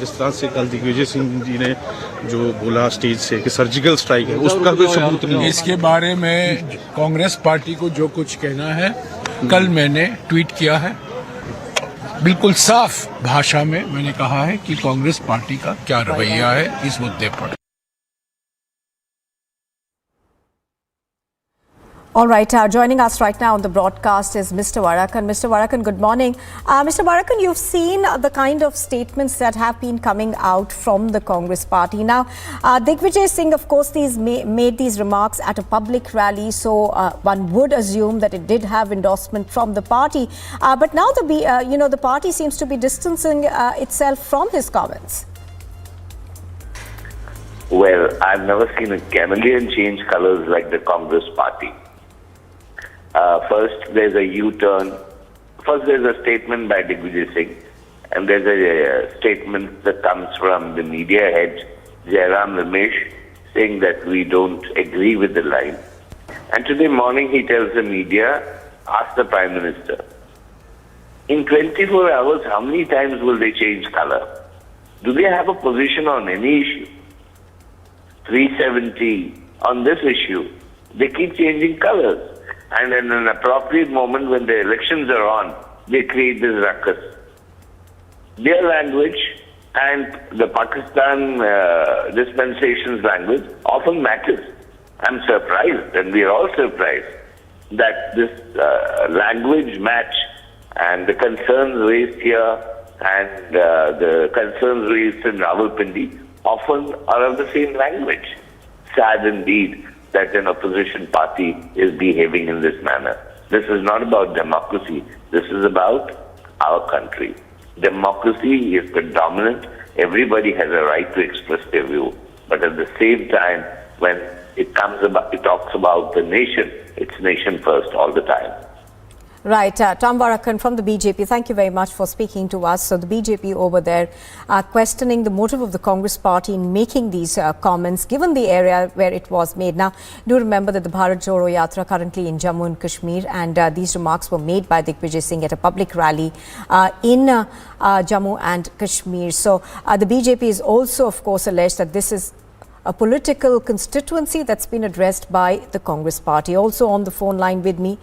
जिस तरह से कल दिग्विजय सिंह जी ने जो बोला स्टेज से कि सर्जिकल स्ट्राइक है, उसका कोई सबूत नहीं है। इसके बारे में कांग्रेस पार्टी को जो कुछ कहना है, कल मैंने ट्वीट किया है, बिल्कुल साफ भाषा में मैंने कहा है कि कांग्रेस पार्टी का क्या रवैया है इस मुद्दे पर। All right, joining us right now on the broadcast is Mr. Varakan. Mr. Varakan, good morning. Mr. Varakan, you've seen the kind of statements that have been coming out from the Congress party. Now, Digvijay Singh, of course, made these remarks at a public rally, so one would assume that it did have endorsement from the party. But now the party seems to be distancing itself from his comments. Well, I've never seen a chameleon change colors like the Congress party. First, there's a U-turn. First, there's a statement by Digvijay Singh, and there's a statement that comes from the media head, Jairam Ramesh, saying that we don't agree with the line. And today morning, he tells the media, ask the Prime Minister. In 24 hours, how many times will they change color? Do they have a position on any issue? 370 on this issue. They keep changing colors. And in an appropriate moment when the elections are on, they create this ruckus. Their language and the Pakistan dispensation's language often matches. I'm surprised, and we are all surprised, that this language match and the concerns raised here and the concerns raised in Rawalpindi often are of the same language. Sad indeed that an opposition party is behaving in this manner. This is not about democracy. This is about our country. Democracy is predominant. Everybody has a right to express their view. But at the same time, when it talks about the nation, it's nation first all the time. Right, Tom Varakan from the BJP, thank you very much for speaking to us. So the BJP over there questioning the motive of the Congress party in making these comments, given the area where it was made. Now, do remember that the Bharat Jodo Yatra currently in Jammu and Kashmir, and these remarks were made by Digvijay Singh at a public rally in Jammu and Kashmir. So the BJP is also, of course, alleged that this is a political constituency that's been addressed by the Congress party. Also on the phone line with me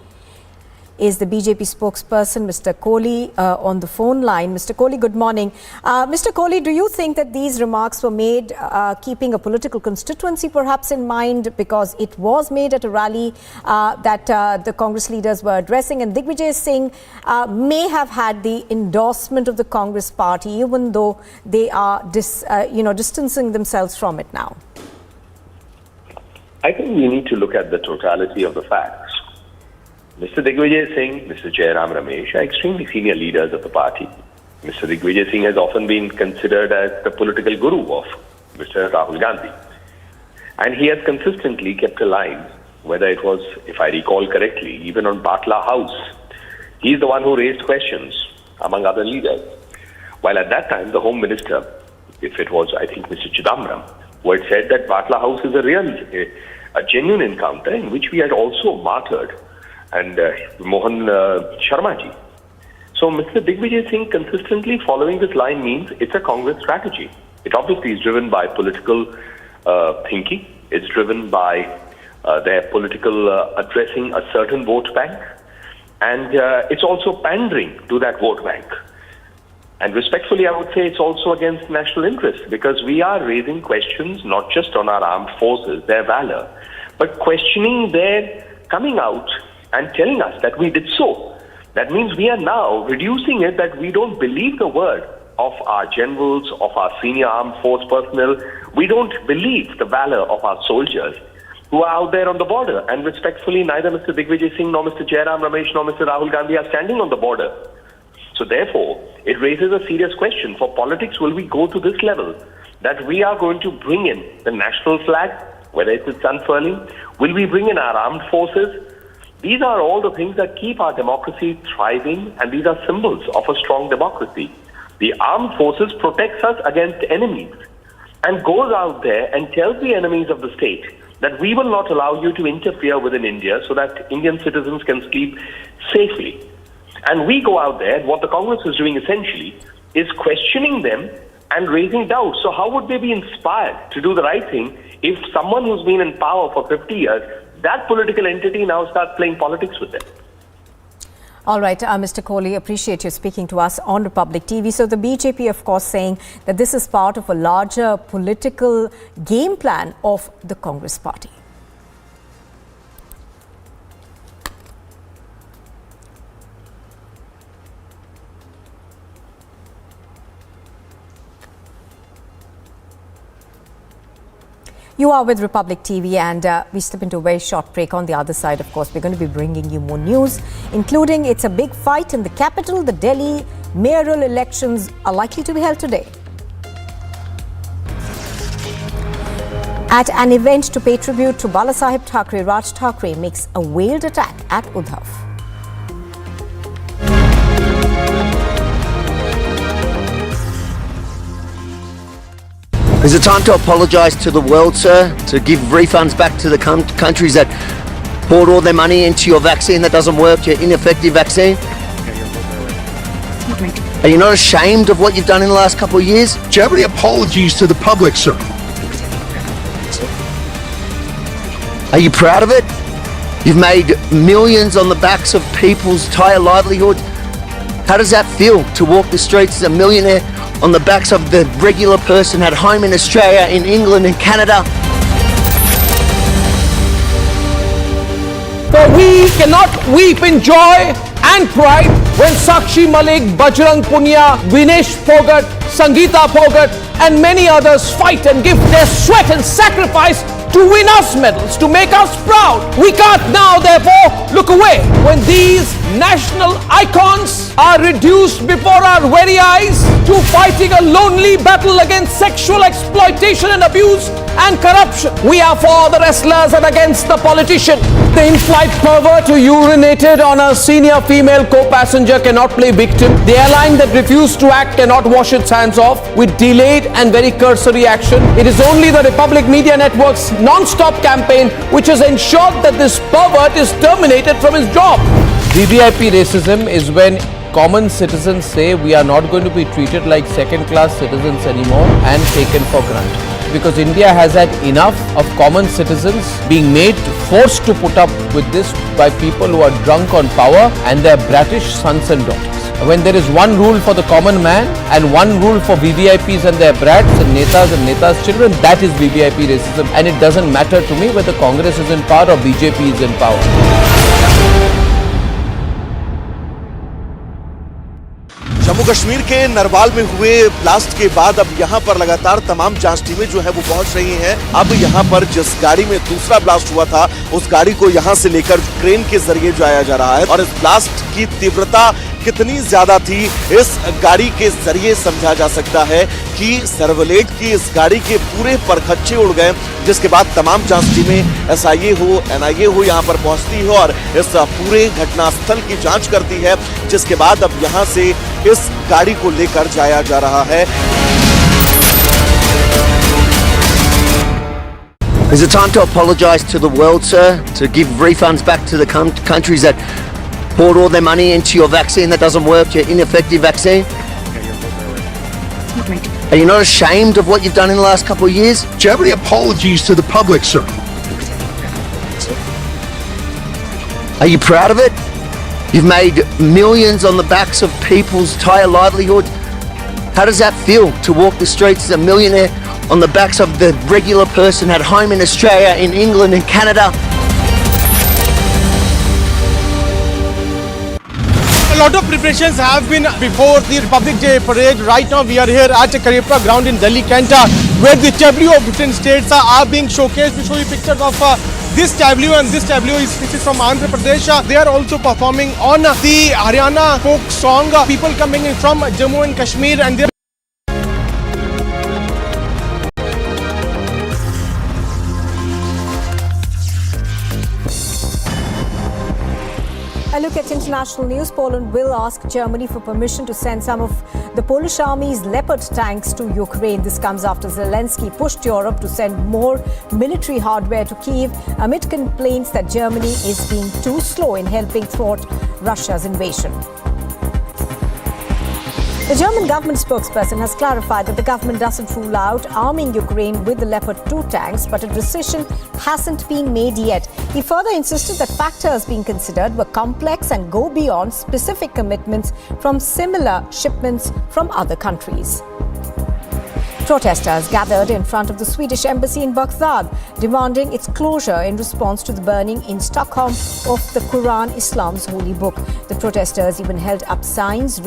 is the BJP spokesperson, Mr. Kohli, on the phone line. Mr. Kohli, good morning. Mr. Kohli, do you think that these remarks were made keeping a political constituency perhaps in mind, because it was made at a rally that the Congress leaders were addressing, and Digvijay Singh may have had the endorsement of the Congress party, even though they are distancing themselves from it now? I think we need to look at the totality of the facts. Mr. Digvijay Singh, Mr. Jairam Ramesh are extremely senior leaders of the party. Mr. Digvijay Singh has often been considered as the political guru of Mr. Rahul Gandhi. And he has consistently kept a line, whether it was, if I recall correctly, even on Batla House. He is the one who raised questions, among other leaders. While at that time, the Home Minister, if it was, I think, Mr. Chidambaram, who had said that Batla House is a genuine encounter in which we had also martyred and Mohan Sharma ji. So Mr. Digvijay Singh consistently following this line means it's a Congress strategy. It obviously is driven by political thinking. It's driven by their political addressing a certain vote bank. And it's also pandering to that vote bank. And respectfully, I would say it's also against national interest, because we are raising questions not just on our armed forces, their valor, but questioning their coming out and telling us that we did so. That means we are now reducing it that we don't believe the word of our generals, of our senior armed force personnel. We don't believe the valor of our soldiers who are out there on the border. And respectfully, neither Mr. Digvijay Singh, nor Mr. Jairam Ramesh, nor Mr. Rahul Gandhi are standing on the border. So therefore, it raises a serious question. For politics, will we go to this level that we are going to bring in the national flag, whether it's unfurling? Will we bring in our armed forces? These are all the things that keep our democracy thriving, and these are symbols of a strong democracy. The armed forces protects us against enemies and goes out there and tells the enemies of the state that we will not allow you to interfere within India so that Indian citizens can sleep safely. And we go out there, and what the Congress is doing essentially is questioning them and raising doubts. So how would they be inspired to do the right thing if someone who's been in power for 50 years, that political entity now starts playing politics with them? All right, Mr. Kohli, appreciate you speaking to us on Republic TV. So the BJP, of course, saying that this is part of a larger political game plan of the Congress party. You are with Republic TV, and we step into a very short break. On the other side, of course, we're going to be bringing you more news, including it's a big fight in the capital. The Delhi mayoral elections are likely to be held today. At an event to pay tribute to Balasaheb Thackeray, Raj Thackeray makes a veiled attack at Uddhav. Is it time to apologise to the world, sir? To give refunds back to the countries that poured all their money into your vaccine that doesn't work, your ineffective vaccine? Are you not ashamed of what you've done in the last couple of years? Do you have any apologies to the public, sir? Are you proud of it? You've made millions on the backs of people's entire livelihood. How does that feel to walk the streets as a millionaire on the backs of the regular person at home in Australia, in England, in Canada? For we cannot weep in joy and pride when Sakshi Malik, Bajrang Punia, Vinesh Phogat, Sangeeta Phogat and many others fight and give their sweat and sacrifice to win us medals, to make us proud. We can't now therefore look away when these national icons are reduced before our very eyes to fighting a lonely battle against sexual exploitation and abuse and corruption. We are for the wrestlers and against the politician. The in-flight pervert who urinated on a senior female co-passenger cannot play victim. The airline that refused to act cannot wash its hands off with delayed and very cursory action. It is only the Republic Media Network's non-stop campaign which has ensured that this pervert is terminated from his job. DYFI racism is when common citizens say we are not going to be treated like second-class citizens anymore and taken for granted. Because India has had enough of common citizens being made forced to put up with this by people who are drunk on power and their bratish sons and daughters. When there is one rule for the common man and one rule for VVIPs and their brats and netas' children, that is VVIP racism, and it doesn't matter to me whether Congress is in power or BJP is in power. Jammu Kashmir के नरवाल में हुए blast के बाद अब यहाँ पर लगातार तमाम जांच टीमें जो है वो पहुंच रही हैं। अब यहाँ पर जिस गाड़ी में दूसरा ब्लास्ट हुआ था उस गाड़ी को यहाँ से लेकर क्रेन के जरिए जाया जा रहा है और इस ब्लास्ट की तीव्रता कितनी ज्यादा थी इस गाड़ी के जरिए समझा जा सकता है कि सर्वलेट की इस गाड़ी के पूरे परखच्चे उड़ गए, जिसके बाद तमाम जांच टीमें SIA हो NIA हो यहाँ पर पहुंचती हो और इस पूरे घटनास्थल की जांच करती है, जिसके बाद अब यहाँ से इस गाड़ी को लेकर जाया जा रहा है। Is it time to apologise to the world, sir? To give refunds back to the countries that poured all their money into your vaccine that doesn't work, your ineffective vaccine? Are you not ashamed of what you've done in the last couple of years? Do you have any apologies to the public, sir? Are you proud of it? You've made millions on the backs of people's entire livelihood. How does that feel to walk the streets as a millionaire on the backs of the regular person at home in Australia, in England, in Canada? A lot of preparations have been before the Republic Day parade. Right now we are here at Karipra ground in Delhi, Kanta, where the tableau of different states are being showcased. We show you pictures of this tableau, and this tableau is from Andhra Pradesh. They are also performing on the Haryana folk song. People coming in from Jammu and Kashmir, and they A look at international news. Poland will ask Germany for permission to send some of the Polish army's Leopard tanks to Ukraine. This comes after Zelensky pushed Europe to send more military hardware to Kyiv amid complaints that Germany is being too slow in helping thwart Russia's invasion. The German government spokesperson has clarified that the government doesn't rule out arming Ukraine with the Leopard 2 tanks, but a decision hasn't been made yet. He further insisted that factors being considered were complex and go beyond specific commitments from similar shipments from other countries. Protesters gathered in front of the Swedish embassy in Baghdad, demanding its closure in response to the burning in Stockholm of the Quran, Islam's holy book. The protesters even held up signs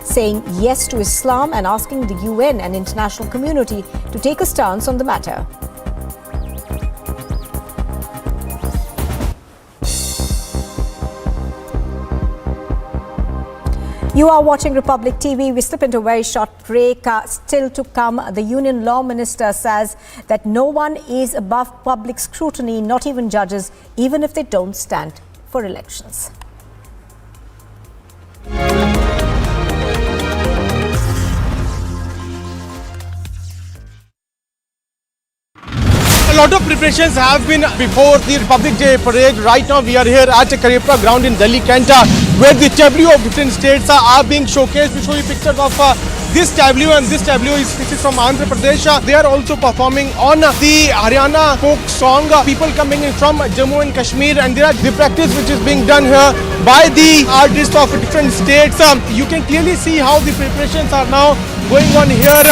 saying yes to Islam and asking the UN and international community to take a stance on the matter. You are watching Republic TV. We slip into a very short break. Still to come, the Union Law Minister says that no one is above public scrutiny, not even judges, even if they don't stand for elections. A lot of preparations have been before the Republic Day parade. Right now we are here at Karepra ground in Delhi, Canada, where the tableau of different states are being showcased. We show you pictures of this tableau, and this tableau is from Andhra Pradesh. They are also performing on the Haryana folk song. People coming in from Jammu and Kashmir, and there are the practice which is being done here by the artists of different states. You can clearly see how the preparations are now going on here.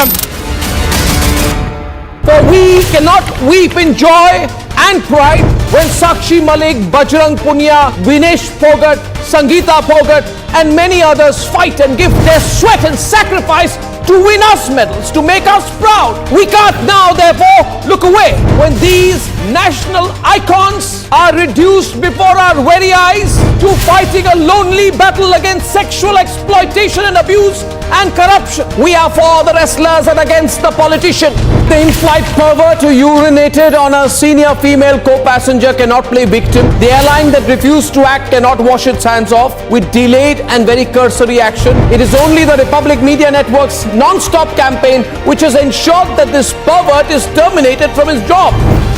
For we cannot weep in joy and pride when Sakshi Malik, Bajrang Punia, Vinesh Phogat, Sangeeta Phogat and many others fight and give their sweat and sacrifice to win us medals, to make us proud. We can't now therefore look away when these national icons are reduced before our very eyes to fighting a lonely battle against sexual exploitation and abuse and corruption. We are for the wrestlers and against the politician. The in-flight pervert who urinated on a senior female co-passenger cannot play victim. The airline that refused to act cannot wash its hands off with delayed and very cursory action. It is only the Republic Media Network's non-stop campaign which has ensured that this pervert is terminated from his job.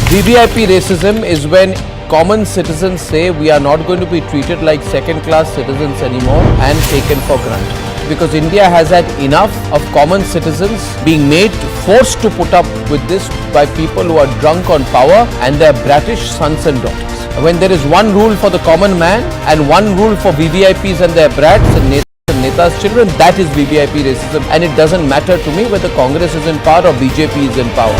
VVIP racism is when common citizens say we are not going to be treated like second-class citizens anymore and taken for granted. Because India has had enough of common citizens being forced to put up with this by people who are drunk on power and their bratish sons and daughters. When there is one rule for the common man and one rule for VVIPs and their brats and Neta's children, that is VVIP racism, and it doesn't matter to me whether Congress is in power or BJP is in power.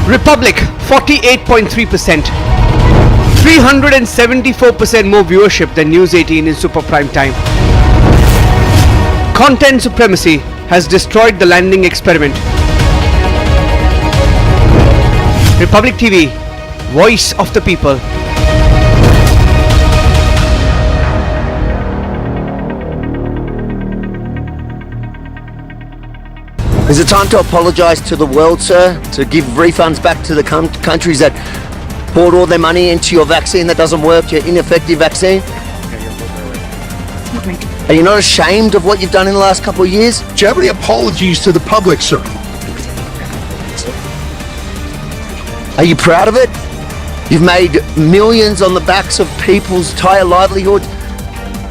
Republic 48.3%, 374% more viewership than News 18 in super prime time. Content supremacy has destroyed the landing experiment. Republic TV, voice of the people. Is it time to apologise to the world, sir? To give refunds back to the countries that poured all their money into your vaccine that doesn't work, your ineffective vaccine? Are you not ashamed of what you've done in the last couple of years? Do you have any apologies to the public, sir? Are you proud of it? You've made millions on the backs of people's entire livelihood.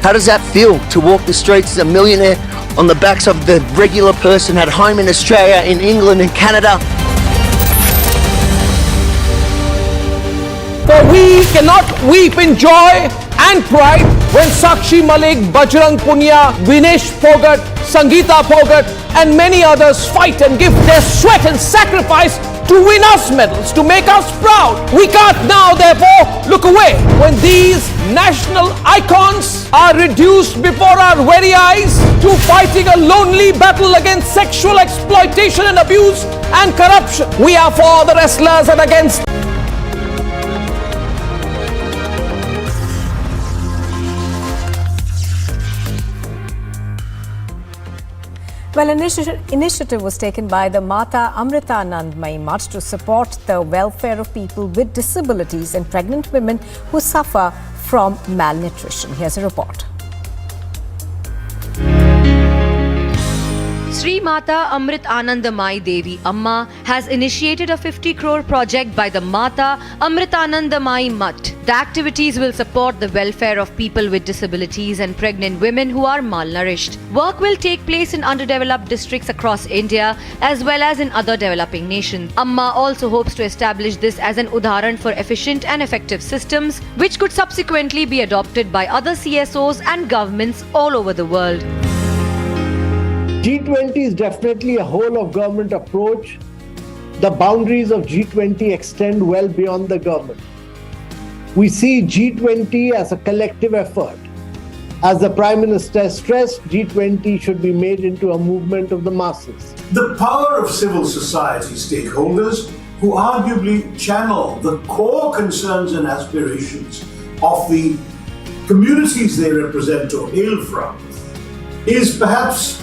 How does that feel to walk the streets as a millionaire on the backs of the regular person at home in Australia, in England, in Canada? For we cannot weep in joy and pride when Sakshi Malik, Bajrang Punia, Vinesh Phogat, Sangeeta Phogat and many others fight and give their sweat and sacrifice to win us medals, to make us proud. We can't now therefore look away when these national icons are reduced before our very eyes to fighting a lonely battle against sexual exploitation and abuse and corruption. We are for the wrestlers and against. Well, an initiative was taken by the Mata Amritanandamayi Mutt to support the welfare of people with disabilities and pregnant women who suffer from malnutrition. Here's a report. Sri Mata Amritanandamayi Devi Amma has initiated a 50 crore project by the Mata Amritanandamayi Mutt. The activities will support the welfare of people with disabilities and pregnant women who are malnourished. Work will take place in underdeveloped districts across India as well as in other developing nations. Amma also hopes to establish this as an udharan for efficient and effective systems which could subsequently be adopted by other CSOs and governments all over the world. G20 is definitely a whole of government approach. The boundaries of G20 extend well beyond the government. We see G20 as a collective effort. As the Prime Minister stressed, G20 should be made into a movement of the masses. The power of civil society stakeholders who arguably channel the core concerns and aspirations of the communities they represent or hail from is perhaps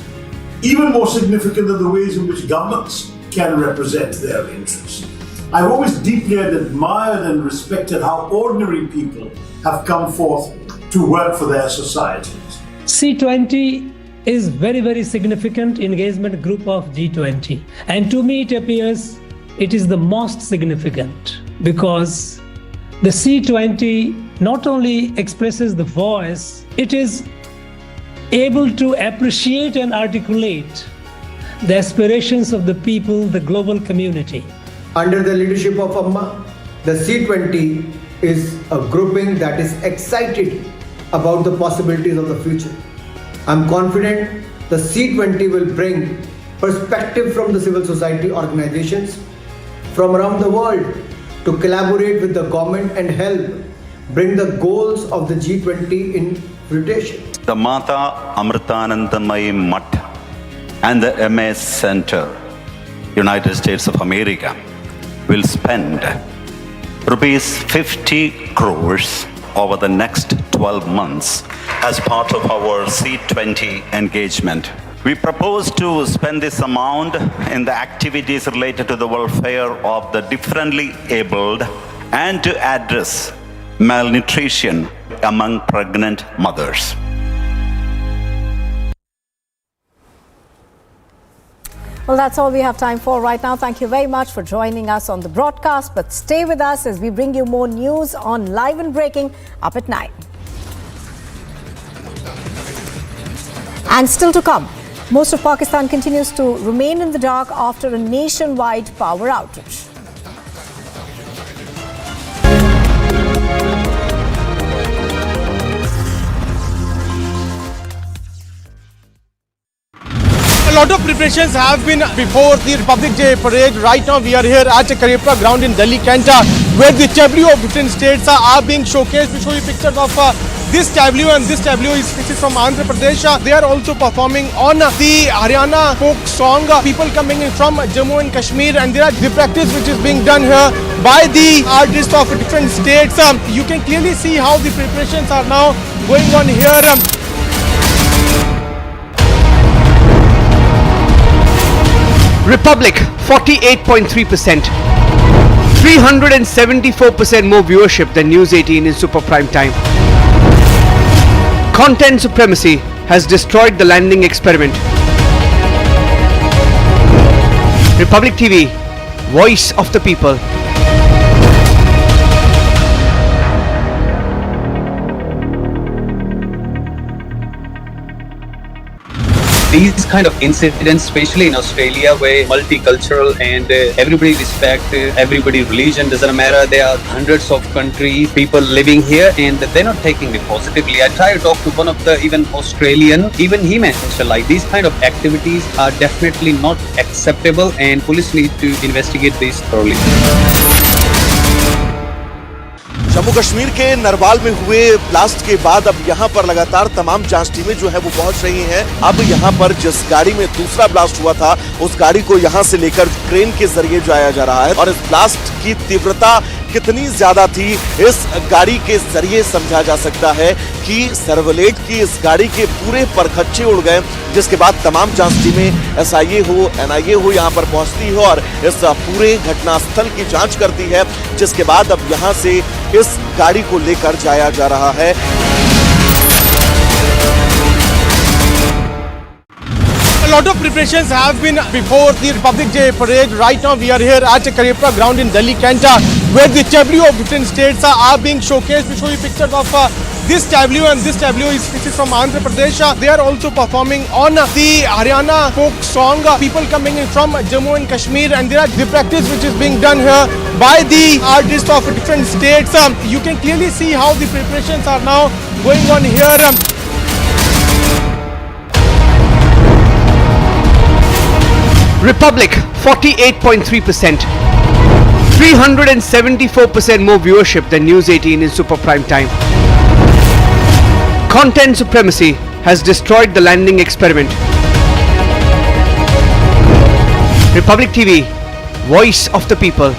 even more significant than the ways in which governments can represent their interests. I've always deeply admired and respected how ordinary people have come forth to work for their societies. C20 is very significant engagement group of G20. And to me it appears it is the most significant because the C20 not only expresses the voice, it is able to appreciate and articulate the aspirations of the people, the global community. Under the leadership of Amma, the C20 is a grouping that is excited about the possibilities of the future. I'm confident the C20 will bring perspective from the civil society organizations from around the world to collaborate with the government and help bring the goals of the G20 in fruition. The Mata Amritanandamayi Mutt and the MS Center, United States of America, will spend rupees 50 crores over the next 12 months as part of our C20 engagement. We propose to spend this amount in the activities related to the welfare of the differently abled and to address malnutrition among pregnant mothers. Well, that's all we have time for right now. Thank you very much for joining us on the broadcast. But stay with us as we bring you more news on Live and Breaking up at 9. And still to come, most of Pakistan continues to remain in the dark after a nationwide power outage. A lot of preparations have been before the Republic Day parade. Right now we are here at Karepra ground in Delhi Cantor where the tableau of different states are being showcased. We show you pictures of this tableau, and this tableau is from Andhra Pradesh. They are also performing on the Haryana folk song. People coming in from Jammu and Kashmir, and there are the practice which is being done here by the artists of different states. You can clearly see how the preparations are now going on here. Republic 48.3%, 374% more viewership than News 18 in super prime time. Content supremacy has destroyed the landing experiment. Republic TV, voice of the people. These kind of incidents, especially in Australia, where multicultural and everybody respect everybody religion, doesn't matter. There are hundreds of countries, people living here, and they're not taking it positively. I tried to talk to one of the even Australian, even he mentioned like these kind of activities are definitely not acceptable, and police need to investigate this thoroughly. Jammu Kashmir के नरवाल में हुए blast के बाद अब यहाँ पर लगातार तमाम जांच टीमें जो है वो पहुंच रही हैं। अब यहाँ पर जिस गाड़ी में दूसरा ब्लास्ट हुआ था उस गाड़ी को यहाँ से लेकर क्रेन के जरिए जाया जा रहा है, और इस ब्लास्ट की तीव्रता कितनी ज्यादा थी इस गाड़ी के जरिए समझा जा सकता है कि सर्वलेट की इस गाड़ी के पूरे परखच्चे उड़ गए, जिसके बाद तमाम जांच टीमें SIA हो NIA हो यहाँ पर पहुंचती है और इस पूरे घटनास्थल की जांच करती है, जिसके बाद अब यहाँ से इस गाड़ी को लेकर जाया जा रहा है। A lot of preparations have been before the Republic Day parade. Right now we are here at Karipra ground in Delhi, Canada, where the tableau of different states are being showcased. We show you pictures of this tableau, and this tableau is from Andhra Pradesh. They are also performing on the Haryana folk song. People coming in from Jammu and Kashmir, and there are the practice which is being done here by the artists of different states. You can clearly see how the preparations are now going on here. Republic 48.3%, 374% more viewership than News 18 in super prime time. Content supremacy has destroyed the landing experiment. Republic TV, voice of the people.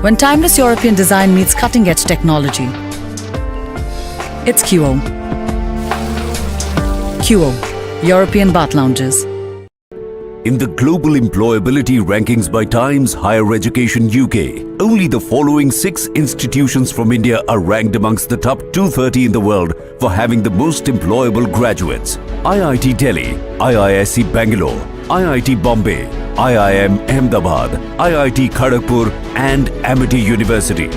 When timeless European design meets cutting-edge technology, it's QO. QO, European Bath Lounges. In the global employability rankings by Times Higher Education UK, only the following 6 institutions from India are ranked amongst the top 230 in the world for having the most employable graduates. IIT Delhi, IISc Bangalore, IIT Bombay, IIM Ahmedabad, IIT Kharagpur and Amity University.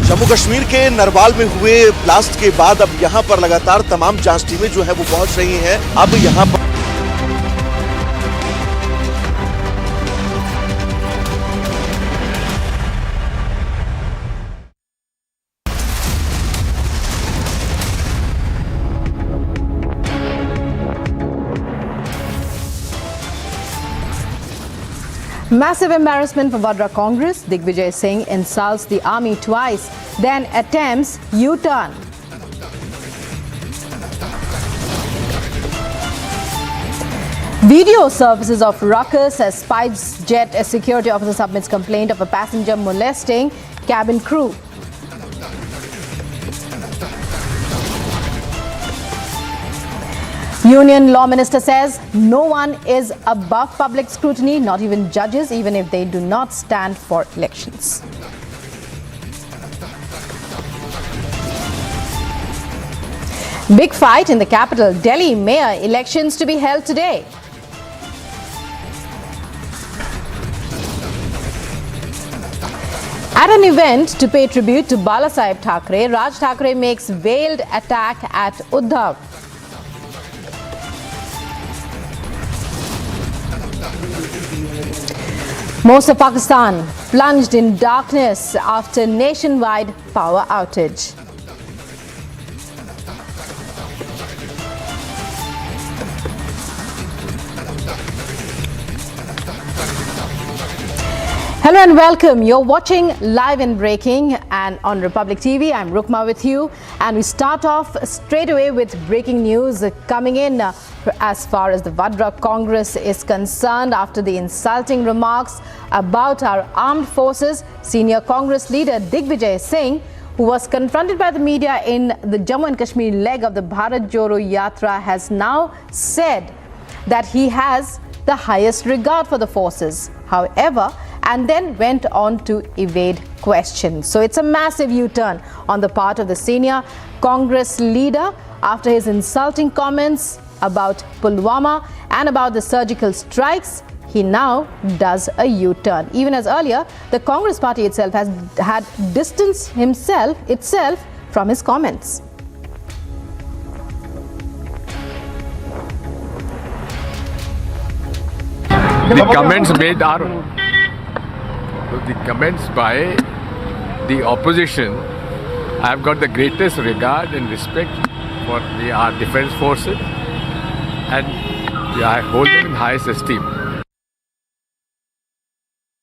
Jammu Kashmir के नरवाल में हुए blast के बाद अब यहां पर लगातार तमाम जांच टीमें जो है वो पहुंच रही हैं। अब यहां पर Massive embarrassment for Vadra Congress. Digvijay Singh insults the army twice, then attempts U-turn. Video services of ruckus as SpiceJet, a security officer submits complaint of a passenger molesting cabin crew. Union Law Minister says no one is above public scrutiny, not even judges, even if they do not stand for elections. Big fight in the capital, Delhi mayor elections to be held today. At an event to pay tribute to Balasaheb Thackeray, Raj Thackeray makes veiled attack at Uddhav. Most of Pakistan plunged in darkness after nationwide power outage. Hello and welcome. You're watching Live and Breaking and on Republic TV. I'm Rukma with you, and we start off straight away with breaking news coming in as far as the Vadra Congress is concerned after the insulting remarks about our armed forces. Senior Congress leader Digvijay Singh, who was confronted by the media in the Jammu and Kashmir leg of the Bharat Jodo Yatra, has now said that he has the highest regard for the forces. However, and then went on to evade questions. So it's a massive U-turn on the part of the senior Congress leader after his insulting comments about Pulwama and about the surgical strikes. He now does a U-turn. Even as earlier, the Congress party itself has had distanced itself from his comments. The comments made are the comments by the opposition. I have got the greatest regard and respect for our defense forces, and I hold them in highest esteem.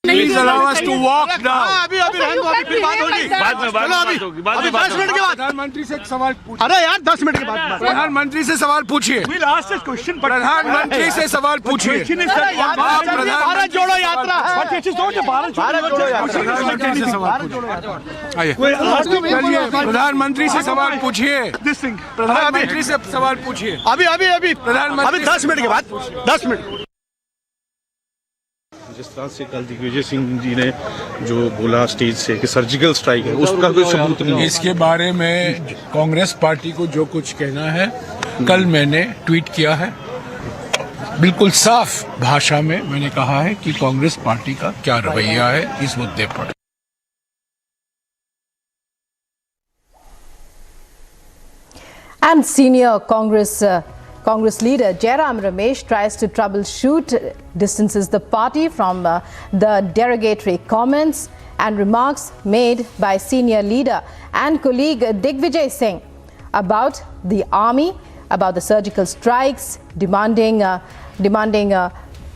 Please allow us to walk now. अभी फिर बात होगी। अभी 10 minute के बाद प्रधानमंत्री से एक सवाल पूछिए। अरे यार 10 मिनट के बाद प्रधानमंत्री से सवाल पूछिए। प्रधानमंत्री से सवाल पूछिए। भारत जोड़ो यात्रा है। प्रधानमंत्री से सवाल पूछिए। प्रधानमंत्री से सवाल पूछिए। अभी प्रधानमंत्री 10 मिनट के बाद 10 मिनट। जिस तरह से कल दिग्विजय सिंह जी ने जो बोला स्टेज से कि सर्जिकल स्ट्राइक है, उसका कोई सबूत नहीं। इसके बारे में कांग्रेस पार्टी को जो कुछ कहना है, कल मैंने ट्वीट किया है। बिल्कुल साफ भाषा में मैंने कहा है कि कांग्रेस पार्टी का क्या रवैया है इस मुद्दे पर। And senior Congress leader Jairam Ramesh tries to troubleshoot, distances the party from the derogatory comments and remarks made by senior leader and colleague Digvijay Singh about the army, about the surgical strikes, demanding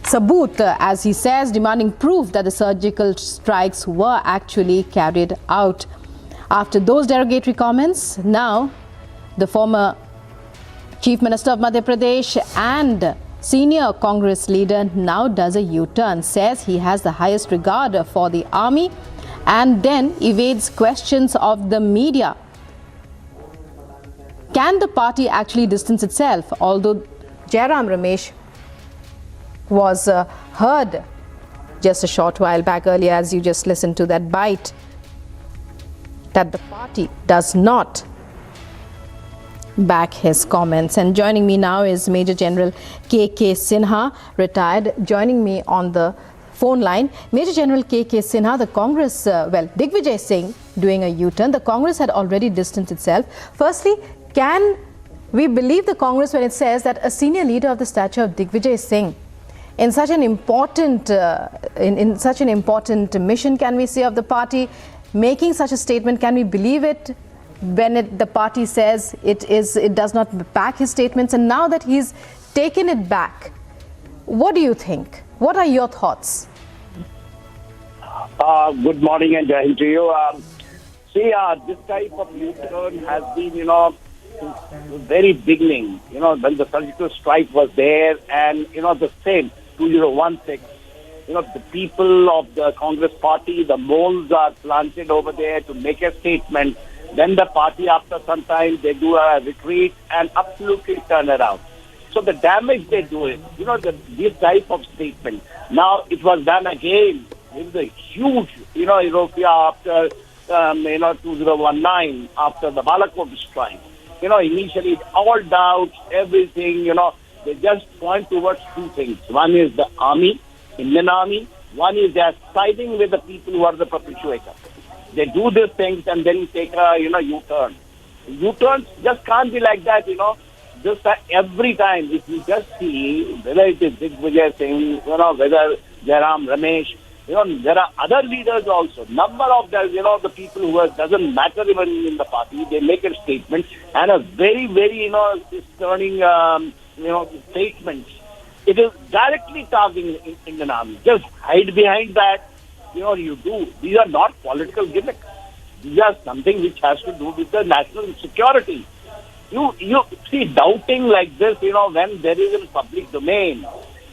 sabut, as he says, demanding proof that the surgical strikes were actually carried out. After those derogatory comments, now the former Chief Minister of Madhya Pradesh and senior Congress leader now does a U-turn, says he has the highest regard for the army and then evades questions of the media. Can the party actually distance itself? Although Jairam Ramesh was heard just a short while back earlier, as you just listened to that bite, that the party does not back his comments. And joining me now is Major General K.K. Sinha, retired, joining me on the phone line. Major General K.K. Sinha, the Congress, Digvijay Singh doing a U-turn. The Congress had already distanced itself. Firstly, can we believe the Congress when it says that a senior leader of the stature of Digvijay Singh, in such an important mission, can we say, of the party, making such a statement, can we believe it when the party says it does not back his statements? And now that he's taken it back, what do you think? What are your thoughts? Good morning and Jai Hind to you. This type of U-turn has been, since the very beginning, when the surgical strike was there, and, the same, 2016, the people of the Congress party, the moles are planted over there to make a statement. Then the party, after some time, they do a retreat and absolutely turn around. So the damage they do is, this type of statement. Now it was done again with the huge, Ethiopia after, 2019, after the Balakot strike. Initially all doubts, everything, they just point towards two things. One is the army, Indian army. One is they are siding with the people who are the perpetuators. They do these things and then take a, U-turn. U-turns just can't be like that, Just every time, if you just see, whether it is Digvijay Singh, whether Jairam Ramesh, there are other leaders also. Number of them, the people who doesn't matter even in the party, they make a statement and a very, very, turning, statements. It is directly targeting Indian army. Just hide behind that. You do. These are not political gimmicks. These are something which has to do with the national security. You see, doubting like this, when there is in public domain,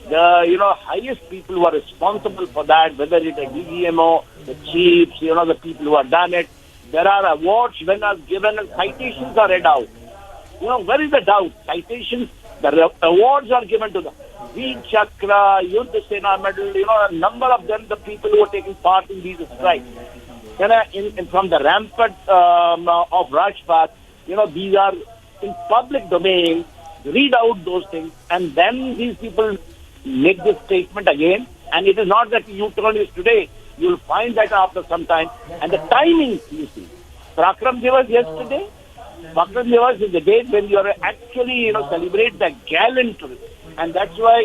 the, highest people who are responsible for that, whether it is DGMO, the chiefs, the people who have done it, there are awards when are given and citations are read out. Where is the doubt? Citations, the awards are given to them. Veer Chakra, Yuddha Sena Medal, a number of them, the people who are taking part in these strikes. From the rampart of Rajpath, these are in public domain, read out those things, and then these people make this statement again. And it is not that U-turn is today. You will find that after some time. And the timing, you see. Parakram Divas yesterday. Parakram Divas is the date when you are actually, celebrate the gallantry. And that's why,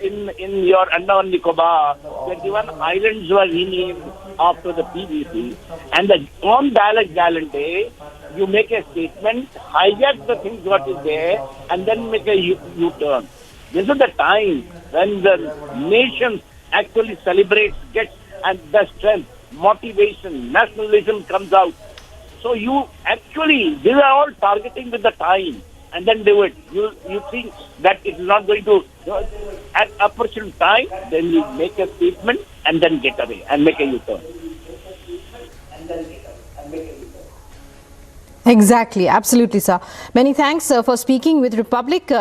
in your Andaman Nicobar, 21 islands were renamed after the PVC. And on that gallant day, you make a statement, hijack the things what is there, and then make a U-turn. This is the time when the nation actually celebrates, gets, and the strength, motivation, nationalism comes out. So you actually, these are all targeting with the time, and then do it. You think that it is not going to, at opportune time, then you make a statement and then get away and make a U-turn. Exactly, absolutely, sir. Many thanks for speaking with Republic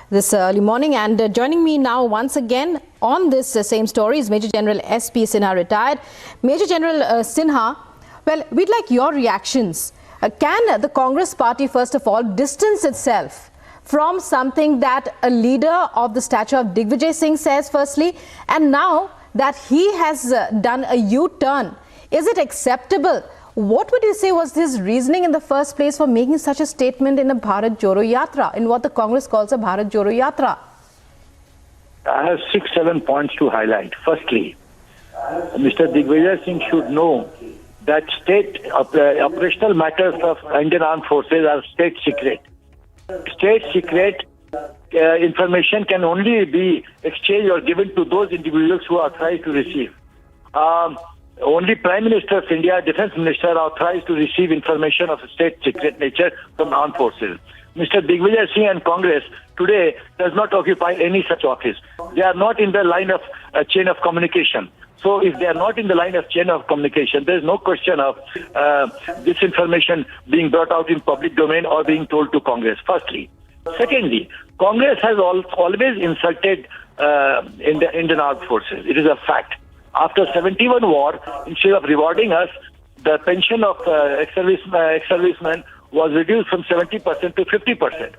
this early morning, and joining me now once again on this same story is Major General S.P. Sinha, retired. Major General Sinha, well, we'd like your reactions. Can the Congress party, first of all, distance itself from something that a leader of the stature of Digvijay Singh says, firstly, and now that he has done a U-turn, is it acceptable? What would you say was his reasoning in the first place for making such a statement in a Bharat Jodo Yatra, in what the Congress calls a Bharat Jodo Yatra? I have 6-7 points to highlight. Firstly, Mr. Digvijay Singh should know that state operational matters of Indian Armed Forces are state secret. State secret information can only be exchanged or given to those individuals who are authorized to receive. Only Prime Minister of India, Defence Minister are authorized to receive information of state secret nature from armed forces. Mr. Digvijay Singh and Congress today does not occupy any such office. They are not in the line of chain of communication. So if they are not in the line of chain of communication, there is no question of this information being brought out in public domain or being told to Congress, firstly. Secondly, Congress has always insulted in the Indian Armed Forces. It is a fact. After 71 war, instead of rewarding us, the pension of ex-servicemen was reduced from 70% to 50%.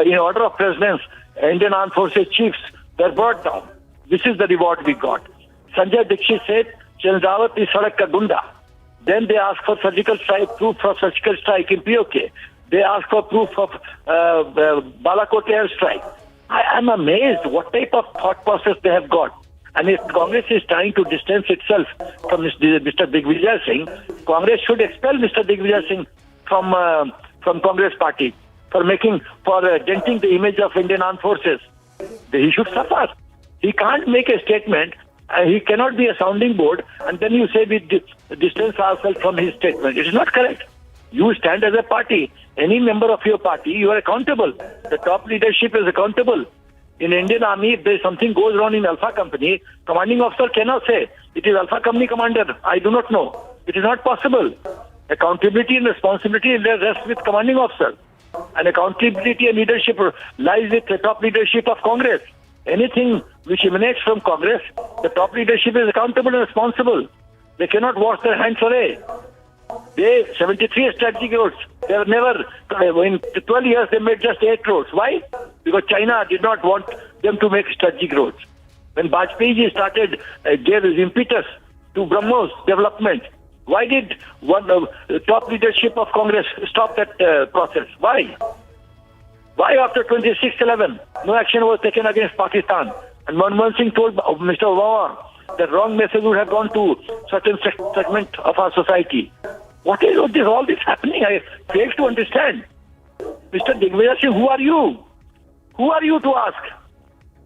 In order of precedence, Indian Armed Forces chiefs were brought down. This is the reward we got. Sanjay Dixit said, Chandrawat is Sadak ka Gunda. Then they asked for surgical strike, proof of surgical strike in POK. They asked for proof of Balakot air strike. I am amazed what type of thought process they have got. And if Congress is trying to distance itself from Mr. Digvijay Singh, Congress should expel Mr. Digvijay Singh from Congress party for denting the image of Indian Armed Forces. He should suffer. He can't make a statement. He cannot be a sounding board, and then you say we distance ourselves from his statement. It is not correct. You stand as a party. Any member of your party, you are accountable. The top leadership is accountable. In Indian Army, if there something goes wrong in Alpha Company, commanding officer cannot say, it is Alpha Company commander, I do not know. It is not possible. Accountability and responsibility rests with commanding officer. And accountability and leadership lies with the top leadership of Congress. Anything which emanates from Congress, the top leadership is accountable and responsible. They cannot wash their hands away. 73 strategic roads. They have never, in 12 years, they made just 8 roads. Why? Because China did not want them to make strategic roads. When Vajpayee started, gave his impetus to BrahMos development, why did the top leadership of Congress stop that process? Why? Why after 26/11, no action was taken against Pakistan? And Manmohan Singh told Mr. Obama that wrong message would have gone to certain segment of our society. What is all this happening? I fail to understand. Mr. Digvijay Singh, who are you? Who are you to ask?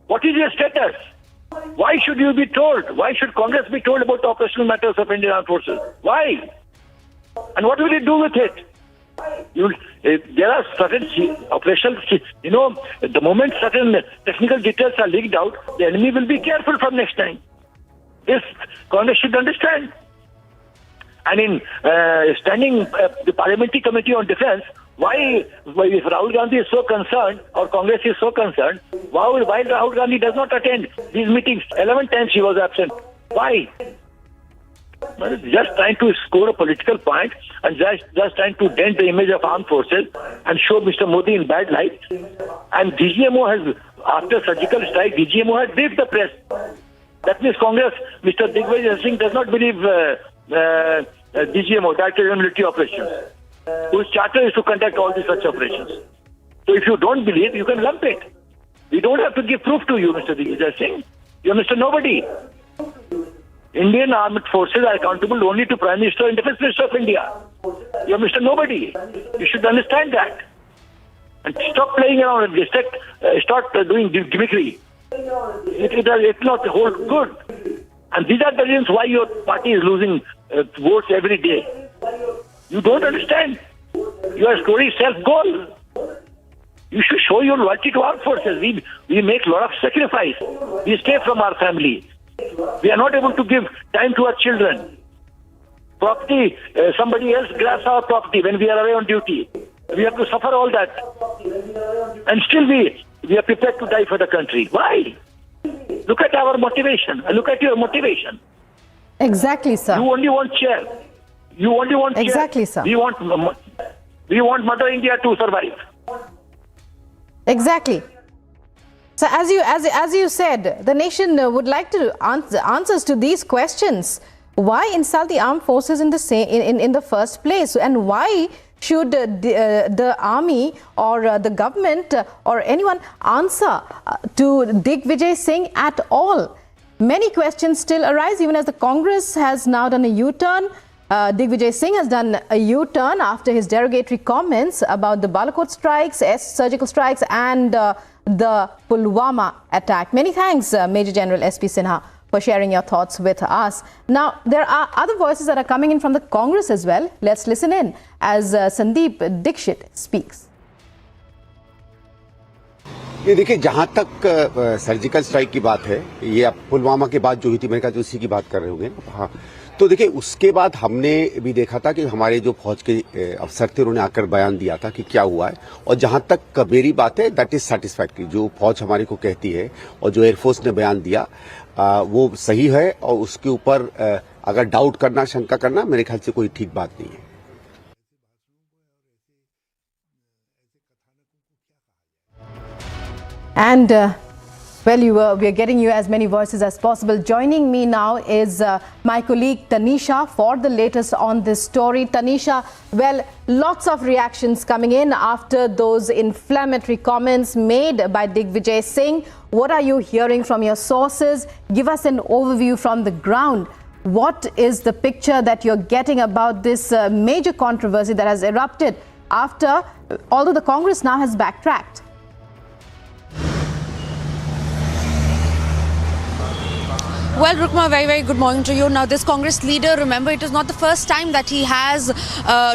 What is your status? Why should you be told? Why should Congress be told about the operational matters of Indian Armed Forces? Why? And what will it do with it? There are certain operational, the moment certain technical details are leaked out, the enemy will be careful from next time. This Congress should understand. And in standing the Parliamentary Committee on Defence, why if Rahul Gandhi is so concerned or Congress is so concerned, why Rahul Gandhi does not attend these meetings? 11 times he was absent. Why? Just trying to score a political point and just trying to dent the image of armed forces and show Mr. Modi in bad light. And DGMO has, after surgical strike, DGMO has briefed the press. That means Congress, Mr. Digvijay Singh does not believe DGMO, Director of Military Operations, whose charter is to conduct all these such operations. So if you don't believe, you can lump it. We don't have to give proof to you, Mr. Digvijay Singh. You're Mr. Nobody. Indian Armed Forces are accountable only to Prime Minister and Defence Minister of India. You're Mr. Nobody. You should understand that. And stop playing around and start doing gimmickry. It will not hold good. And these are the reasons why your party is losing votes every day. You don't understand. Your story is self-goal. You should show your loyalty to armed forces. We make a lot of sacrifice. We stay from our family. We are not able to give time to our children. property, somebody else grabs our property when we are away on duty. We have to suffer all that. And still we are prepared to die for the country. Why? Look at our motivation. Look at your motivation. Exactly, sir. You only want chair. You only want chair. Exactly, sir. We want Mother India to survive. Exactly. So as you said, the nation would like to answers to these questions. Why insult the armed forces in the first place, and why should the army or the government or anyone answer to Digvijay Singh at all? Many questions still arise, even as the Congress has now done a U-turn. Digvijay Singh has done a U-turn after his derogatory comments about the Balakot strikes, surgical strikes, and the Pulwama attack. Many thanks, Major General S.P. Sinha, for sharing your thoughts with us. Now, there are other voices that are coming in from the Congress as well. Let's listen in as Sandeep Dixit speaks. ये देखिए, जहां तक surgical strike की बात है, ये अब पुलवामा के बाद जो हुई थी, मेरे ख्याल से उसी की बात कर रहे होंगे। हाँ, तो देखिए, उसके बाद हमने भी देखा था कि हमारे जो फौज के अफसर थे, उन्होंने आकर बयान दिया था कि क्या हुआ है। और जहां तक मेरी बात है, दैट इज सैटिस्फैक्टरी। जो फौज हमारे को कहती है और जो एयरफोर्स ने बयान दिया, वो सही है। और उसके ऊपर अगर डाउट करना, शंका करना, मेरे ख्याल से कोई ठीक बात नहीं है। And we are getting you as many voices as possible. Joining me now is my colleague Tanisha for the latest on this story. Tanisha, well, lots of reactions coming in after those inflammatory comments made by Digvijay Singh. What are you hearing from your sources? Give us an overview from the ground. What is the picture that you're getting about this major controversy that has erupted after, although the Congress now has backtracked? Well, Rukma, very, very good morning to you. Now, this Congress leader, remember, it is not the first time that he has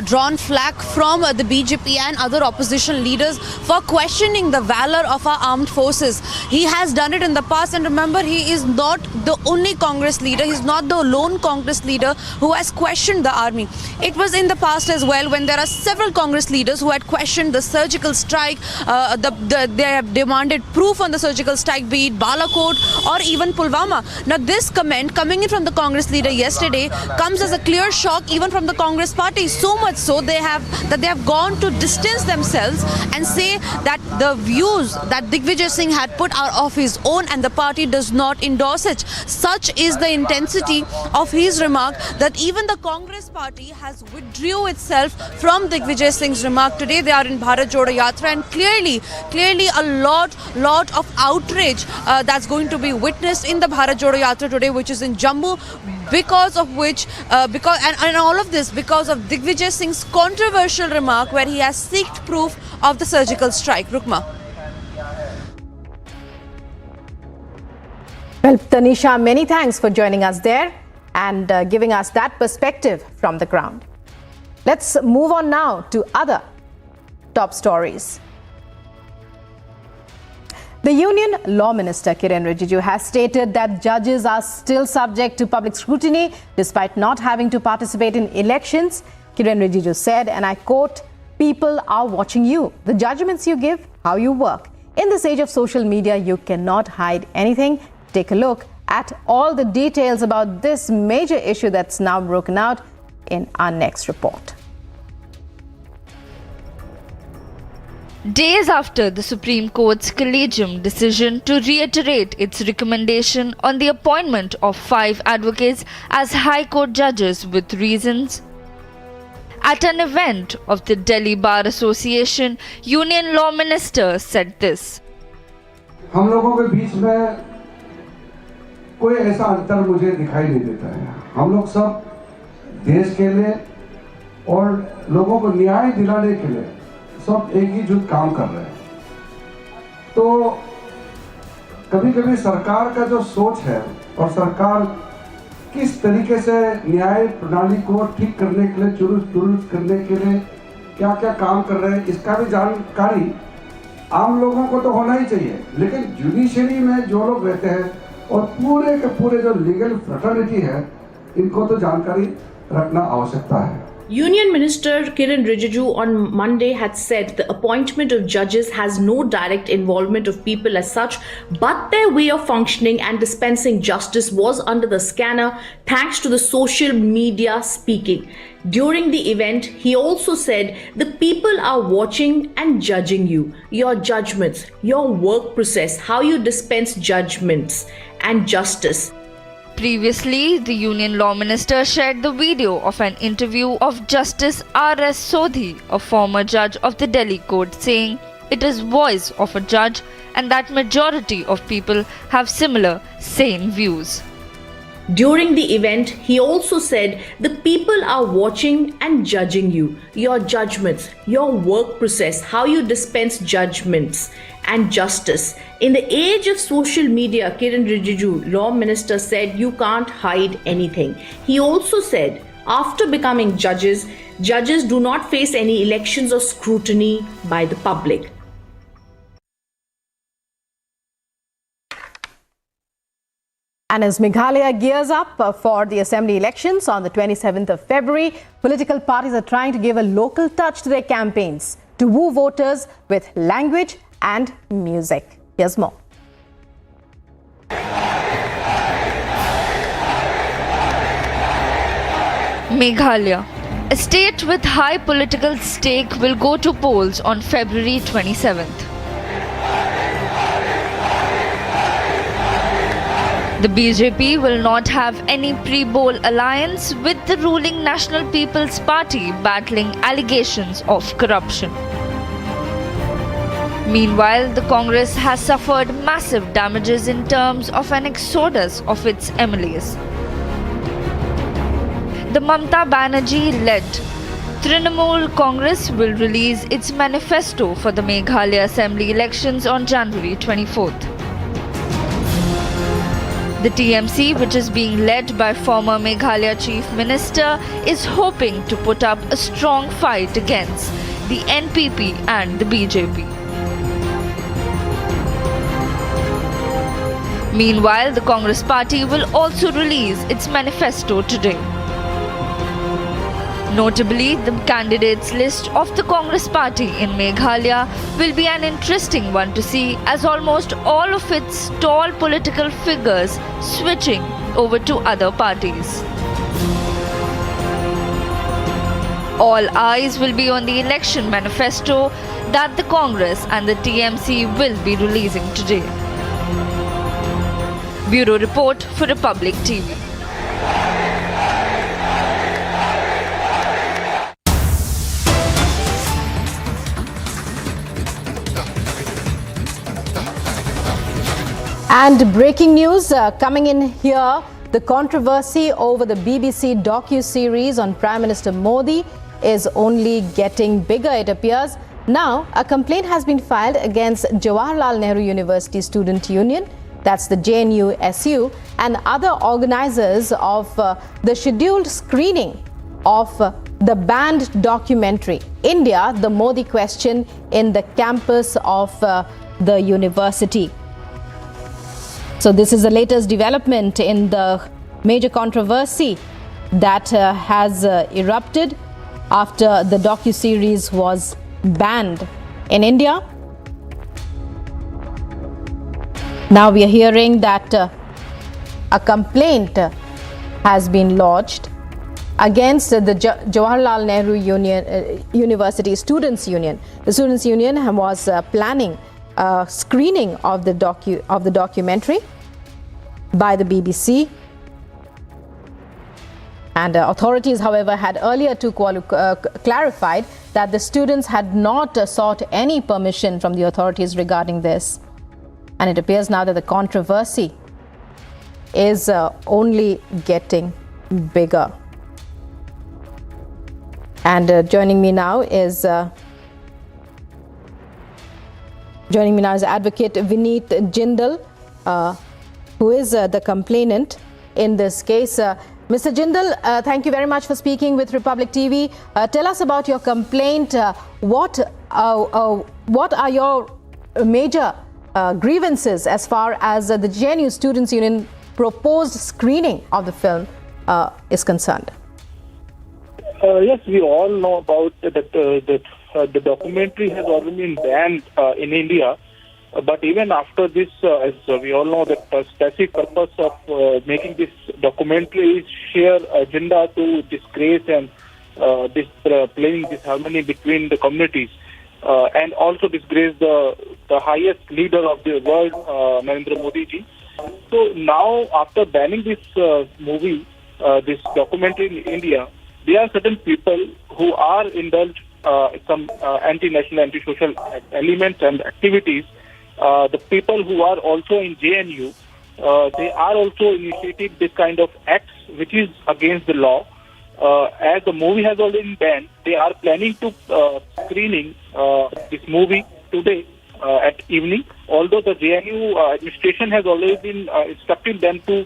drawn flack from the BJP and other opposition leaders for questioning the valor of our armed forces. He has done it in the past, and remember, he is not the only Congress leader. He's not the lone Congress leader who has questioned the army. It was in the past as well when there are several Congress leaders who had questioned the surgical strike. They have demanded proof on the surgical strike, be it Balakot or even Pulwama. Now, this comment coming in from the Congress leader yesterday comes as a clear shock even from the Congress party. So much so they have gone to distance themselves and say that the views that Digvijay Singh had put are of his own and the party does not endorse it. Such is the intensity of his remark that even the Congress party has withdrew itself from Digvijay Singh's remark. Today they are in Bharat Jodo Yatra, and clearly a lot of outrage that's going to be witnessed in the Bharat Jodo Yatra today, which is in Jammu, because of which, and all of this because of Digvijay Singh's controversial remark where he has sought proof of the surgical strike. Rukma. Well, Tanisha, many thanks for joining us there and giving us that perspective from the ground. Let's move on now to other top stories. The Union Law Minister Kiren Rijiju has stated that judges are still subject to public scrutiny despite not having to participate in elections. Kiren Rijiju said, and I quote, "People are watching you. The judgments you give, how you work. In this age of social media, you cannot hide anything." Take a look at all the details about this major issue that's now broken out in our next report. Days after the Supreme Court's collegium decision to reiterate its recommendation on the appointment of 5 advocates as High Court judges with reasons, at an event of the Delhi Bar Association, Union Law Minister said this. हम लोगों के बीच में कोई ऐसा अंतर मुझे दिखाई नहीं देता है। हम लोग सब देश के लिए और लोगों को न्याय दिलाने के लिए सब एक ही जुट काम कर रहे हैं। तो कभी-कभी सरकार का जो सोच है और सरकार किस तरीके से न्याय प्रणाली को ठीक करने के लिए, दुरुस्त करने के लिए क्या-क्या काम कर रहे हैं, इसका भी जानकारी आम लोगों को तो होना ही चाहिए। लेकिन जुडिशरी में जो लोग रहते हैं और पूरे के पूरे जो लीगल फ्रेटर्निटी है, इनको तो जानकारी रखना आवश्यकता है। Union Minister Kiran Rijiju on Monday had said the appointment of judges has no direct involvement of people as such, but their way of functioning and dispensing justice was under the scanner thanks to the social media speaking. During the event, he also said the people are watching and judging you, your judgments, your work process, how you dispense judgments and justice. Previously, the Union Law Minister shared the video of an interview of Justice R.S. Sodhi, a former judge of the Delhi court, saying it is voice of a judge and that majority of people have similar sane views. During the event, he also said the people are watching and judging you, your judgments, your work process, how you dispense judgments and justice. In the age of social media, Kiran Rijiju, Law Minister, said you can't hide anything. He also said after becoming judges, judges do not face any elections or scrutiny by the public. And as Meghalaya gears up for the assembly elections on the 27th of February, political parties are trying to give a local touch to their campaigns to woo voters with language and music. Here's more. Meghalaya, a state with high political stake, will go to polls on February 27th. The BJP will not have any pre-poll alliance with the ruling National People's Party battling allegations of corruption. Meanwhile, the Congress has suffered massive damages in terms of an exodus of its MLAs. The Mamata Banerjee-led Trinamool Congress will release its manifesto for the Meghalaya Assembly elections on January 24th. The TMC, which is being led by former Meghalaya Chief Minister, is hoping to put up a strong fight against the NPP and the BJP. Meanwhile, the Congress party will also release its manifesto today. Notably, the candidates list of the Congress party in Meghalaya will be an interesting one to see, as almost all of its tall political figures switching over to other parties. All eyes will be on the election manifesto that the Congress and the TMC will be releasing today. Bureau Report for Republic TV. And breaking news coming in here, the controversy over the BBC docu-series on Prime Minister Modi is only getting bigger, it appears. Now, a complaint has been filed against Jawaharlal Nehru University Student Union, that's the JNU-SU, and other organizers of the scheduled screening of the banned documentary, India, the Modi Question, in the campus of the university. So this is the latest development in the major controversy that has erupted after the docu-series was banned in India. Now we are hearing that a complaint has been lodged against the Jawaharlal Nehru University Students Union. The Students Union was planning a screening of the documentary by the BBC, and authorities, however, had earlier clarified that the students had not sought any permission from the authorities regarding this, and it appears now that the controversy is only getting bigger. And joining me now is Advocate Vineet Jindal, who is the complainant in this case. Mr. Jindal, thank you very much for speaking with Republic TV. Tell us about your complaint. What are your major grievances as far as the JNU Students Union proposed screening of the film is concerned? Yes, we all know about that. The documentary has already been banned in India. But even after this, as we all know, the specific purpose of making this documentary is sheer agenda to disgrace and playing disharmony between the communities, and also disgrace the highest leader of the world, Narendra Modi ji. So now, after banning this movie, this documentary in India, there are certain people who are indulged some anti-national, anti-social elements and activities. The people who are also in JNU, they are also initiating this kind of acts which is against the law. As the movie has already been banned, they are planning to screening this movie today at evening. Although the JNU administration has already been instructing them to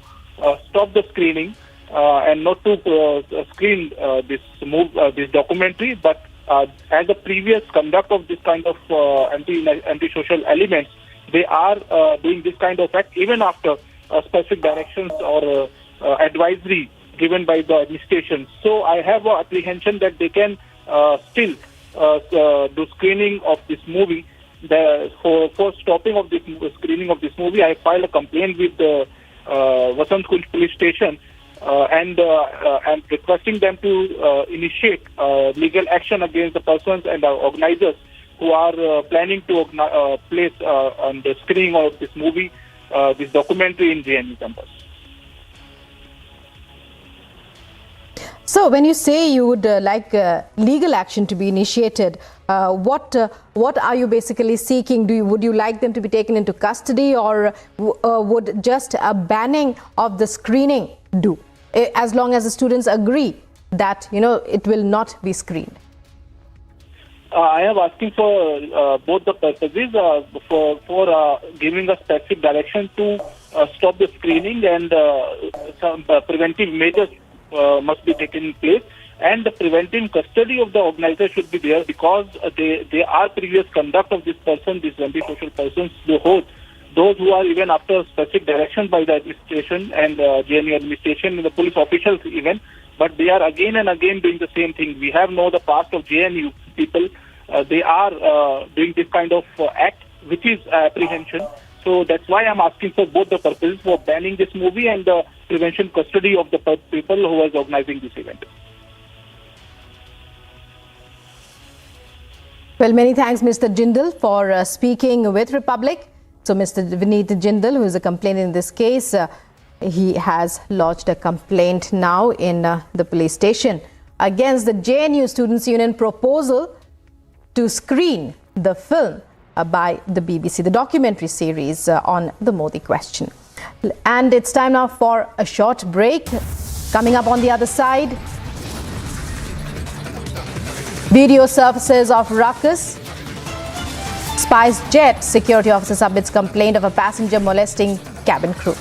stop the screening and not to screen this documentary, but as the previous conduct of this kind of anti-social elements, they are doing this kind of act even after specific directions or advisory given by the administration. So I have an apprehension that they can still do screening of this movie. For stopping of this screening of this movie, I filed a complaint with the Vasant Kunj police station and requesting them to initiate legal action against the persons and organizers who are planning to place on the screening of this movie, this documentary in JNU campus. So when you say you would like legal action to be initiated, what are you basically seeking? Would you like them to be taken into custody, or would just a banning of the screening do, as long as the students agree that it will not be screened? I am asking for both the purposes, for giving a specific direction to stop the screening, and some preventive measures must be taken place, and the preventive custody of the organizer should be there, because they are previous conduct of this person, these anti-social persons, those who are even after specific direction by the administration and JNU administration and the police officials even, but they are again and again doing the same thing. We have known the past of JNU people. They are doing this kind of act, which is apprehension. So that's why I'm asking for both the purposes, for banning this movie and the prevention custody of the people who are organizing this event. Well, many thanks, Mr. Jindal, for speaking with Republic. So, Mr. Vineet Jindal, who is a complainant in this case, he has lodged a complaint now in the police station against the JNU Students' Union proposal to screen the film by the BBC, the documentary series on the Modi question. And it's time now for a short break. Coming up on the other side, video surfaces of ruckus. SpiceJet security officer submits complaint of a passenger molesting cabin crew.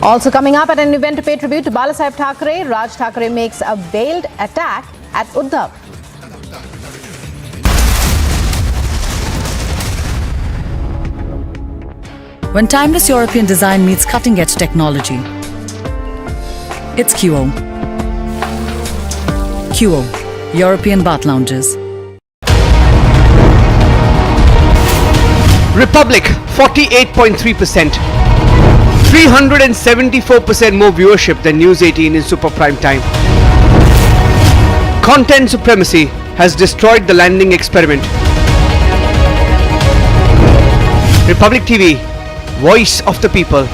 Also coming up, at an event to pay tribute to Balasaheb Thackeray, Raj Thackeray makes a veiled attack at Uddhav. When timeless European design meets cutting-edge technology, it's QO. QO, European bath lounges. Republic, 48.3%. 374% more viewership than News 18 in super prime time. Content supremacy has destroyed the landing experiment. Republic TV, voice of the people.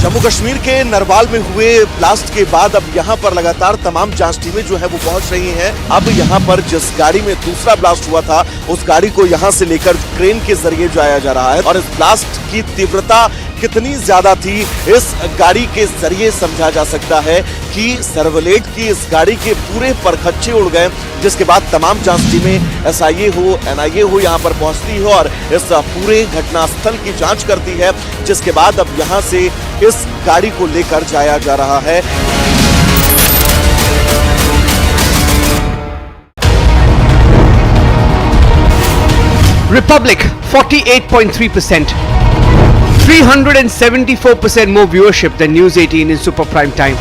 Jammu Kashmir के नरवाल में हुए blast के बाद अब यहां पर लगातार तमाम जांच टीमें जो है वो पहुंच रही हैं। अब यहां पर जिस गाड़ी में दूसरा ब्लास्ट हुआ था, उस गाड़ी को यहां से लेकर क्रेन के जरिए जाया जा रहा है, और इस ब्लास्ट की तीव्रता कितनी ज्यादा थी, इस गाड़ी के जरिए समझा जा सकता है कि सर्वलेट की इस गाड़ी के पूरे परखच्चे उड़ गए, जिसके बाद तमाम जांच टीमें SIA हो, NIA हो यहां पर पहुंचती है और इस पूरे घटनास्थल की जांच करती है, जिसके बाद अब यहां से इस गाड़ी को लेकर जाया जा रहा है। Republic 48.3%. 374% more viewership than News 18 in super prime time.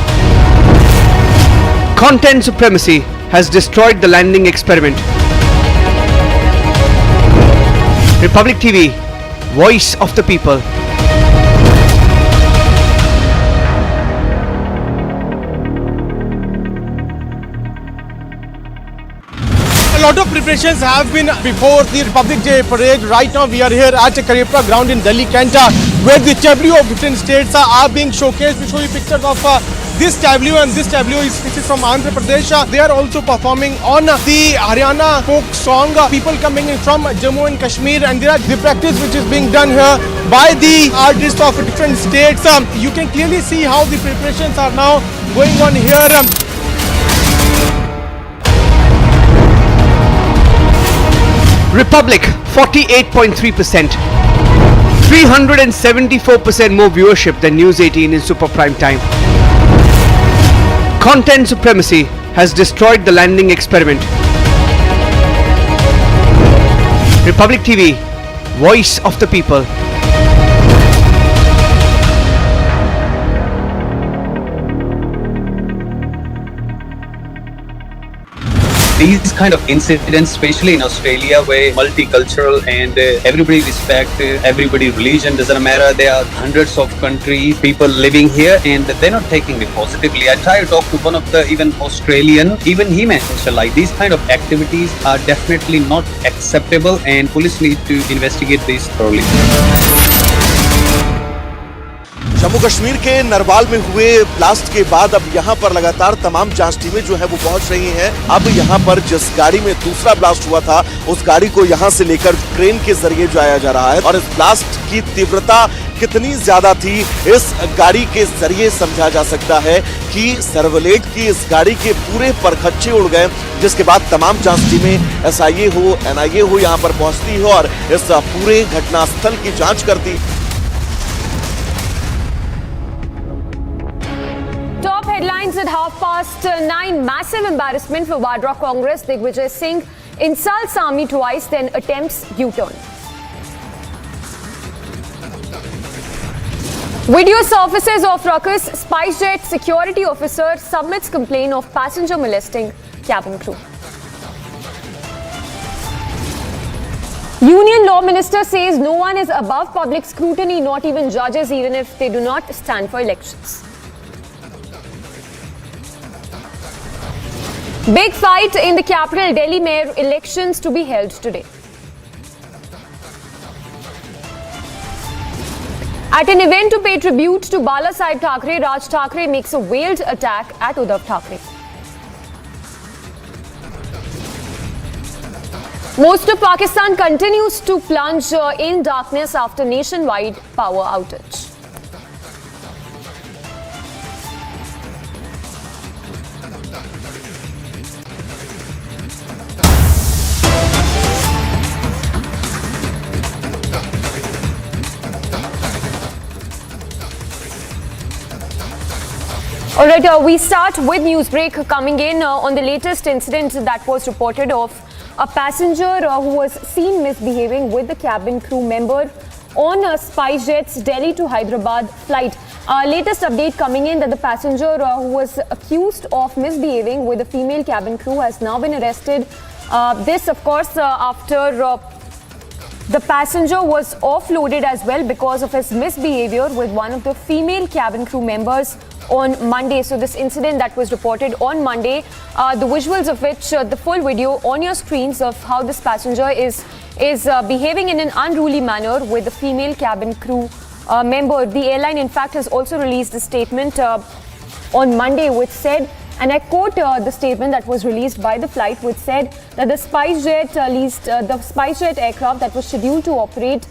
Content supremacy has destroyed the landing experiment. Republic TV, voice of the people. A lot of preparations have been before the Republic Day parade. Right now we are here at Karepra ground in Delhi, Canta, where the tableau of different states are being showcased. We show you pictures of this tableau, and this tableau is from Andhra Pradesh. They are also performing on the Haryana folk song. People coming in from Jammu and Kashmir, and there are the practice which is being done here by the artists of different states. You can clearly see how the preparations are now going on here. Republic 48.3%. 374% more viewership than News 18 in super prime time. Content supremacy has destroyed the landing experiment. Republic TV, voice of the people. These kind of incidents, especially in Australia, where multicultural and everybody respect everybody religion, doesn't matter. There are hundreds of countries, people living here, and they're not taking it positively. I tried to talk to one of the even Australian, even he mentioned like these kind of activities are definitely not acceptable, and police need to investigate this thoroughly. Jammu Kashmir के नरवाल में हुए blast के बाद अब यहाँ पर लगातार तमाम जांच टीमें जो है वो पहुंच रही हैं। अब यहाँ पर जिस गाड़ी में दूसरा ब्लास्ट हुआ था, उस गाड़ी को यहाँ से लेकर क्रेन के जरिए जो आया जा रहा है, और इस ब्लास्ट की तीव्रता कितनी ज्यादा थी इस गाड़ी के जरिए समझा जा सकता है कि सर्वलेट की इस गाड़ी के पूरे परखच्चे उड़ गए, जिसके बाद तमाम जांच टीमें SIA हो, NIA हो यहाँ पर पहुंचती हो और इस पूरे घटनास्थल की जांच करती। Top headlines at 9:30. Massive embarrassment for Vadra Congress. Digvijay Singh insults army twice, then attempts U-turn. Video surfaces of ruckus. SpiceJet security officer submits complaint of passenger molesting cabin crew. Union Law Minister says no one is above public scrutiny, not even judges, even if they do not stand for elections. Big fight in the capital, Delhi mayor elections to be held today. At an event to pay tribute to Balasaheb Thackeray, Raj Thackeray makes a veiled attack at Uddhav Thackeray. Most of Pakistan continues to plunge in darkness after nationwide power outage. All right, we start with Newsbreak coming in on the latest incident that was reported of a passenger who was seen misbehaving with the cabin crew member on SpiceJet's Delhi to Hyderabad flight. Latest update coming in that the passenger who was accused of misbehaving with the female cabin crew has now been arrested. This, of course, after the passenger was offloaded as well because of his misbehavior with one of the female cabin crew members on Monday. So this incident that was reported on Monday, the visuals of which, the full video on your screens of how this passenger is behaving in an unruly manner with the female cabin crew member. The airline, in fact, has also released a statement on Monday which said, and I quote the statement that was released by the flight, which said that the SpiceJet aircraft that was scheduled to operate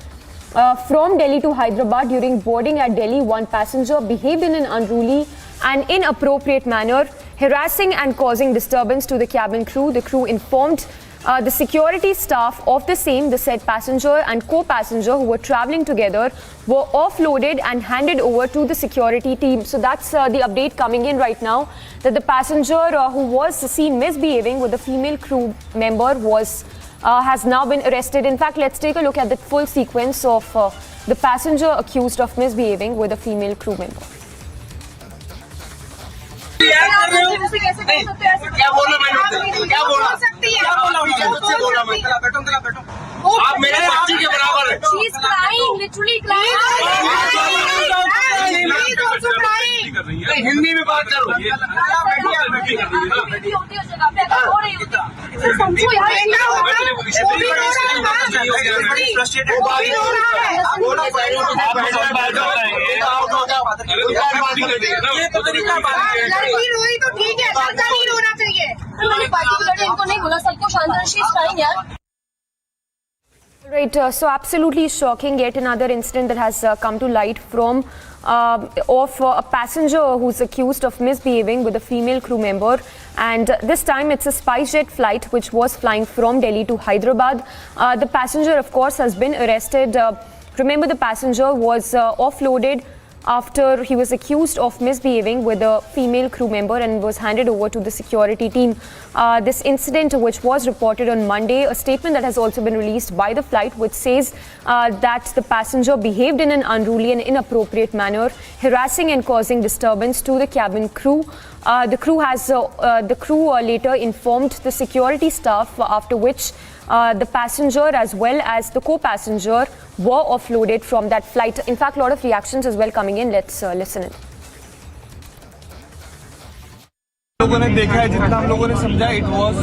from Delhi to Hyderabad during boarding at Delhi, one passenger behaved in an unruly and inappropriate manner, harassing and causing disturbance to the cabin crew. The crew informed the security staff of the same. The said passenger and co-passenger who were traveling together were offloaded and handed over to the security team. So that's the update coming in right now, that the passenger who was seen misbehaving with the female crew member was has now been arrested. In fact, let's take a look at the full sequence of the passenger accused of misbehaving with a female crew member. क्या बोला मैंने? क्या बोला? आप मेरे बच्ची के बराबर है। She is crying, literally crying. Hindi में बात करो। लड़की रोई तो ठीक है, लड़का नहीं रोना चाहिए। इनको नहीं बोला, सबको शांत शी इज क्राइंग यार। Right, so absolutely shocking. Yet another incident that has come to light from of a passenger who's accused of misbehaving with a female crew member, and this time it's a SpiceJet flight which was flying from Delhi to Hyderabad. The passenger, of course, has been arrested. Remember, the passenger was offloaded after he was accused of misbehaving with a female crew member and was handed over to the security team. This incident, which was reported on Monday, a statement that has also been released by the flight, which says that the passenger behaved in an unruly and inappropriate manner, harassing and causing disturbance to the cabin crew. The crew later informed the security staff, after which the passenger as well as the co-passenger were offloaded from that flight. In fact, a lot of reactions as well coming in. Let's listen in. लोगों ने देखा है, जितना हम लोगों ने समझा, it was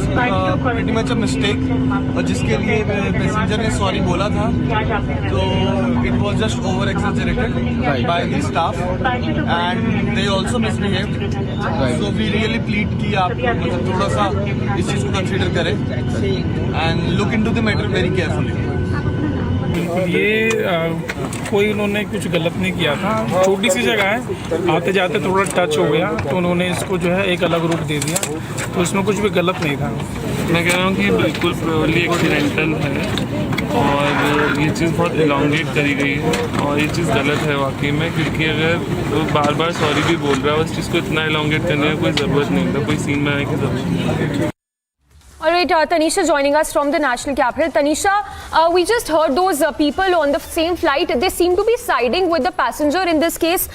pretty much a mistake, और जिसके लिए पैसेंजर ने सॉरी बोला था, तो it was just over exaggerated by the staff and they also misbehaved. So we really plead कि आप मतलब थोड़ा सा इस चीज को कंसीडर करें and look into the matter very carefully. बिल्कुल, ये कोई उन्होंने कुछ गलत नहीं किया था. छोटी सी जगह है, आते जाते थोड़ा टच हो गया तो उन्होंने इसको जो है एक अलग रूप दे दिया, तो इसमें कुछ भी गलत नहीं था. मैं कह रहा हूँ कि बिल्कुल प्योरली एक्सीडेंटल है और ये चीज़ बहुत इलांगेट करी गई है और ये चीज़ गलत है वाकई में, क्योंकि अगर वो बार बार सॉरी भी बोल रहा है, उस चीज़ को इतना इलांगेट करने की कोई ज़रूरत नहीं था, कोई सीन बनाने की ज़रूरत नहीं है. All right, Tanisha joining us from the national capital. Tanisha, we just heard those people on the same flight. They seem to be siding with the passenger in this case,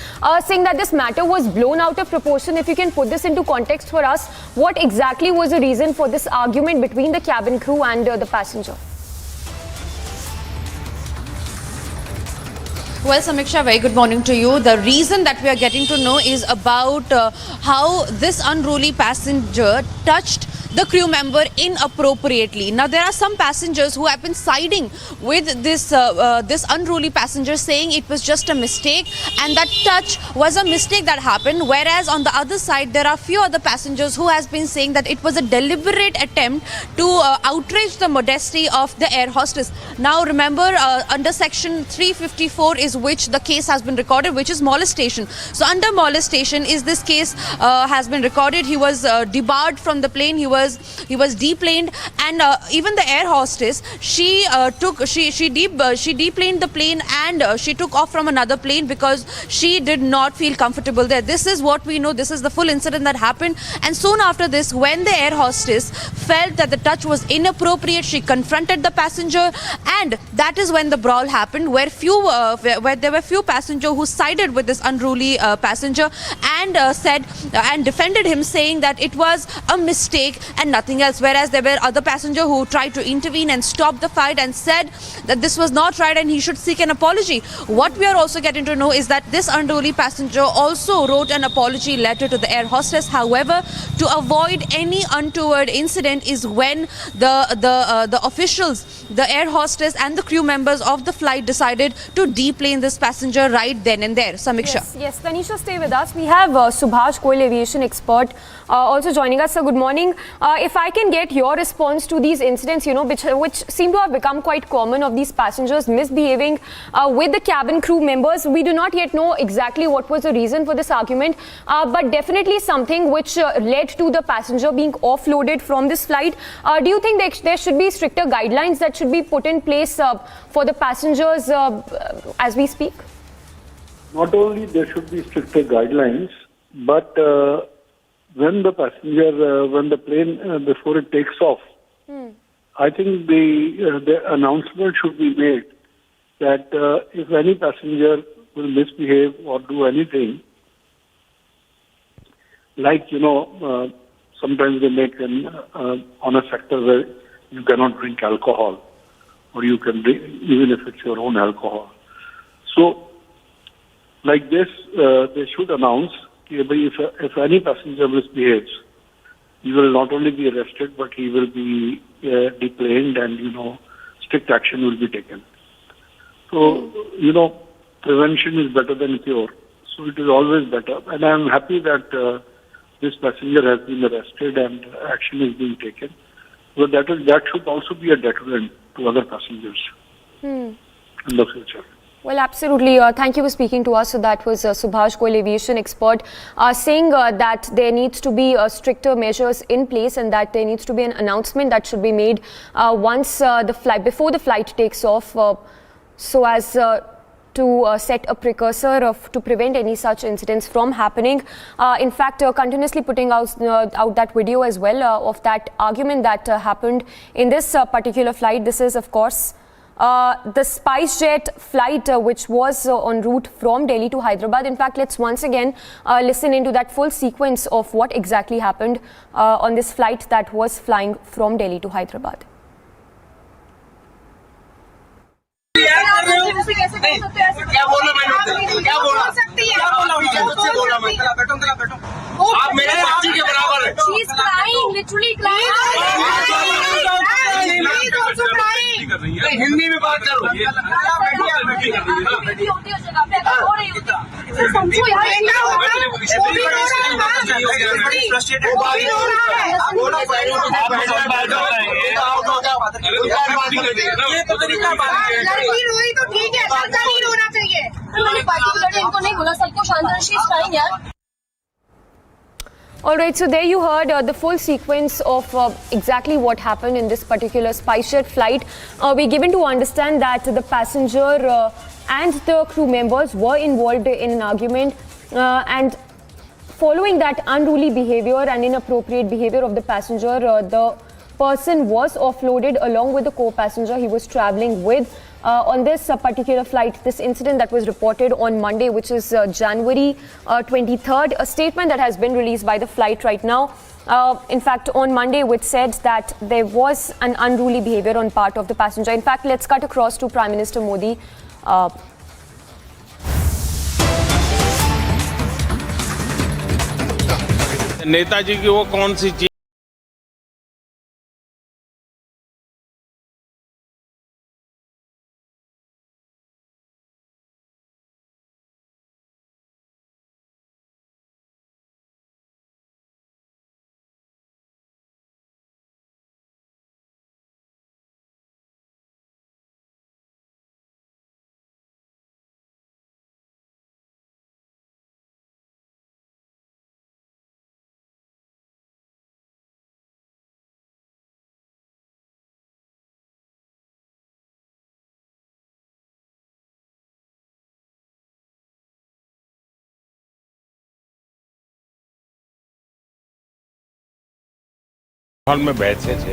saying that this matter was blown out of proportion. If you can put this into context for us, what exactly was the reason for this argument between the cabin crew and the passenger? Well, Samiksha, very good morning to you. The reason that we are getting to know is about how this unruly passenger touched the crew member inappropriately. Now, there are some passengers who have been siding with this unruly passenger, saying it was just a mistake and that touch was a mistake that happened. Whereas on the other side, there are few other passengers who has been saying that it was a deliberate attempt to outrage the modesty of the air hostess. Now, remember, under section 354 is which the case has been recorded, which is molestation. So, under molestation is this case has been recorded. He was debarred from the plane. He was deplaned, and even the air hostess, she deplaned the plane and she took off from another plane because she did not feel comfortable there. This is what we know. This is the full incident that happened. And soon after this, when the air hostess felt that the touch was inappropriate, she confronted the passenger, and that is when the brawl happened, where there were few passengers who sided with this unruly passenger and said and defended him, saying that it was a mistake and nothing else, whereas there were other passengers who tried to intervene and stop the fight and said that this was not right and he should seek an apology. What we are also getting to know is that this unruly passenger also wrote an apology letter to the air hostess. However, to avoid any untoward incident is when the officials, the air hostess and the crew members of the flight decided to deplane this passenger right then and there. Samiksha. Yes, Tanisha, stay with us. We have Subhash Goyal, aviation expert, also joining us. So, good morning. If I can get your response to these incidents, which seem to have become quite common, of these passengers misbehaving with the cabin crew members. We do not yet know exactly what was the reason for this argument, but definitely something which led to the passenger being offloaded from this flight. Do you think there should be stricter guidelines that should be put in place for the passengers as we speak? Not only there should be stricter guidelines, but when the passenger, when the plane, before it takes off, I think the announcement should be made that if any passenger will misbehave or do anything, like, sometimes they make on a sector where you cannot drink alcohol, or you can drink, even if it's your own alcohol. So, like this, they should announce if any passenger misbehaves, he will not only be arrested, but he will be deplaned and, strict action will be taken. So, prevention is better than cure. So it is always better. And I am happy that this passenger has been arrested and action is being taken. So that should also be a deterrent to other passengers in the future. Well, absolutely. Thank you for speaking to us. So that was Subhash Goel, aviation expert, saying that there needs to be stricter measures in place and that there needs to be an announcement that should be made once before the flight takes off, so as to set a precursor to prevent any such incidents from happening. In fact, continuously putting out that video as well of that argument that happened in this particular flight. This is, of course, the SpiceJet flight which was en route from Delhi to Hyderabad. In fact, let's once again listen into that full sequence of what exactly happened on this flight that was flying from Delhi to Hyderabad. क्या बोला मैंने? क्या बोला? क्या बोला मैं? आप मेरे बच्ची के बराबर है। She's crying, literally crying. Hindi में बात करो। लड़की रोई तो ठीक है, लड़का नहीं रोना चाहिए। मैंने पार्टिकुलरली इनको नहीं बोला, सबको शांत शीज क्राइंग यार। All right, so there you heard the full sequence of exactly what happened in this particular SpiceJet flight. We're given to understand that the passenger and the crew members were involved in an argument, and following that unruly behavior and inappropriate behavior of the passenger, the person was offloaded along with the co-passenger he was traveling with. On this particular flight, this incident that was reported on Monday, which is January 23rd, a statement that has been released by the flight right now. In fact, on Monday, which said that there was an unruly behavior on part of the passenger. In fact, let's cut across to Prime Minister Modi. Netaji की वो कौन सी चीज hall में बैठे थे,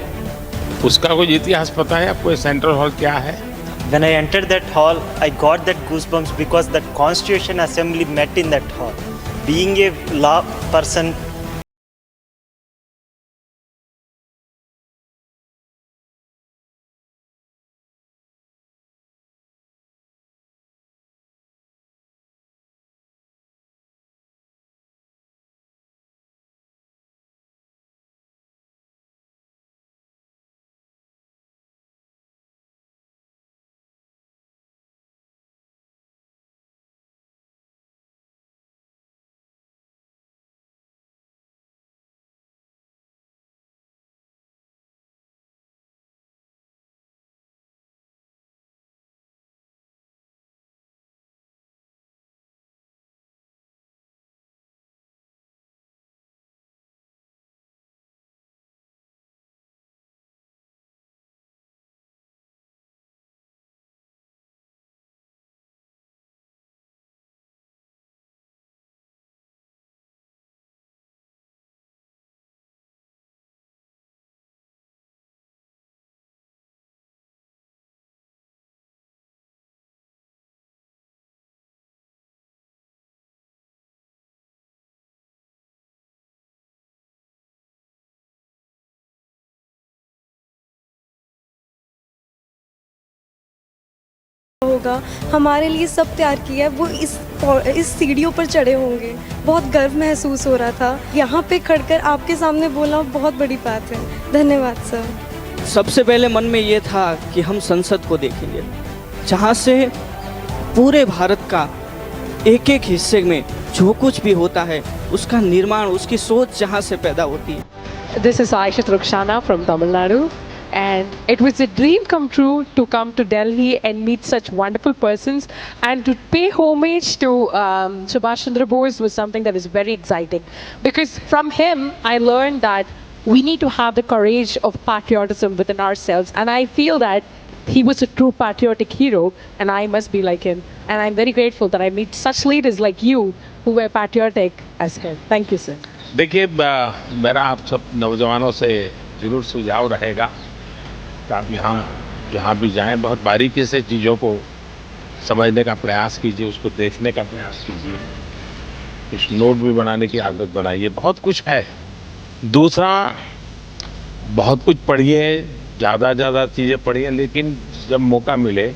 उसका कोई इतिहास पता है आपको? सेंट्रल हॉल क्या है? When I entered that hall, I got that goosebumps because that Constitution Assembly met in that hall. Being a law person, होगा, हमारे लिए सब तैयार किया है, वो इस सीढ़ियों पर चढ़े होंगे। बहुत गर्व महसूस हो रहा था। यहाँ पे खड़कर आपके सामने बोलना बहुत बड़ी बात है। धन्यवाद सर। सबसे पहले मन में ये था कि हम संसद को देखेंगे, जहाँ से पूरे भारत का एक एक हिस्से में जो कुछ भी होता है उसका निर्माण, उसकी सोच जहाँ से पैदा होती है। This is Aisha Rukshana from Tamil Nadu, and it was a dream come true to come to Delhi and meet such wonderful persons, and to pay homage to Subhash Chandra Bose was something that is very exciting, because from him I learned that we need to have the courage of patriotism within ourselves, and I feel that he was a true patriotic hero, and I must be like him. And I'm very grateful that I meet such leaders like you who were patriotic as him. Thank you, sir. देखिए, मेरा आप सब नौजवानों से ज़रूर सुझाव रहेगा कि आप यहाँ जहाँ भी जाएं बहुत बारीकी से चीज़ों को समझने का प्रयास कीजिए, उसको देखने का प्रयास कीजिए, कुछ नोट भी बनाने की आदत बनाइए। बहुत कुछ है। दूसरा, बहुत कुछ पढ़िए, ज़्यादा चीज़ें पढ़िए, लेकिन जब मौका मिले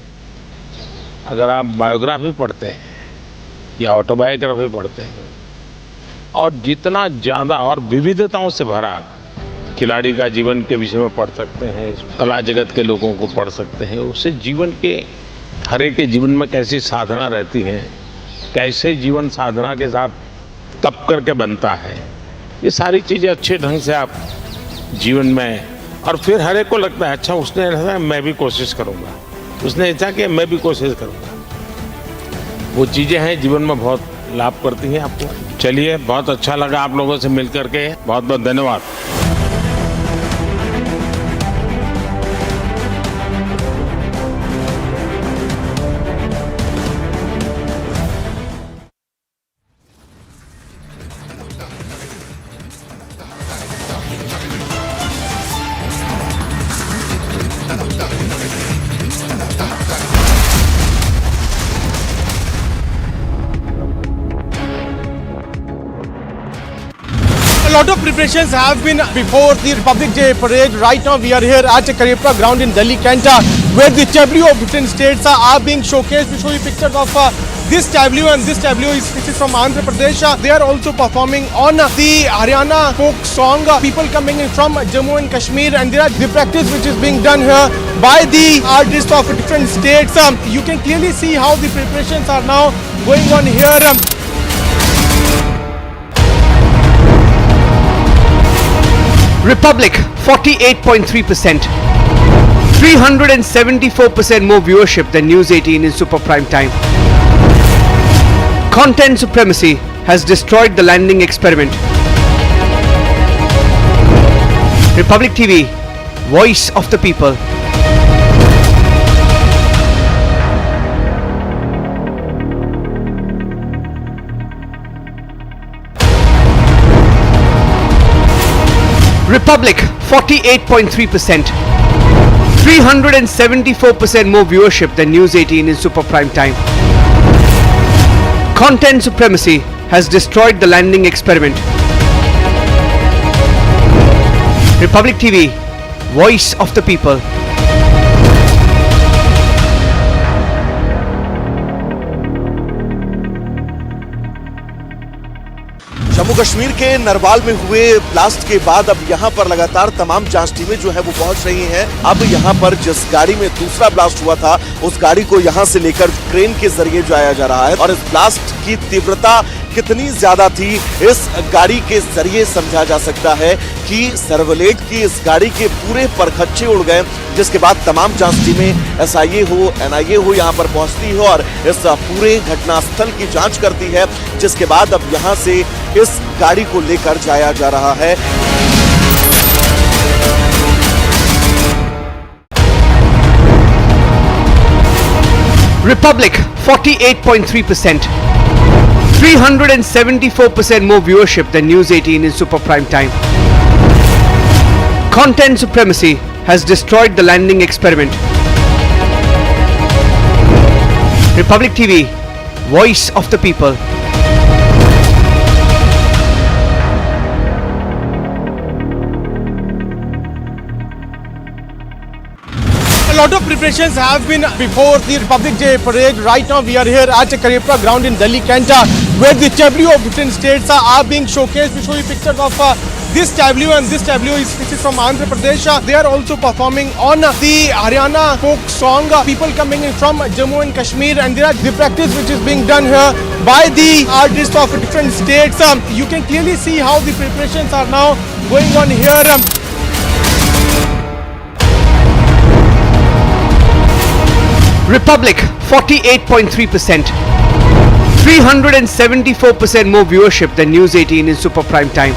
अगर आप बायोग्राफी पढ़ते हैं या ऑटोबायोग्राफी पढ़ते हैं और जितना ज़्यादा और विविधताओं से भरा खिलाड़ी का जीवन के विषय में पढ़ सकते हैं, कला जगत के लोगों को पढ़ सकते हैं, उससे जीवन के हर एक के जीवन में कैसी साधना रहती है, कैसे जीवन साधना के साथ तप करके बनता है, ये सारी चीज़ें अच्छे ढंग से आप जीवन में, और फिर हर एक को लगता है अच्छा उसने ऐसा मैं भी कोशिश करूँगा, उसने ऐसा किया मैं भी कोशिश करूँगा। वो चीज़ें हैं जीवन में बहुत लाभ करती हैं आपको। चलिए, बहुत अच्छा लगा आप लोगों से मिल करके, बहुत बहुत धन्यवाद। A lot of preparations have been before the Republic Day parade. Right now we are here at Karipra ground in Delhi, Kanta, where the tableau of different states are being showcased. We show you pictures of this tableau, and this tableau is from Andhra Pradesh. They are also performing on the Haryana folk song. People coming in from Jammu and Kashmir, and there are the practice which is being done here by the artists of different states. You can clearly see how the preparations are now going on here. Republic 48.3%, 374% more viewership than News 18 in super prime time. Content supremacy has destroyed the landing experiment. Republic TV, voice of the people. Republic 48.3%, 374% more viewership than News 18 in super prime time. Content supremacy has destroyed the landing experiment. Republic TV, voice of the people. Jammu Kashmir के नरवाल में हुए blast के बाद अब यहाँ पर लगातार तमाम जांच टीमें जो है वो पहुंच रही हैं। अब यहाँ पर जिस गाड़ी में दूसरा ब्लास्ट हुआ था उस गाड़ी को यहाँ से लेकर क्रेन के जरिए जाया जा रहा है, और इस ब्लास्ट की तीव्रता कितनी ज्यादा थी इस गाड़ी के जरिए समझा जा सकता है कि सर्वलेट की इस गाड़ी के पूरे परखच्चे उड़ गए, जिसके बाद तमाम जांच टीमें SIA हो NIA हो यहाँ पर पहुंचती है और इस पूरे घटनास्थल की जांच करती है, जिसके बाद अब यहाँ से इस गाड़ी को लेकर जाया जा रहा है। Republic 48.3%, 374% more viewership than News 18 in super prime time. Content supremacy has destroyed the landing experiment. Republic TV, voice of the people. A lot of preparations have been before the Republic Day parade. Right now we are here at Karepra ground in Delhi, Canada, where the tableau of different states are being showcased. We show you pictures of this tableau, and this tableau is from Andhra Pradesh. They are also performing on the Haryana folk song. People coming in from Jammu and Kashmir, and there are the practice which is being done here by the artists of different states. You can clearly see how the preparations are now going on here. Republic 48.3%, 374% more viewership than News 18 in super prime time.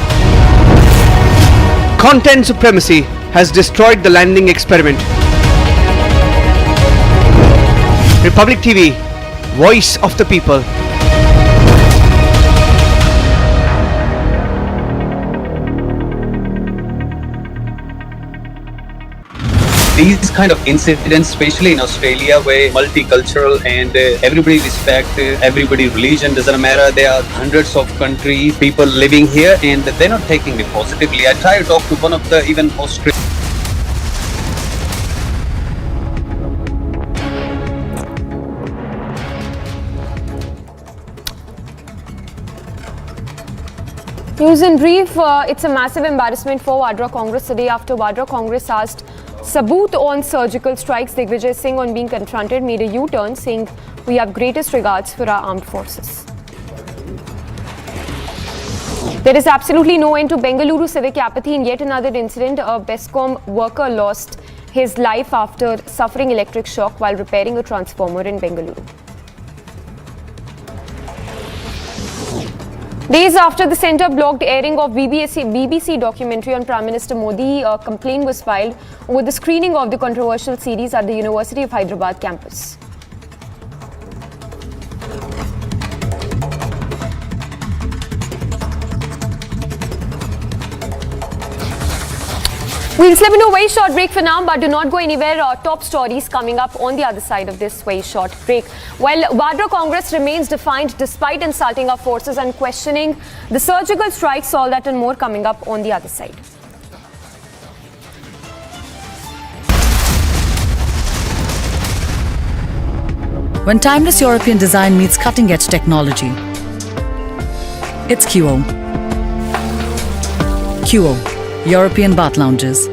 Content supremacy has destroyed the landing experiment. Republic TV, voice of the people. These kind of incidents, especially in Australia, where multicultural and everybody respect everybody, religion doesn't matter. There are hundreds of countries, people living here, and they're not taking it positively. I try to talk to one of the even Australian. News in brief, it's a massive embarrassment for Vadra Congress today after Vadra Congress asked Saboot on surgical strikes. Digvijay Singh, on being confronted, made a U-turn, saying, "We have greatest regards for our armed forces." There is absolutely no end to Bengaluru civic apathy. In yet another incident, a Bescom worker lost his life after suffering electric shock while repairing a transformer in Bengaluru. Days after the centre blocked airing of BBC documentary on Prime Minister Modi, a complaint was filed over the screening of the controversial series at the University of Hyderabad campus. We'll slip into a very short break for now, but do not go anywhere. Top stories coming up on the other side of this very short break. Well, Vadra Congress remains defiant despite insulting our forces and questioning the surgical strikes. All that and more coming up on the other side. When timeless European design meets cutting-edge technology, it's QO. QO, European bath lounges.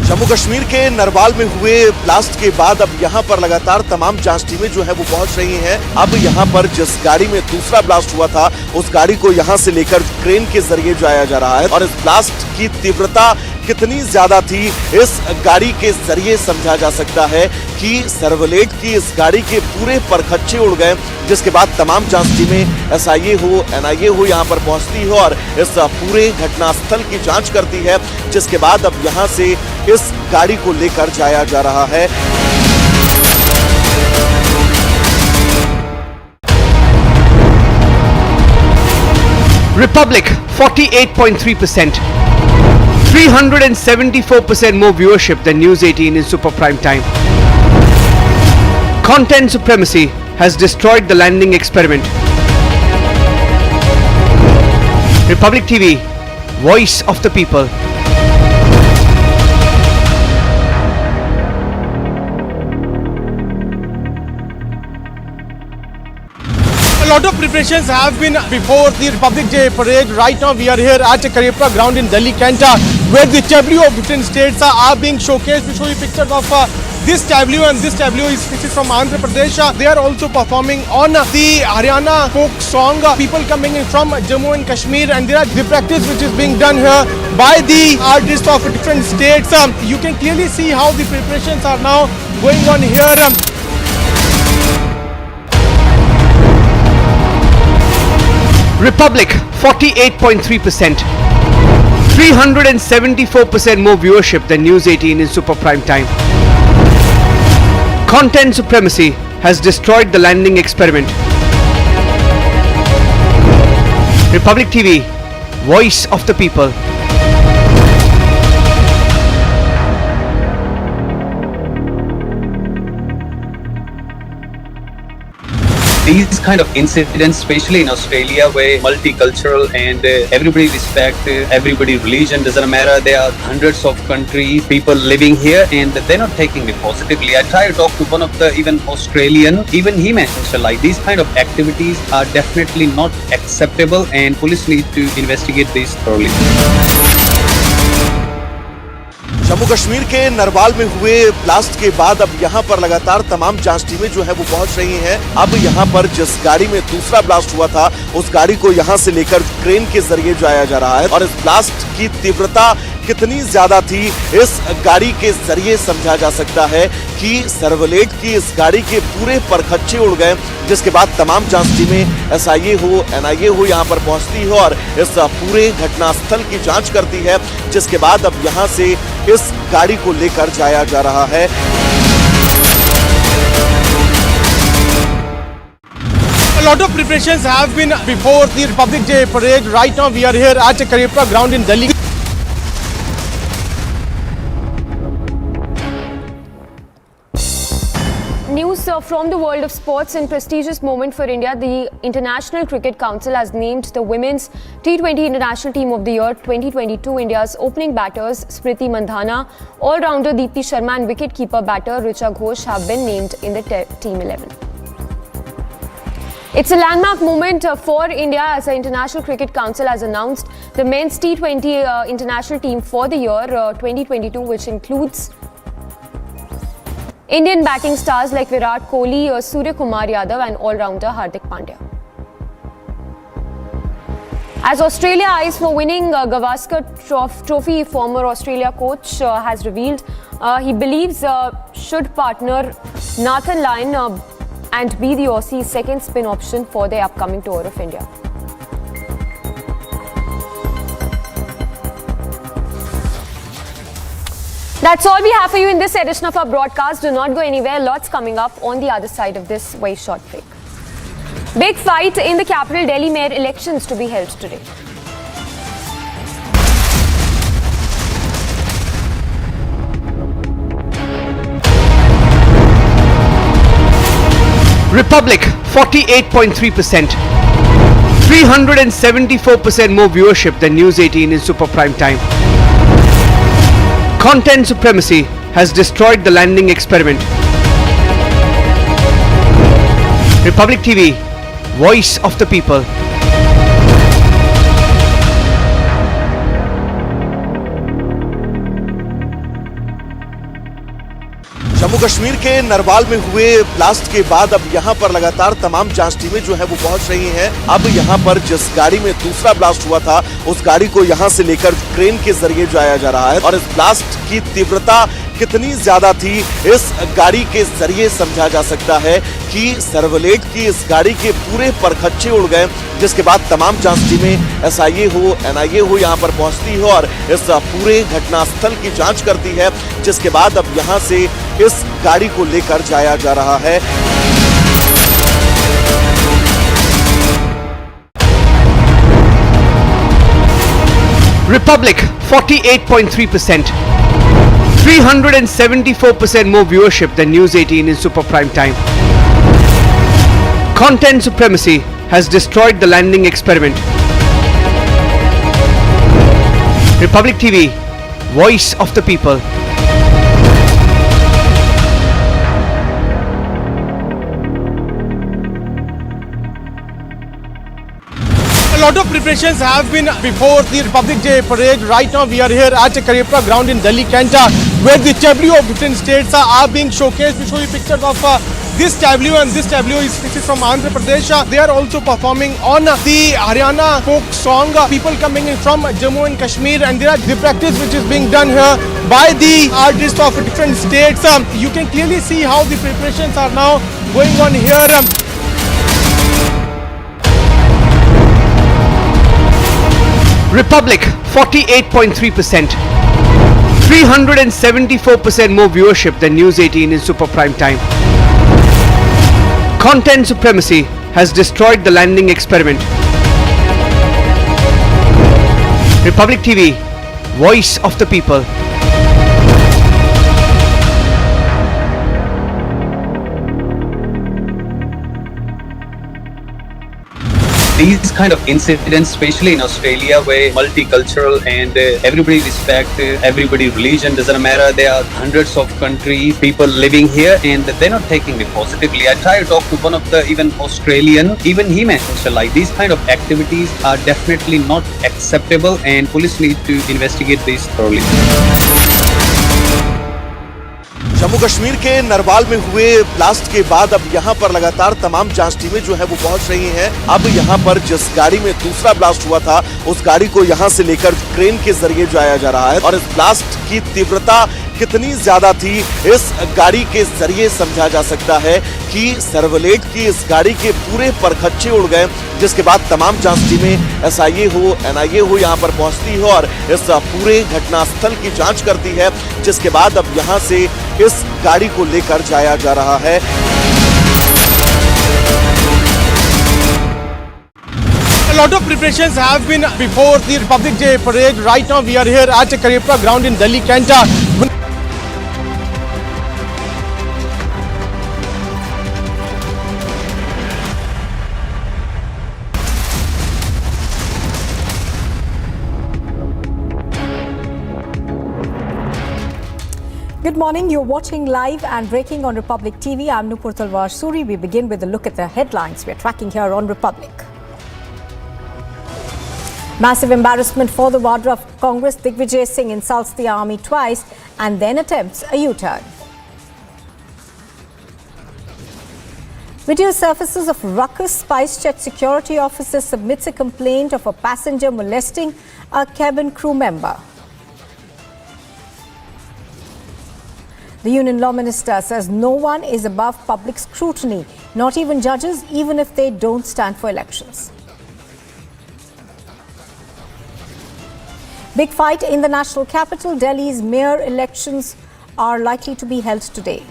Jammu Kashmir के नरवाल में हुए blast के बाद अब यहाँ पर लगातार तमाम जांच टीमें जो है वो पहुंच रही हैं। अब यहाँ पर जिस गाड़ी में दूसरा ब्लास्ट हुआ था, उस गाड़ी को यहाँ से लेकर क्रेन के जरिए जाया जा रहा है और इस ब्लास्ट की तीव्रता कितनी ज्यादा थी, इस गाड़ी के जरिए समझा जा सकता है कि सर्वलेट की इस गाड़ी के पूरे परखच्चे उड़ गए, जिसके बाद तमाम जांच टीमें SIA हो, NIA हो यहाँ पर पहुंचती है और इस पूरे घटनास्थल की जांच करती है, जिसके बाद अब यहाँ से इस गाड़ी को लेकर जाया जा रहा है। Republic 48.3%, 374% more viewership than News 18 in super prime time. Content supremacy has destroyed the landing experiment. Republic TV, voice of the people. A lot of preparations have been before the Republic Day parade. Right now we are here at Karepra ground in Delhi, Canada, where the tableau of different states are being showcased. We show you pictures of this tableau, and this tableau is from Andhra Pradesh. They are also performing on the Haryana folk song. People coming in from Jammu and Kashmir, and there are the practice which is being done here by the artists of different states. You can clearly see how the preparations are now going on here. Republic 48.3%, 374% more viewership than News 18 in super prime time. Content supremacy has destroyed the landing experiment. Republic TV, voice of the people. A these kind of incidents, especially in Australia, where multicultural and everybody respect everybody religion, doesn't matter. There are hundreds of countries, people living here, and they're not taking it positively. I tried to talk to one of the even Australian, even he mentioned like these kind of activities are definitely not acceptable, and police need to investigate this thoroughly. Jammu Kashmir के नरवाल में हुए blast के बाद अब यहाँ पर लगातार तमाम जांच टीमें जो है वो पहुंच रही हैं। अब यहाँ पर जिस गाड़ी में दूसरा ब्लास्ट हुआ था उस गाड़ी को यहाँ से लेकर क्रेन के जरिए जाया जा रहा है और इस ब्लास्ट की तीव्रता कितनी ज्यादा थी इस गाड़ी के जरिए समझा जा सकता है कि सर्वलेट की इस गाड़ी के पूरे परखच्चे उड़ गए, जिसके बाद तमाम जांच टीमें SIA हो NIA हो यहाँ पर पहुंचती है और इस पूरे घटनास्थल की जांच करती है, जिसके बाद अब यहाँ से इस गाड़ी को लेकर जाया जा रहा है। A lot of preparations have been before the Republic Day parade. Right now we are here at Karipra ground in Delhi. News from the world of sports. In prestigious moment for India, the International Cricket Council has named the Women's T20 International Team of the Year 2022. India's opening batters Smriti Mandhana, all-rounder Deepti Sharma and wicket-keeper batter Richa Ghosh have been named in the Team 11. It's a landmark moment for India as the International Cricket Council has announced the Men's T20 International Team for the year 2022, which includes Indian batting stars like Virat Kohli, Surya Kumar Yadav and all-rounder Hardik Pandya. As Australia eyes for winning Gavaskar Trophy, former Australia coach has revealed he believes should partner Nathan Lyon and be the Aussie's second spin option for their upcoming tour of India. That's all we have for you in this edition of our broadcast. Do not go anywhere. Lots coming up on the other side of this very short break. Big fight in the capital Delhi mayor elections to be held today. Republic 48.3%. 374% more viewership than News 18 in super prime time. Content supremacy has destroyed the landing experiment. Republic TV, voice of the people. Jammu Kashmir के नरवाल में हुए blast के बाद अब यहाँ पर लगातार तमाम जांच टीमें जो है वो पहुंच रही हैं। अब यहाँ पर जिस गाड़ी में दूसरा ब्लास्ट हुआ था उस गाड़ी को यहाँ से लेकर क्रेन के जरिए जाया जा रहा है और इस ब्लास्ट की तीव्रता कितनी ज्यादा थी इस गाड़ी के जरिए समझा जा सकता है कि सर्वलेट की इस गाड़ी के पूरे परखच्चे उड़ गए, जिसके बाद तमाम जांच टीमें SIA हो NIA हो यहाँ पर पहुंचती है और इस पूरे घटनास्थल की जांच करती है, जिसके बाद अब यहाँ से इस गाड़ी को लेकर जाया जा रहा है। Republic 48.3%. 374% more viewership than News 18 in super prime time. Content supremacy has destroyed the landing experiment. Republic TV, voice of the people. A lot of preparations have been before the Republic Day parade. Right now we are here at Karipra ground in Delhi, Kenta, where the tableau of different states are being showcased. We show you pictures of this tableau, and this tableau is from Andhra Pradesh. They are also performing on the Haryana folk song. People coming in from Jammu and Kashmir, and there are the practice which is being done here by the artists of different states. You can clearly see how the preparations are now going on here. Republic 48.3%. 374% more viewership than News 18 in super prime time. Content supremacy has destroyed the landing experiment. Republic TV, voice of the people. these kind of incidents, especially in Australia, where multicultural and everybody respect everybody religion, doesn't matter. There are hundreds of countries, people living here, and they're not taking it positively. I tried to talk to one of the even Australian, even he mentioned like these kind of activities are definitely not acceptable, and police need to investigate this thoroughly. Jammu Kashmir के नरवाल में हुए blast के बाद अब यहाँ पर लगातार तमाम जांच टीमें जो है वो पहुंच रही हैं। अब यहाँ पर जिस गाड़ी में दूसरा ब्लास्ट हुआ था उस गाड़ी को यहाँ से लेकर क्रेन के जरिए जाया जा रहा है और इस ब्लास्ट की तीव्रता कितनी ज्यादा थी इस गाड़ी के जरिए समझा जा सकता है कि सर्वलेट की इस गाड़ी के पूरे परखच्चे उड़ गए, जिसके बाद तमाम जांच टीमें एसआईए हो एनआईए हो यहाँ पर पहुंचती है और इस पूरे घटनास्थल की जांच करती है, जिसके बाद अब यहाँ से इस गाड़ी को लेकर जाया जा रहा है। A lot of preparations have been before the Republic Day parade. Right now we are here at Karipra ground in Delhi, Kenta. Good morning. You're watching live and breaking on Republic TV. I'm Nupur Talwar Suri. We begin with a look at the headlines we're tracking here on Republic. Massive embarrassment for the Wardra of Congress. Digvijay Singh insults the army twice and then attempts a U-turn. Video surfaces of ruckus. SpiceJet security officer submits a complaint of a passenger molesting a cabin crew member. The Union Law Minister says no one is above public scrutiny, not even judges, even if they don't stand for elections. Big fight in the national capital. Delhi's mayor elections are likely to be held today.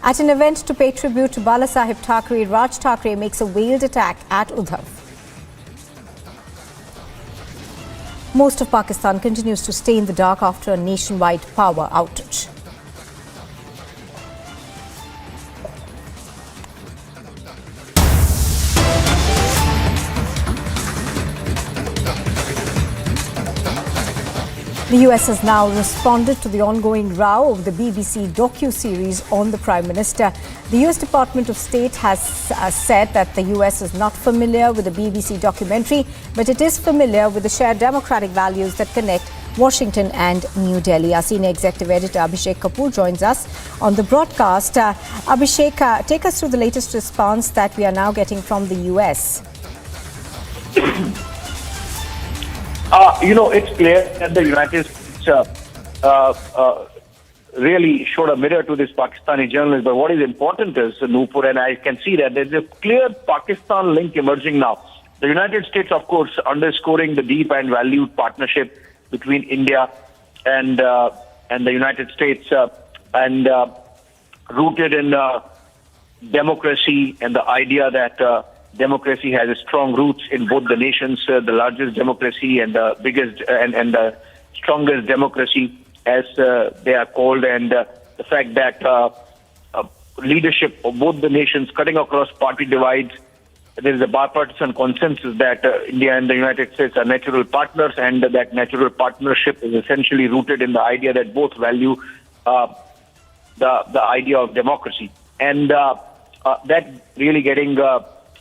At an event to pay tribute to Balasaheb Thackeray, Raj Thackeray makes a veiled attack at Uddhav. Most of Pakistan continues to stay in the dark after a nationwide power outage. The US has now responded to the ongoing row of the BBC docu-series on the Prime Minister. The US Department of State has said that the US is not familiar with the BBC documentary, but it is familiar with the shared democratic values that connect Washington and New Delhi. Our senior executive editor Abhishek Kapoor joins us on the broadcast. Abhishek, take us through the latest response that we are now getting from the US. It's clear that the United States really showed a mirror to this Pakistani journalist. But what is important is, Nupur, and I can see that there's a clear Pakistan link emerging now. The United States, of course, underscoring the deep and valued partnership between India and the United States, and rooted in democracy and the idea that democracy has strong roots in both the nations, the largest democracy and the biggest and the strongest democracy, as they are called, and the fact that leadership of both the nations cutting across party divides. There is a bipartisan consensus that India and the United States are natural partners, and that natural partnership is essentially rooted in the idea that both value the idea of democracy. And that really getting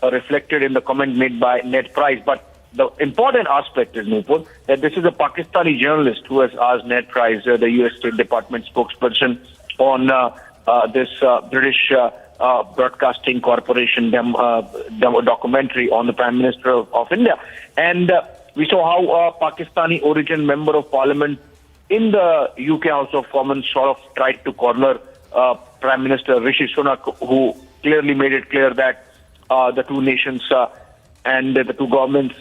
reflected in the comment made by Ned Price. But the important aspect is, Nupur, that this is a Pakistani journalist who has asked Ned Price, the U.S. State Department spokesperson, on this British Broadcasting Corporation documentary on the Prime Minister of India. And we saw how a Pakistani origin member of Parliament in the UK House of Commons sort of tried to corner Prime Minister Rishi Sunak, who clearly made it clear that the two nations and the two governments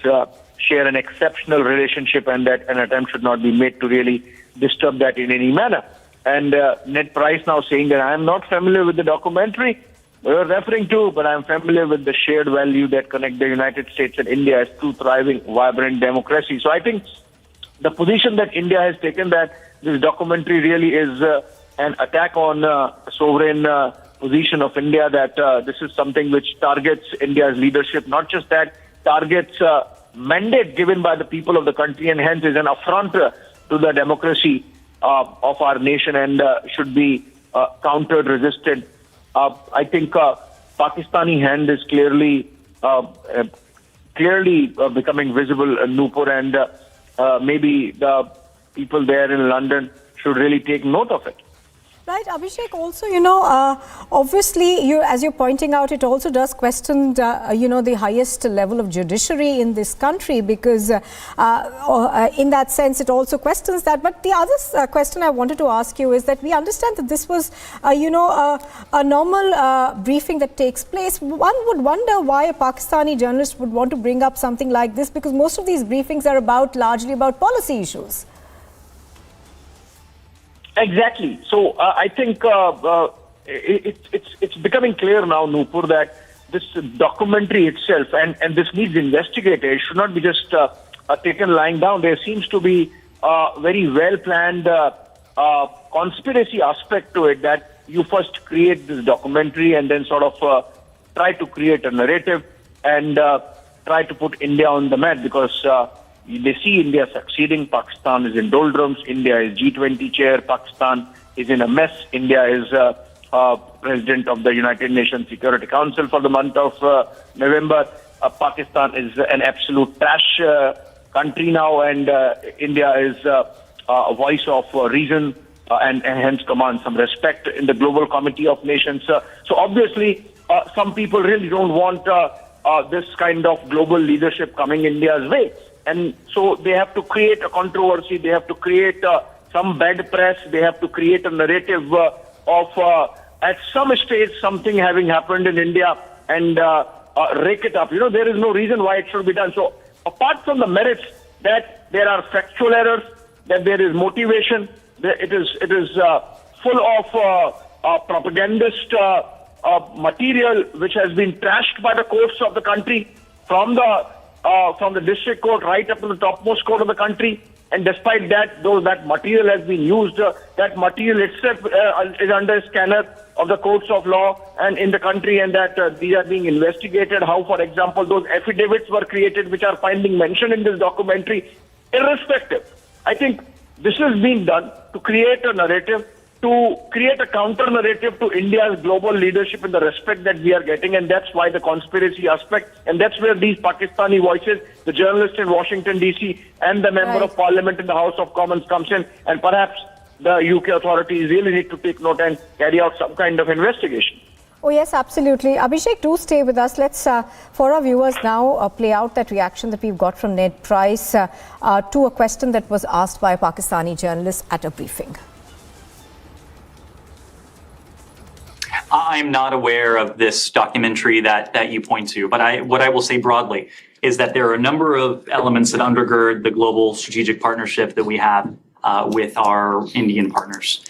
share an exceptional relationship, and that an attempt should not be made to really disturb that in any manner. And Ned Price now saying that I am not familiar with the documentary we're referring to, but I am familiar with the shared value that connect the United States and India as two thriving, vibrant democracies. So I think the position that India has taken, that this documentary really is an attack on sovereign position of India that this is something which targets India's leadership, not just that, targets mandate given by the people of the country, and hence is an affront to the democracy of our nation and should be countered, resisted. I think Pakistani hand is clearly becoming visible in Nupur, and maybe the people there in London should really take note of it. Right, Abhishek, also, obviously, as you're pointing out, it also does question, the highest level of judiciary in this country, because in that sense, it also questions that. But the other question I wanted to ask you is that we understand that this was, a normal briefing that takes place. One would wonder why a Pakistani journalist would want to bring up something like this, because most of these briefings are largely about policy issues. Exactly. So I think it's becoming clear now, Nupur, that this documentary itself, and this needs investigated. It should not be just taken lying down. There seems to be a very well-planned conspiracy aspect to it, that you first create this documentary and then sort of try to create a narrative and try to put India on the map, because they see India succeeding. Pakistan is in doldrums. India is G20 chair. Pakistan is in a mess. India is president of the United Nations Security Council for the month of November. Pakistan is an absolute trash country now, and India is a voice of reason and hence commands some respect in the Global Committee of Nations. So obviously, some people really don't want this kind of global leadership coming India's way. And so they have to create a controversy, they have to create some bad press, they have to create a narrative of at some stage something having happened in India and rake it up. There is no reason why it should be done. So apart from the merits that there are factual errors, that there is motivation, it is full of propagandist material which has been trashed by the courts of the country, from the district court right up to the topmost court of the country. And despite that, though that material has been used, that material itself is under a scanner of the courts of law and in the country, and that these are being investigated. How, for example, those affidavits were created which are finding mention in this documentary. Irrespective, I think this is being done to create a narrative, to create a counter-narrative to India's global leadership and the respect that we are getting, and that's why the conspiracy aspect, and that's where these Pakistani voices, the journalist in Washington, D.C., and the member of parliament in the House of Commons comes in, and perhaps the UK authorities really need to take note and carry out some kind of investigation. Oh yes, absolutely. Abhishek, do stay with us. Let's, for our viewers now, play out that reaction that we've got from Ned Price to a question that was asked by a Pakistani journalist at a briefing. I'm not aware of this documentary that you point to, but what I will say broadly is that there are a number of elements that undergird the global strategic partnership that we have with our Indian partners.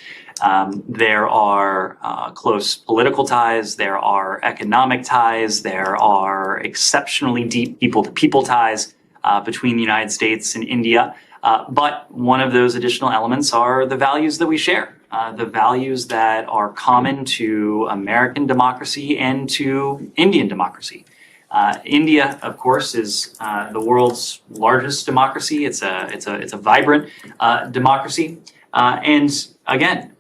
There are close political ties, there are economic ties, there are exceptionally deep people-to-people ties between the United States and India. But one of those additional elements are the values that we share. The values that are common to American democracy and to Indian democracy. India, of course, is the world's largest democracy. It's a vibrant democracy, and again,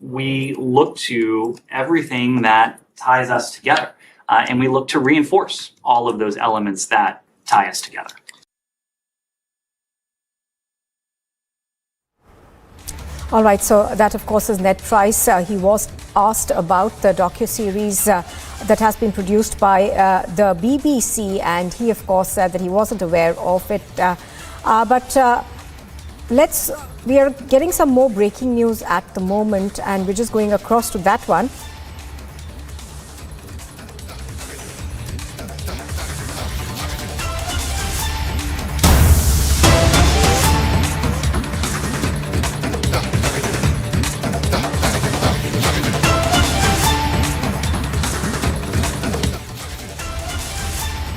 we look to everything that ties us together, and we look to reinforce all of those elements that tie us together. All right, so that of course is Ned Price. He was asked about the docu-series that has been produced by the BBC, and he of course said that he wasn't aware of it. We are getting some more breaking news at the moment, and we're just going across to that one.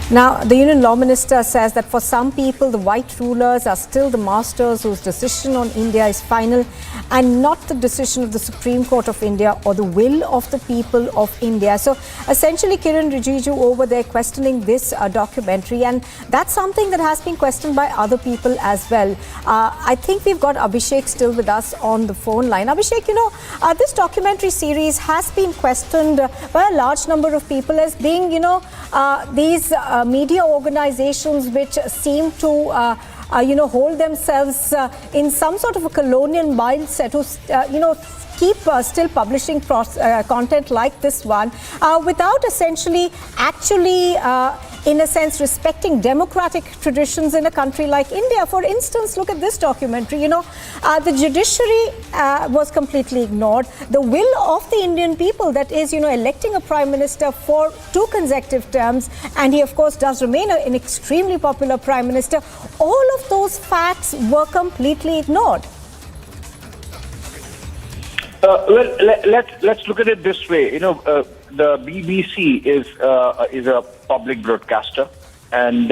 Now, the Union Law Minister says that for some people, the white rulers are still the masters whose decision on India is final and not the decision of the Supreme Court of India or the will of the people of India. So, essentially, Kiran Rijiju over there questioning this documentary, and that's something that has been questioned by other people as well. I think we've got Abhishek still with us on the phone line. Abhishek, you know, this documentary series has been questioned by a large number of people as being, you know, these media organizations which seem to hold themselves in some sort of a colonial mindset, who keep still publishing content like this one without essentially actually in a sense respecting democratic traditions in a country like India. For instance, look at this documentary. You know, the judiciary was completely ignored. The will of the Indian people, that is, you know, electing a prime minister for 2 consecutive terms, and he of course does remain an extremely popular prime minister. All of those facts were completely ignored. Well, let's look at it this way. You know, the BBC is a public broadcaster, and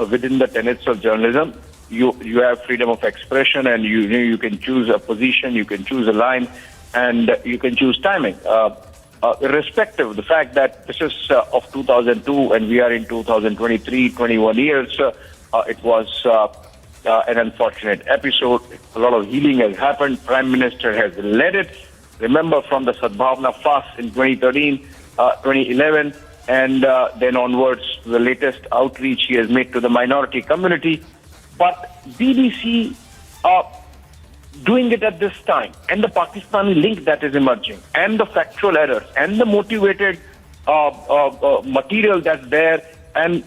within the tenets of journalism, you have freedom of expression, and you can choose a position, you can choose a line, and you can choose timing. Irrespective of the fact that this is of 2002 and we are in 2023, 21 years, it was an unfortunate episode. A lot of healing has happened. Prime Minister has led it. Remember, from the Sadbhavna fast in 2013, 2011, and then onwards, the latest outreach he has made to the minority community. But BBC doing it at this time, and the Pakistani link that is emerging, and the factual errors, and the motivated material that's there, and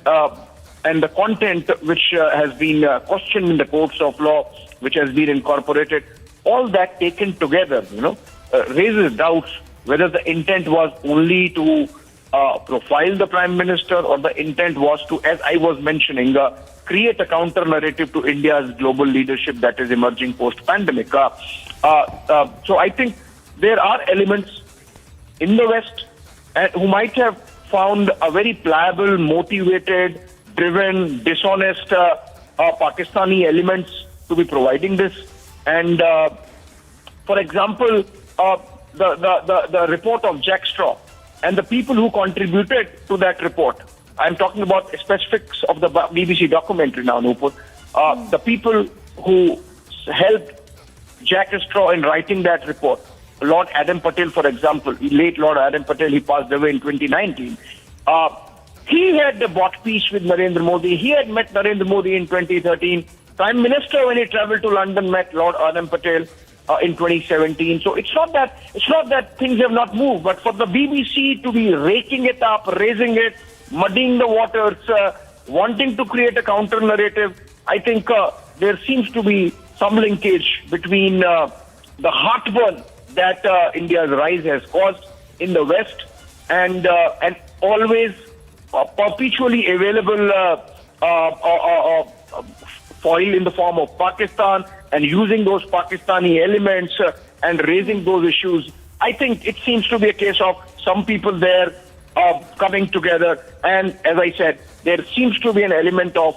the content which has been questioned in the courts of law, which has been incorporated, all that taken together, you know, raises doubts whether the intent was only to profile the Prime Minister, or the intent was to, as I was mentioning, create a counter-narrative to India's global leadership that is emerging post-pandemic. So I think there are elements in the West who might have found a very pliable, motivated, driven, dishonest Pakistani elements to be providing this. And for example, the report of Jack Straw and the people who contributed to that report. I'm talking about specifics of the BBC documentary now, Nupur. The people who helped Jack Straw in writing that report. Lord Adam Patel, for example, late Lord Adam Patel, he passed away in 2019. He had bought peace with Narendra Modi. He had met Narendra Modi in 2013. Prime Minister, when he travelled to London, met Lord Adam Patel in 2017. So it's not that things have not moved, but for the BBC to be raking it up, raising it, muddying the waters, wanting to create a counter narrative, I think there seems to be some linkage between the heartburn that India's rise has caused in the West and always perpetually available foil in the form of Pakistan, and using those Pakistani elements and raising those issues. I think it seems to be a case of some people there coming together, and as I said, there seems to be an element of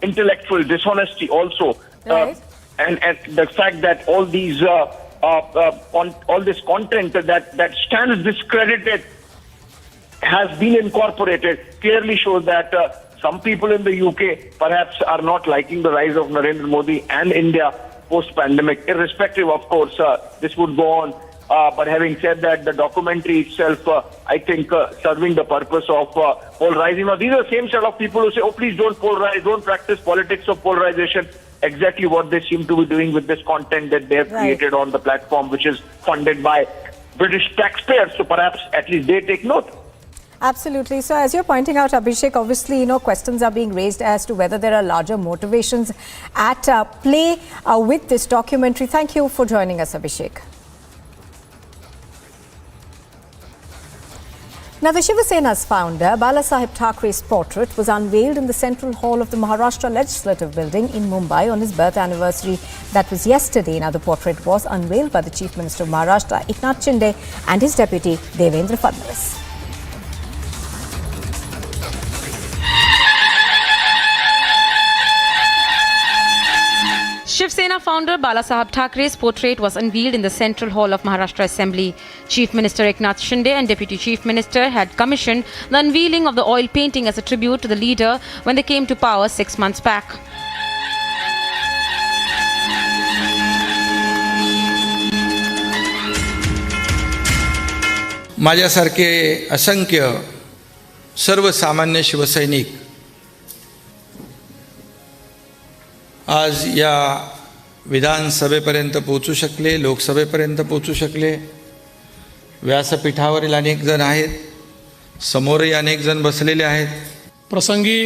intellectual dishonesty also. Right. And the fact that all these all this content that stands discredited has been incorporated clearly shows that some people in the UK perhaps are not liking the rise of Narendra Modi and India post-pandemic. Irrespective, of course, this would go on. But having said that, the documentary itself, I think, serving the purpose of polarizing. Now, these are the same set of people who say, oh, please don't polarize, don't practice politics of polarization. Exactly what they seem to be doing with this content that they have created on the platform, which is funded by British taxpayers. So perhaps at least they take note. Absolutely. So as you're pointing out, Abhishek, obviously, questions are being raised as to whether there are larger motivations at play with this documentary. Thank you for joining us, Abhishek. Now, the Shiva Sena's founder, Balasaheb Thackeray's portrait was unveiled in the Central Hall of the Maharashtra Legislative Building in Mumbai on his birth anniversary. That was yesterday. Now, the portrait was unveiled by the Chief Minister of Maharashtra, Eknath Shinde, and his deputy, Devendra Fadnavis. Shiv Sena founder Balasaheb Thackeray's portrait was unveiled in the Central Hall of Maharashtra Assembly. Chief Minister Eknath Shinde and Deputy Chief Minister had commissioned the unveiling of the oil painting as a tribute to the leader when they came to power 6 months back. माझ्यासारखे असंख्य सर्वसामान्य शिवसैनिक आज या विधानसभेपर्यंत पोहोचू शकले, लोकसभेपर्यंत पोहोचू शकले. व्यासपीठावरील अनेक जण आहेत, समोरही अनेक जण बसलेले आहेत. प्रसंगी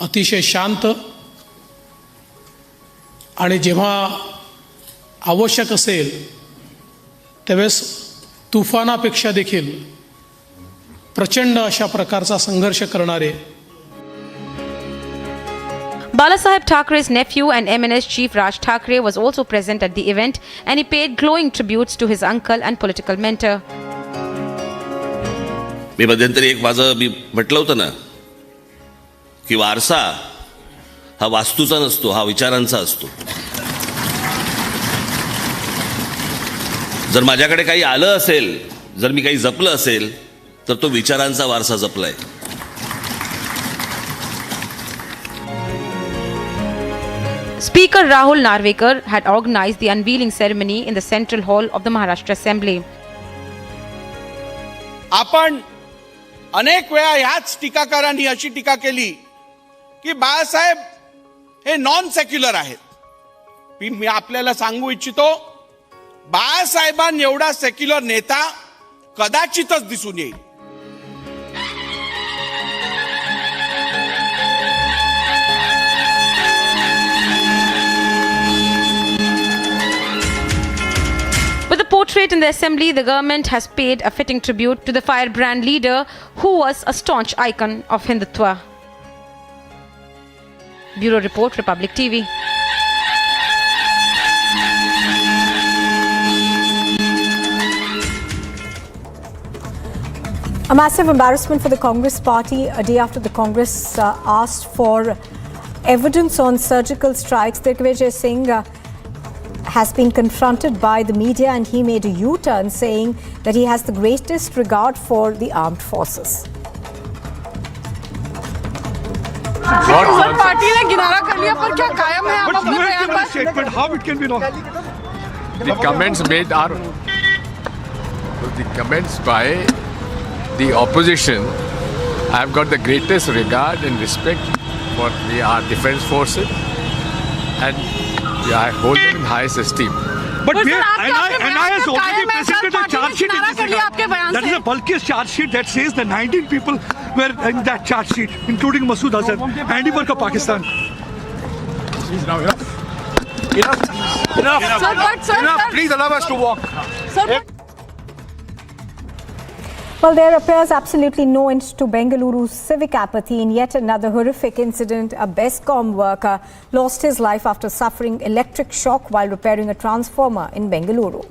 अतिशय शांत आणि जेव्हा आवश्यक असेल त्यावेळेस तुफानापेक्षा देखील प्रचंड अशा प्रकारचा संघर्ष करणारे. Balasaheb Thackeray's nephew and MNS chief Raj Thackeray was also present at the event and he paid glowing tributes to his uncle and political mentor. मी मध्यंतरी एक मी म्हटलं होतं ना की वारसा हा वास्तूचा नसतो, हा विचारांचा असतो. जर माझ्याकडे काही आलं असेल, जर मी काही जपलं असेल तर तो विचारांचा वारसा जपलाय. Speaker Rahul Narvekar had organized the unveiling ceremony in the Central Hall of the Maharashtra Assembly. आपण अनेक वेळा ह्याच टीकाकारांनी अशी टीका केली की बाळासाहेब हे नॉन सेक्युलर आहेत. मी आपल्याला सांगू इच्छितो, बाळासाहेबांनी एवढा सेक्युलर नेता कदाचितच दिसून येईल. With the portrait in the assembly, the government has paid a fitting tribute to the firebrand leader who was a staunch icon of Hindutva. Bureau Report, Republic TV. A massive embarrassment for the Congress party a day after the Congress asked for evidence on surgical strikes. Digvijay Singh has been confronted by the media and he made a U-turn saying that he has the greatest regard for the armed forces. Party ने किनारा कर लिया पर क्या कायम है आप अपने बयान पर? Statement, how it can be not? The comments made are the comments by the opposition. I have got the greatest regard and respect for our defense forces, and I hold them in highest esteem. But NI has already presented a charge sheet in this regard. That is the bulkiest charge sheet that says the 19 people were in that charge sheet, including Masood Azhar, handiwork of Pakistan. Enough. Please allow us to walk. Sir, well, there appears absolutely no end to Bengaluru's civic apathy. In yet another horrific incident, a BESCOM worker lost his life after suffering electric shock while repairing a transformer in Bengaluru.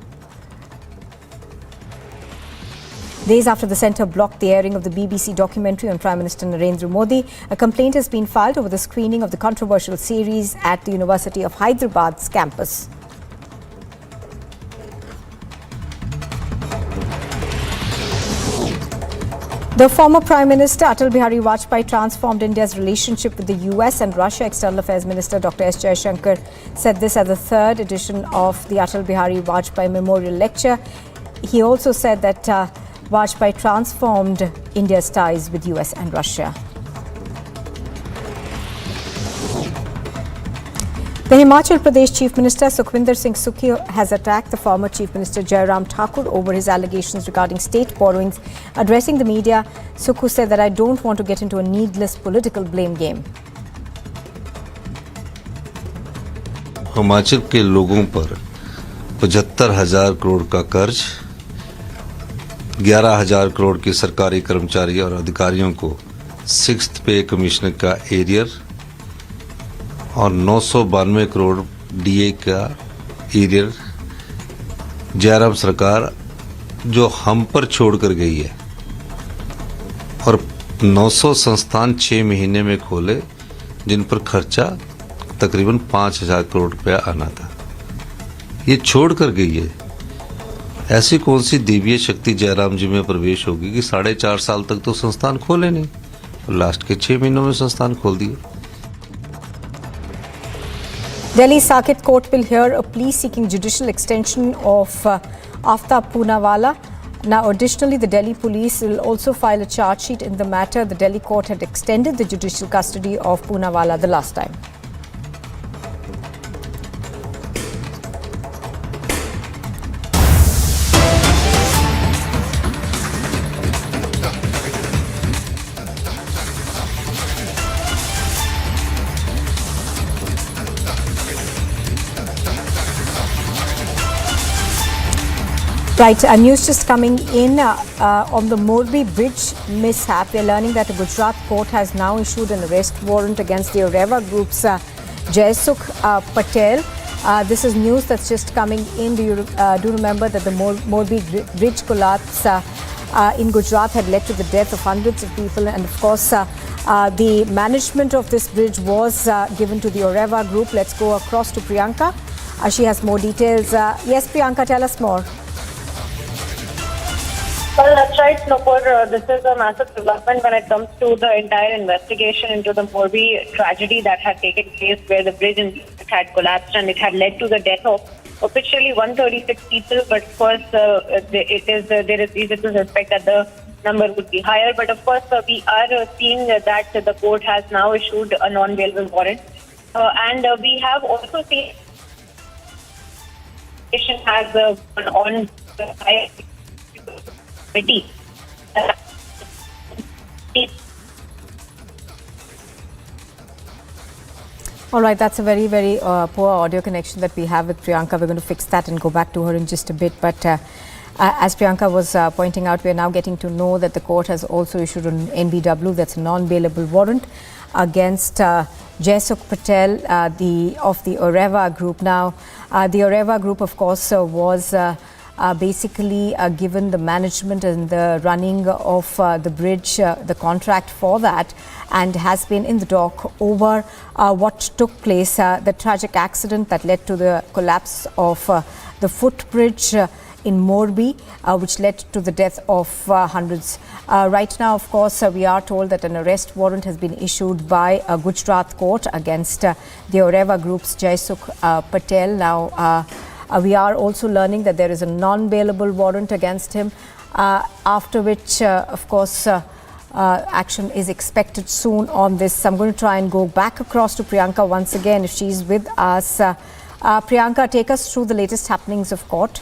Days after the centre blocked the airing of the BBC documentary on Prime Minister Narendra Modi, a complaint has been filed over the screening of the controversial series at the University of Hyderabad's campus. The former Prime Minister Atal Bihari Vajpayee transformed India's relationship with the US and Russia. External Affairs Minister Dr. S. Jaishankar said this at the third edition of the Atal Bihari Vajpayee Memorial Lecture. He also said that Vajpayee transformed India's ties with US and Russia. The Himachal Pradesh Chief Minister Sukhwinder Singh Sukhi has attacked the former Chief Minister Jairam Thakur over his allegations regarding state borrowings. Addressing the media, Sukhu said that I don't want to get into a needless political blame game. Himachal के लोगों पर 75,000 करोड़ का कर्ज, 11,000 करोड़ के सरकारी कर्मचारी और अधिकारियों को 6th पे कमिश्नर का एरियर और 992 करोड़ डीए का एरियर जयराम सरकार जो हम पर छोड़ कर गई है, और 900 संस्थान 6 महीने में खोले जिन पर खर्चा तकरीबन 5,000 करोड़ रुपया आना था। ये छोड़ कर गई है। ऐसी कौन सी देवीय शक्ति जयराम जी में प्रवेश होगी कि 4.5 साल तक तो संस्थान खोले नहीं और लास्ट के 6 महीनों में संस्थान खोल दिए। Delhi Circuit Court will hear a plea seeking judicial extension of Aftab Poonawalla. Now, additionally, the Delhi police will also file a charge sheet in the matter. The Delhi court had extended the judicial custody of Poonawalla the last time. Right, news just coming in on the Morbi bridge mishap. We are learning that the Gujarat court has now issued an arrest warrant against the Areva Group's Jaisukh Patel. This is news that's just coming in. Do remember that the Morbi bridge collapse in Gujarat had led to the death of hundreds of people, and of course the management of this bridge was given to the Areva Group. Let's go across to Priyanka. She has more details. Yes, Priyanka, tell us more. Well, that's right, Nupur. This is a massive development when it comes to the entire investigation into the Morbi tragedy that had taken place, where the bridge had collapsed and it had led to the death of officially 136 people. But of course, there is reason to suspect that the number would be higher. But of course, we are seeing that the court has now issued a non-bailable warrant, and we have also seen has on the All right, that's a very, very poor audio connection that we have with Priyanka. We're going to fix that and go back to her in just a bit. But as Priyanka was pointing out, we are now getting to know that the court has also issued an NBW, that's a non-bailable warrant, against Jaisukh Patel of the Areva Group. Now, the Areva Group, of course, was basically given the management and the running of the bridge, the contract for that, and has been in the dock over what took place, the tragic accident that led to the collapse of the footbridge in Morbi, which led to the death of hundreds. Right now, of course, we are told that an arrest warrant has been issued by a Gujarat court against the Areva Group's Jaisukh Patel. Now, we are also learning that there is a non-bailable warrant against him, after which, of course, action is expected soon on this. I'm going to try and go back across to Priyanka once again if she's with us. Priyanka, take us through the latest happenings of court.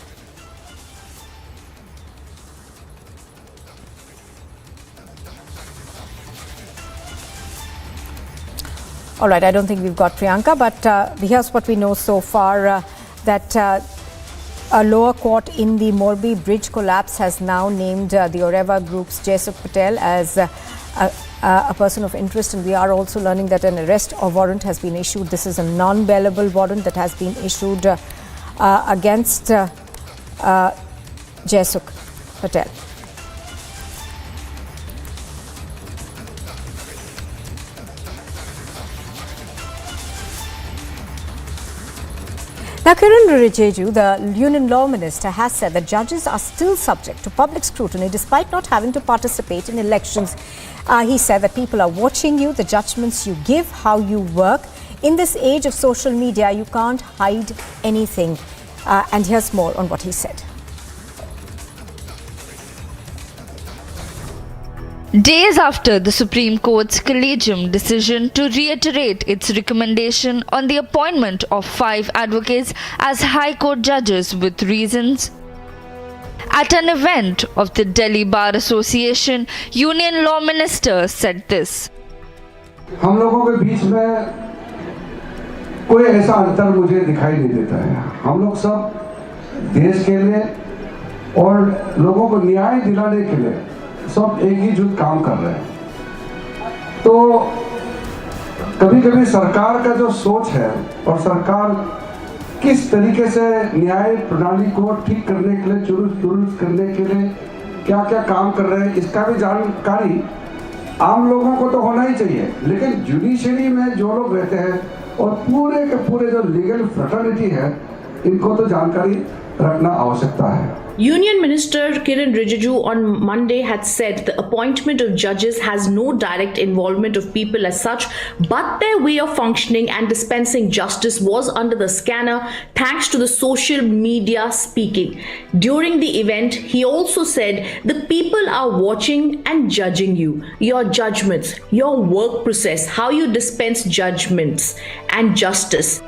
All right, I don't think we've got Priyanka, but here's what we know so far. That a lower court in the Morbi bridge collapse has now named the Areva Group's Jaisukh Patel as a person of interest, and we are also learning that an arrest warrant has been issued. This is a non-bailable warrant that has been issued against Jaisukh Patel. Now, Kiran Rijiju, the Union Law Minister, has said that judges are still subject to public scrutiny despite not having to participate in elections. He said that people are watching you, the judgments you give, how you work. In this age of social media, you can't hide anything. And here's more on what he said. Days after the Supreme Court's collegium decision to reiterate its recommendation on the appointment of 5 advocates as High Court judges with reasons, at an event of the Delhi Bar Association, Union Law Minister said this. हम लोगों के बीच में कोई ऐसा अंतर मुझे दिखाई नहीं देता है। हम लोग सब देश के लिए और लोगों को न्याय दिलाने के लिए सब एक ही जुट काम कर रहे हैं। तो कभी-कभी सरकार का जो सोच है और सरकार किस तरीके से न्याय प्रणाली को ठीक करने के लिए, दुरुस्त करने के लिए क्या-क्या काम कर रहे हैं, इसका भी जानकारी आम लोगों को तो होना ही चाहिए। लेकिन जुडिशरी में जो लोग रहते हैं और पूरे के पूरे जो लीगल फ्रेटर्निटी है इनको तो जानकारी रखना आवश्यकता है। Union Minister Kiren Rijiju on Monday had said the appointment of judges has no direct involvement of people as such, but their way of functioning and dispensing justice was under the scanner thanks to the social media speaking. During the event, he also said the people are watching and judging you, your judgments, your work process, how you dispense judgments and justice.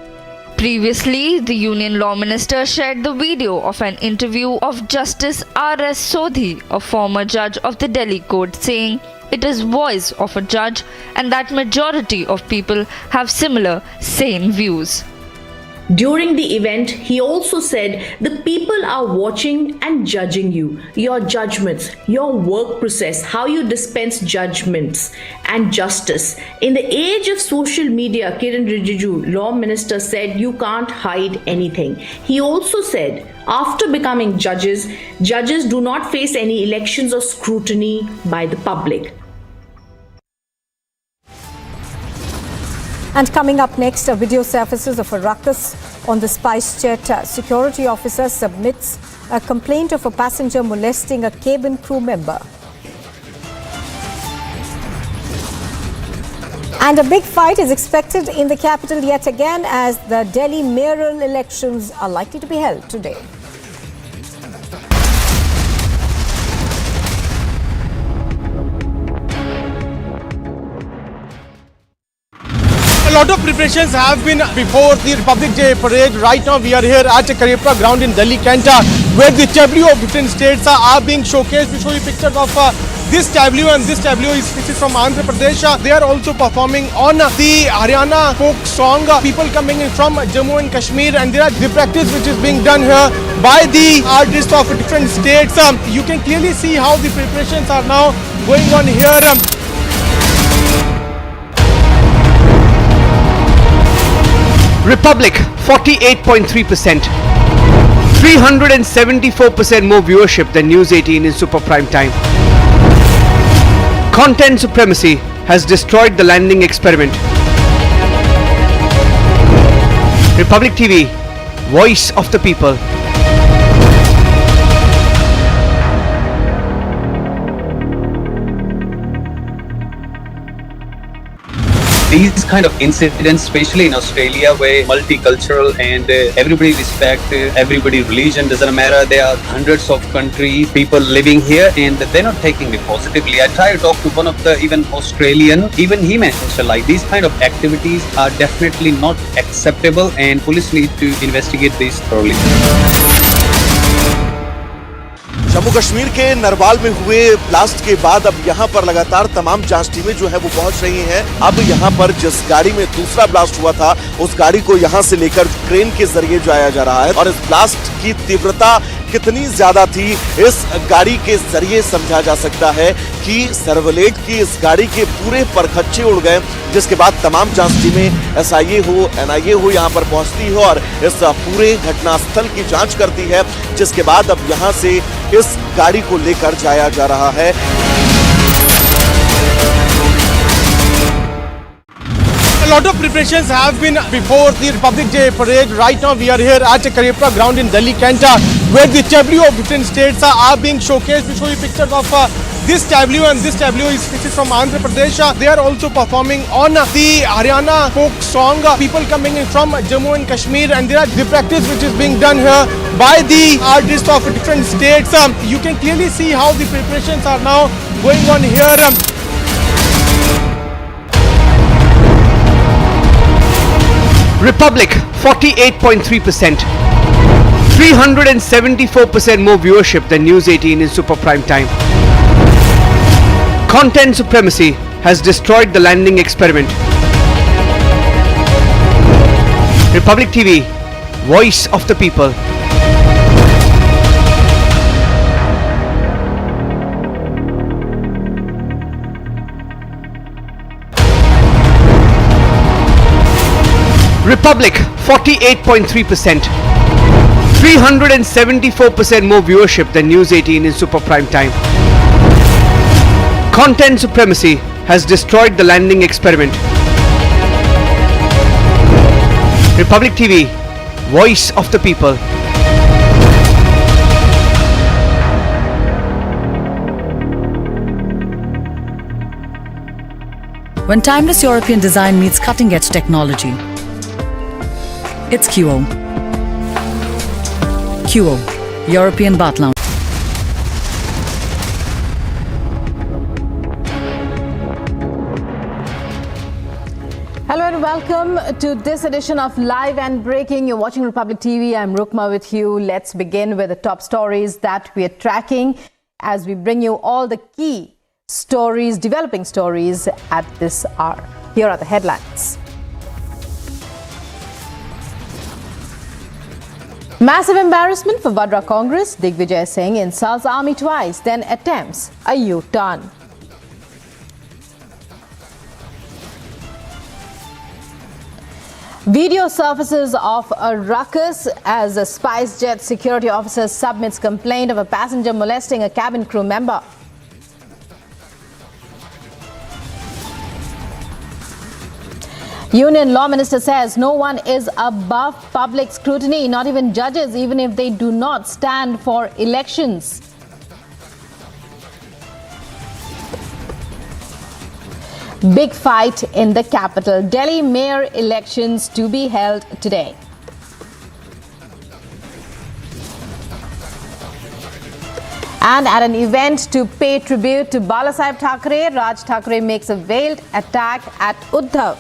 Previously, the Union Law Minister shared the video of an interview of Justice R.S. Sodhi, a former judge of the Delhi court, saying it is voice of a judge and that majority of people have similar sane views. During the event, he also said the people are watching and judging you, your judgments, your work process, how you dispense judgments and justice. In the age of social media, Kiren Rijiju, Law Minister, said you can't hide anything. He also said after becoming judges, judges do not face any elections or scrutiny by the public. And coming up next, a video surfaces of a ruckus on the SpiceJet. Security officer submits a complaint of a passenger molesting a cabin crew member. And a big fight is expected in the capital yet again as the Delhi mayoral elections are likely to be held today. A lot of preparations have been before the Republic Day parade. Right now we are here at Karepra ground in Delhi Canter, where the tableau of different states are being showcased. We show you pictures of this tableau, and this tableau is from Andhra Pradesh. They are also performing on the Haryana folk song. People coming in from Jammu and Kashmir, and there are the practice which is being done here by the artists of different states. You can clearly see how the preparations are now going on here. Republic 48.3%, 374% more viewership than News 18 in super prime time. Content supremacy has destroyed the landing experiment. Republic TV, voice of the people. These kind of incidents, especially in Australia, where multicultural and everybody respect everybody religion, doesn't matter. There are hundreds of countries, people living here, and they're not taking it positively. I tried to talk to one of the even Australian, even he mentioned like these kind of activities are definitely not acceptable, and police need to investigate this thoroughly. Jammu Kashmir के नरवाल में हुए blast के बाद अब यहाँ पर लगातार तमाम जांच टीमें जो है वो पहुंच रही हैं। अब यहाँ पर जिस गाड़ी में दूसरा ब्लास्ट हुआ था उस गाड़ी को यहाँ से लेकर क्रेन के जरिए जाया जा रहा है और इस ब्लास्ट की तीव्रता कितनी ज्यादा थी इस गाड़ी के जरिए समझा जा सकता है कि सर्वलेट की इस गाड़ी के पूरे परखच्चे उड़ गए, जिसके बाद तमाम जांच टीमें SIA हो NIA हो यहाँ पर पहुंचती है और इस पूरे घटनास्थल की जांच करती है, जिसके बाद अब यहाँ से इस गाड़ी को लेकर जाया जा रहा है। A lot of preparations have been before the Republic Day parade. Right now we are here at Karepra ground in Delhi Canter, where the tableau of different states are being showcased. We show you pictures of this tableau, and this tableau is from Andhra Pradesh. They are also performing on the Haryana folk song. People coming in from Jammu and Kashmir, and there are the practice which is being done here by the artists of different states. You can clearly see how the preparations are now going on here. Republic 48.3%, 374% more viewership than News 18 in super prime time. Content supremacy has destroyed the landing experiment. Republic TV, voice of the people. Republic 48.3%, 374% more viewership than News 18 in super prime time. Content supremacy has destroyed the landing experiment. Republic TV, voice of the people. When timeless European design meets cutting-edge technology, it's QO. QO, European Bath Lounge. Hello and welcome to this edition of Live and Breaking. You're watching Republic TV. I'm Rukma with you. Let's begin with the top stories that we are tracking as we bring you all the key stories, developing stories at this hour. Here are the headlines. Massive embarrassment for Vadra Congress. Digvijay Singh insults army twice, then attempts a U-turn. Video surfaces of a ruckus as a SpiceJet security officer submits complaint of a passenger molesting a cabin crew member. Union Law Minister says no one is above public scrutiny, not even judges, even if they do not stand for elections. Big fight in the capital. Delhi mayor elections to be held today. And at an event to pay tribute to Balasaheb Thackeray, Raj Thackeray makes a veiled attack at Uddhav.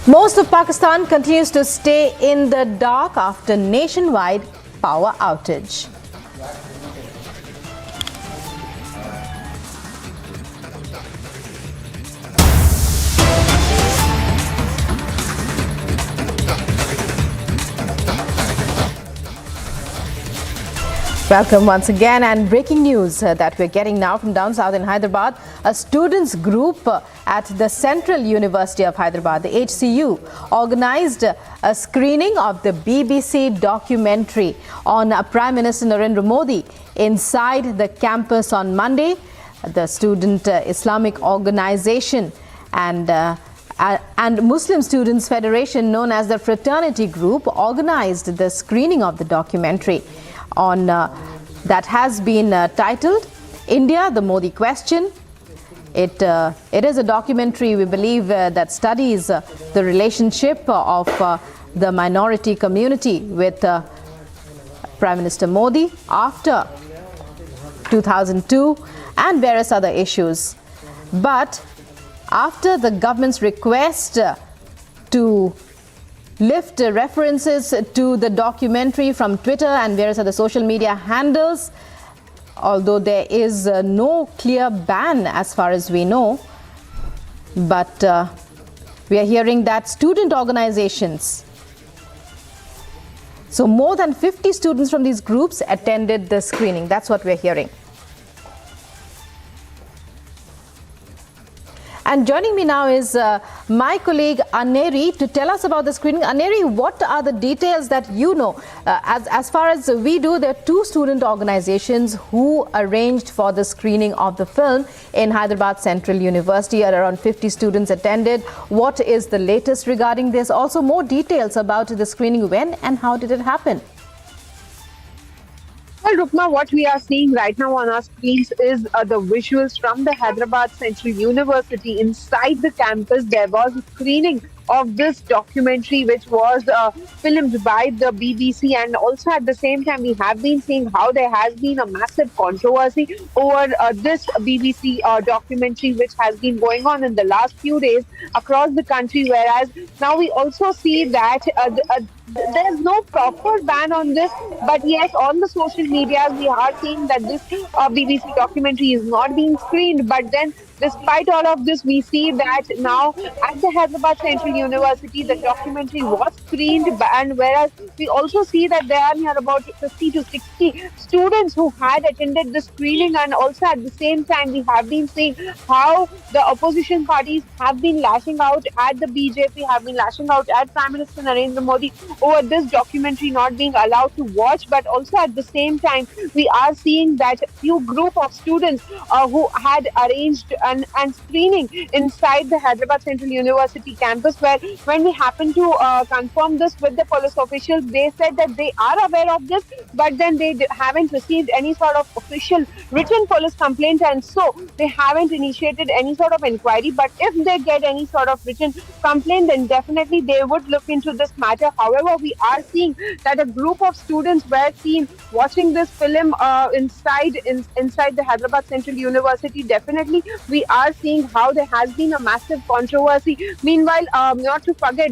Most of Pakistan continues to stay in the dark after nationwide power outage. Welcome once again, and breaking news that we're getting now from down south in Hyderabad. A students group at the Central University of Hyderabad, the HCU, organized a screening of the BBC documentary on Prime Minister Narendra Modi inside the campus on Monday. The Student Islamic Organization and Muslim Students Federation, known as the Fraternity Group, organized the screening of the documentary on that has been titled India, the Modi Question. It is a documentary, we believe, that studies the relationship of the minority community with Prime Minister Modi after 2002 and various other issues. But after the government's request to lift references to the documentary from Twitter and various other social media handles, although there is no clear ban as far as we know, but we are hearing that student organizations, so more than 50 students from these groups attended the screening. That's what we're hearing. And joining me now is my colleague Aneri to tell us about the screening. Aneri, what are the details that you know? As far as we do, there are two student organizations who arranged for the screening of the film in Hyderabad Central University. Around 50 students attended. What is the latest regarding this? Also, more details about the screening. When and how did it happen? Well, Rukma, what we are seeing right now on our screens is the visuals from the Hyderabad Central University. Inside the campus, there was a screening of this documentary, which was filmed by the BBC, and also at the same time we have been seeing how there has been a massive controversy over this BBC documentary, which has been going on in the last few days across the country, whereas now we also see that there's no proper ban on this, but yes, on the social media we are seeing that this BBC documentary is not being screened. But then, despite all of this, we see that now at the Hyderabad Central University the documentary was screened, and whereas we also see that there are near about 50 to 60 students who had attended the screening, and also at the same time we have been seeing how the opposition parties have been lashing out at the BJP, have been lashing out at Prime Minister Narendra Modi over this documentary not being allowed to watch, but also at the same time, we are seeing that few group of students who had arranged and screening inside the Hyderabad Central University campus, where when we happened to confirm this with the police officials, they said that they are aware of this, but then they haven't received any sort of official written police complaint, and so they haven't initiated any sort of inquiry. But if they get any sort of written complaint, then definitely they would look into this matter. However, we are seeing that a group of students were seen watching this film inside the Hyderabad Central University. Definitely, we are seeing how there has been a massive controversy. Meanwhile, not to forget,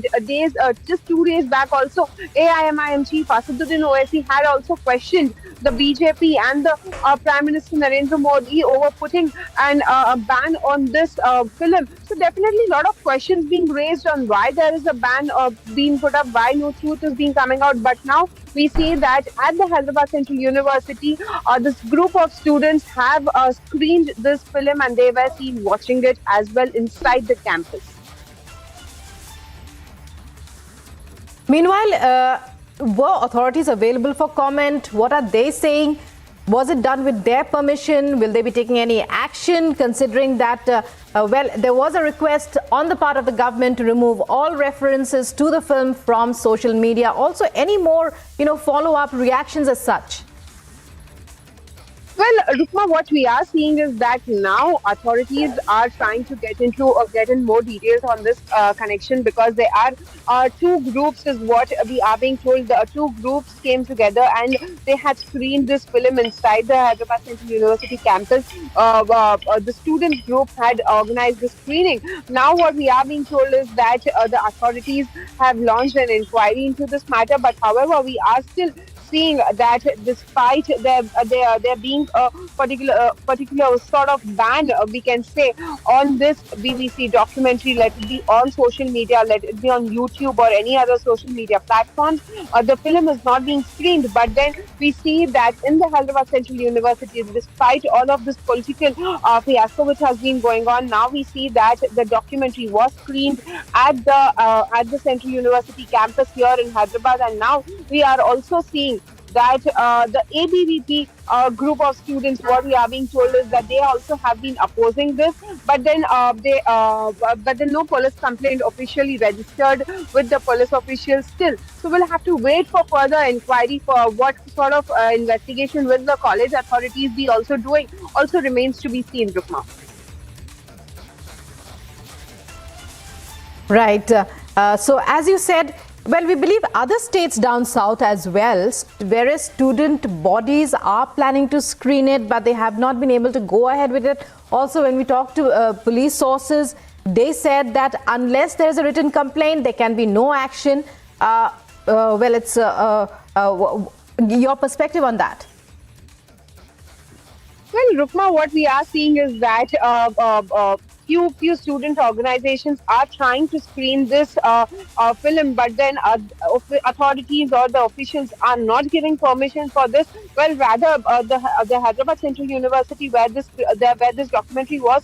just 2 days back, also AIMIM chief Asaduddin Owaisi had also questioned the BJP and the Prime Minister Narendra Modi over putting a ban on this film. So definitely, a lot of questions being raised on why there is a ban being put up, why no truth is being coming out. But now we see that at the Hyderabad Central University, this group of students have screened this film, and they were seen watching it as well inside the campus. Meanwhile, were authorities available for comment? What are they saying? Was it done with their permission? Will they be taking any action, considering that, there was a request on the part of the government to remove all references to the film from social media? Also, any more, follow-up reactions as such? Well, Rukma, what we are seeing is that now authorities are trying to get in more details on this connection, because there are two groups, is what we are being told. The two groups came together and they had screened this film inside the Hyderabad Central University campus. The student group had organized the screening. Now what we are being told is that the authorities have launched an inquiry into this matter, but however, we are still seeing that despite there being a particular sort of ban, we can say, on this BBC documentary, let it be on social media, let it be on YouTube or any other social media platforms, the film is not being screened. But then we see that in the Hyderabad Central University, despite all of this political fiasco which has been going on, now we see that the documentary was screened at the Central University campus here in Hyderabad, and now we are also seeing that the ABVP group of students, what we are being told is that they also have been opposing this, but then no police complaint officially registered with the police officials still. So we'll have to wait for further inquiry for what sort of investigation will the college authorities be also doing. Also remains to be seen, Rukma. Right. So as you said, well, we believe other states down south as well, various student bodies are planning to screen it, but they have not been able to go ahead with it. Also, when we talk to police sources, they said that unless there is a written complaint, there can be no action. Well, it's your perspective on that. Well, Rukma, what we are seeing is that few student organizations are trying to screen this film, but then authorities or the officials are not giving permission for this. Well, rather the Hyderabad Central University, where this documentary was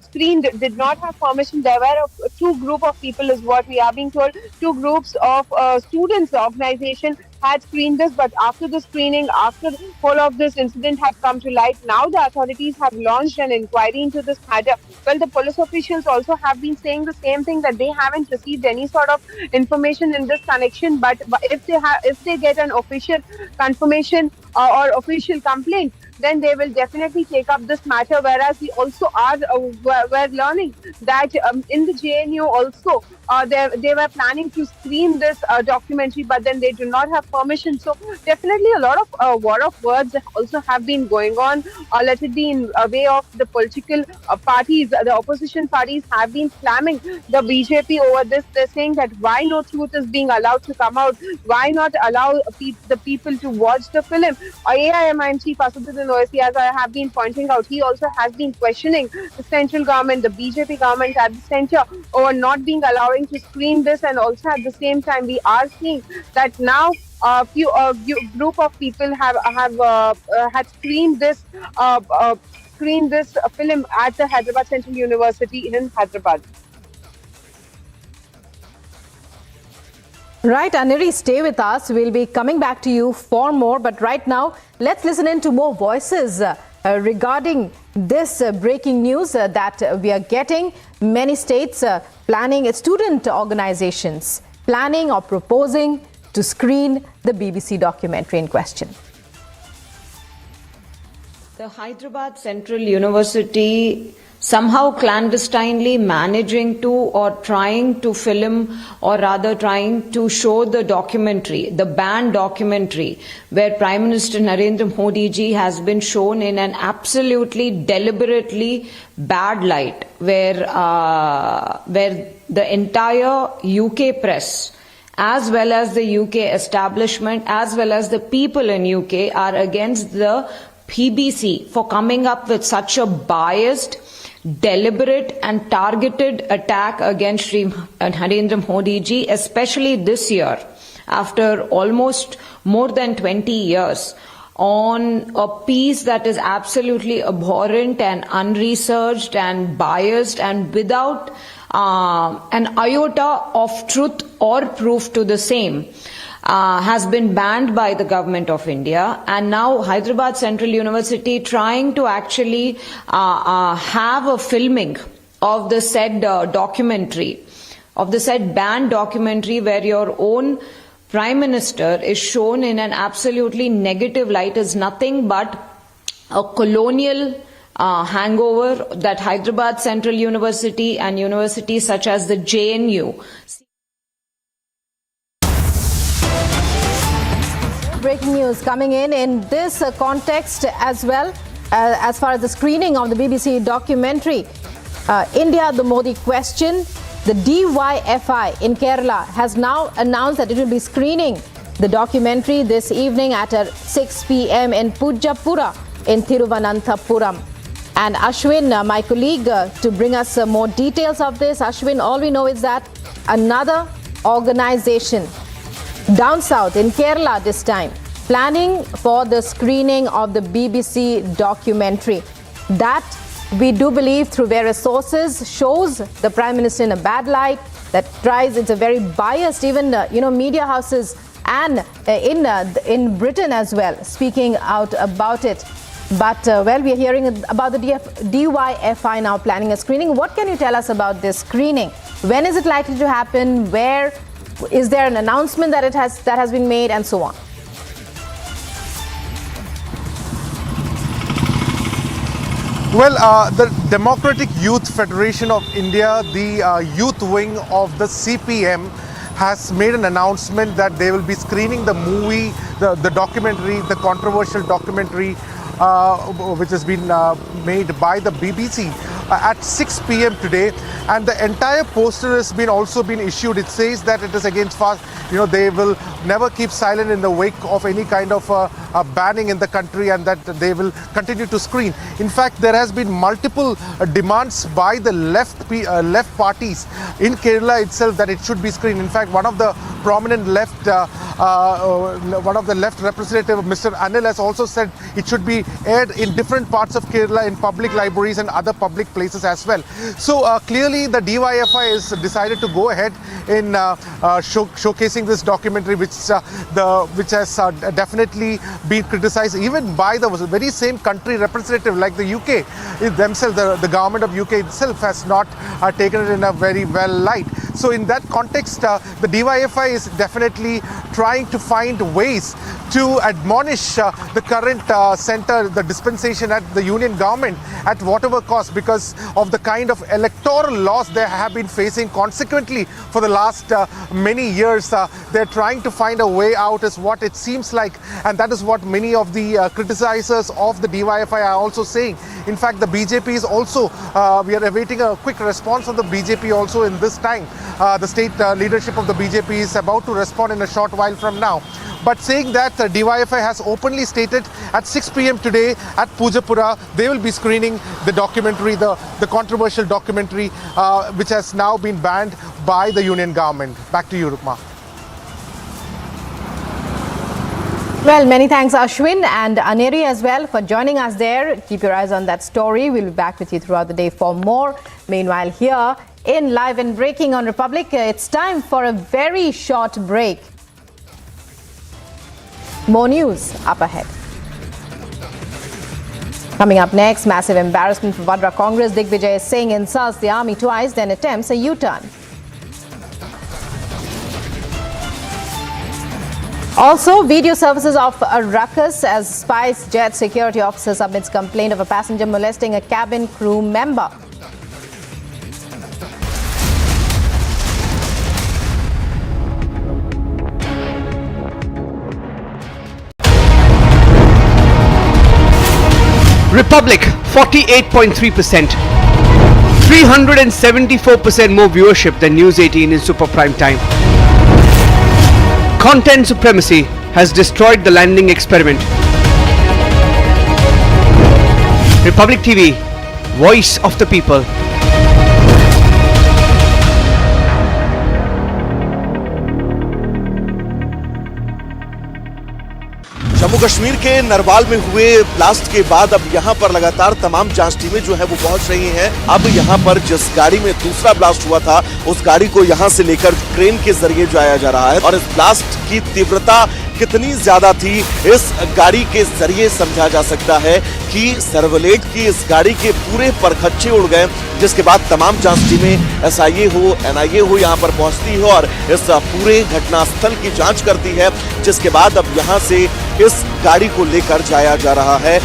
screened, did not have permission. There were two group of people, is what we are being told. Two groups of students organization had screened this, but after the screening, after all of this incident had come to light, now the authorities have launched an inquiry into this matter. Well, the police officials also have been saying the same thing, that they haven't received any sort of information in this connection, but if they get an official confirmation or official complaint, then they will definitely take up this matter. Whereas we also are we're learning that in the JNU also they were planning to screen this documentary, but then they do not have permission. So definitely a lot of war of words also have been going on. Let it be in a way of the political parties, the opposition parties have been slamming the BJP over this. They're saying that why no truth is being allowed to come out? Why not allow the people to watch the film? AIMIM chief Asaduddin Owaisi, as I have been pointing out, he also has been questioning the central government, the BJP government at the center, over not being allowing to screen this. And also at the same time, we are seeing that now a few group of people have had screened this film at the Hyderabad Central University in Hyderabad. Right, Aneri, stay with us. We'll be coming back to you for more. But right now, let's listen in to more voices regarding this breaking news that we are getting. Many states planning, student organizations planning or proposing to screen the BBC documentary in question. The Hyderabad Central University somehow clandestinely managing to or trying to film, or rather trying to show the documentary, the banned documentary, where Prime Minister Narendra Modi ji has been shown in an absolutely deliberately bad light, where the entire UK press, as well as the UK establishment, as well as the people in UK are against the BBC for coming up with such a biased, deliberate and targeted attack against Sri Narendra Modi ji, especially this year, after almost more than 20 years, on a piece that is absolutely abhorrent and unresearched and biased and without an iota of truth or proof to the same. Has been banned by the government of India, and now Hyderabad Central University trying to actually have a filming of the said documentary, of the said banned documentary, where your own Prime Minister is shown in an absolutely negative light, is nothing but a colonial hangover that Hyderabad Central University and universities such as the JNU. Breaking news coming in this context as well, as far as the screening of the BBC documentary, India, the Modi question. The DYFI in Kerala has now announced that it will be screening the documentary this evening at 6 p.m. in Pujapura in Thiruvananthapuram. And Ashwin, my colleague, to bring us more details of this. Ashwin, all we know is that another organization down south in Kerala this time, planning for the screening of the BBC documentary. That we do believe through various sources shows the Prime Minister in a bad light, that tries, it's a very biased, even media houses and in Britain as well, speaking out about it. But well, we are hearing about the DYFI now planning a screening. What can you tell us about this screening? When is it likely to happen? Where? Is there an announcement that has been made, and so on? Well, the Democratic Youth Federation of India, the youth wing of the CPM, has made an announcement that they will be screening the movie, the documentary, the controversial documentary, which has been made by the BBC at 6 p.m. today, and the entire poster has also been issued. It says that it is against they will never keep silent in the wake of any kind of banning in the country, and that they will continue to screen. In fact, there has been multiple demands by the left parties in Kerala itself that it should be screened. In fact, one of the prominent left representative, Mr. Anil, has also said it should be aired in different parts of Kerala, in public libraries and other public places as well. So clearly the DYFI has decided to go ahead in showcasing this documentary, which has definitely been criticized even by the very same country representative, like the UK themselves. The government of UK itself has not taken it in a very well light. So in that context, the DYFI is definitely trying to find ways to admonish the current center, the dispensation at the union government, at whatever cost, because of the kind of electoral loss they have been facing consequently for the last many years. They're trying to find a way out, is what it seems like, and that is what many of the criticizers of the DYFI are also saying. In fact, the BJP is also, we are awaiting a quick response from the BJP also in this time. The state leadership of the BJP is about to respond in a short while from now. But saying that, the DYFI has openly stated at 6 p.m. today at Pujapura, they will be screening the documentary, the controversial documentary, which has now been banned by the union government. Back to you, Rukma. Well, many thanks, Ashwin, and Aneri as well for joining us there. Keep your eyes on that story. We'll be back with you throughout the day for more. Meanwhile, here in Live and Breaking on Republic. It's time for a very short break. More news up ahead. Coming up next, massive embarrassment for Vadra Congress. Digvijay Singh insults the army twice, then attempts a U-turn. Also, video surfaces of a ruckus as SpiceJet security officer submits complaint of a passenger molesting a cabin crew member. Republic 48.3%. 374% more viewership than News 18 in super prime time. Content supremacy has destroyed the landing experiment. Republic TV, voice of the people. Jammu Kashmir के नरवाल में हुए blast के बाद अब यहां पर लगातार तमाम जांच टीमें जो है वो पहुंच रही हैं। अब यहां पर जिस गाड़ी में दूसरा ब्लास्ट हुआ था उस गाड़ी को यहां से लेकर क्रेन के जरिए जाया जा रहा है और इस ब्लास्ट की तीव्रता कितनी ज्यादा थी इस गाड़ी के जरिए समझा जा सकता है कि सर्वलेट की इस गाड़ी के पूरे परखच्चे उड़ गए, जिसके बाद तमाम जांच टीमें एसआईए हो एनआईए हो यहां पर पहुंचती है और इस पूरे घटनास्थल की जांच करती है, जिसके बाद अब यहां से इस गाड़ी को लेकर जाया जा रहा है।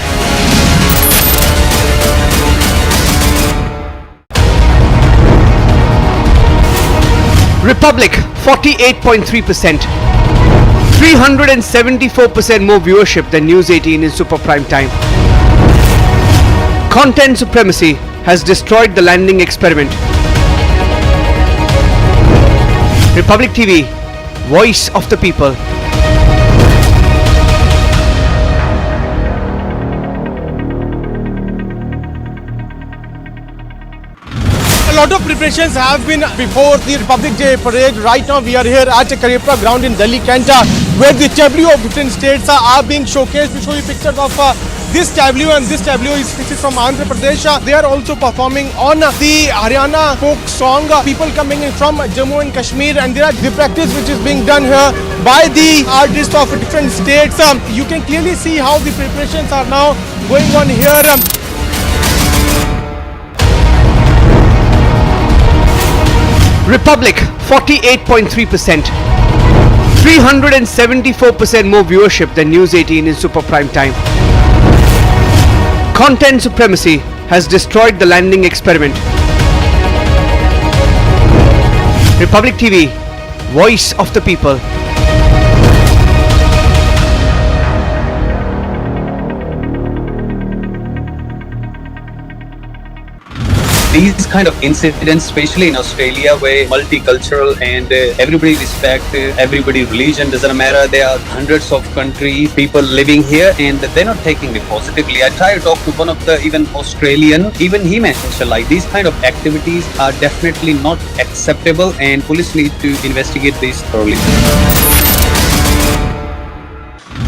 Republic 48.3%. 374% more viewership than News 18 in super prime time. Content supremacy has destroyed the landing experiment. Republic TV, voice of the people. A lot of preparations have been before the Republic Day parade. Right now we are here at Karepra ground in Delhi, Kenta, where the tableau of different states are being showcased. We show you pictures of this tableau, and this tableau is from Andhra Pradesh. They are also performing on the Haryana folk song. People coming in from Jammu and Kashmir, and there are the practice which is being done here by the artists of different states. You can clearly see how the preparations are now going on here. Republic 48.3%. 374% more viewership than News 18 in super prime time. Content supremacy has destroyed the landing experiment. Republic TV, voice of the people. These kind of incidents, especially in Australia, where multicultural and everybody respect everybody religion, doesn't matter. There are hundreds of countries, people living here, and they're not taking it positively. I tried to talk to one of the even Australian, even he mentioned like these kind of activities are definitely not acceptable, and police need to investigate this thoroughly.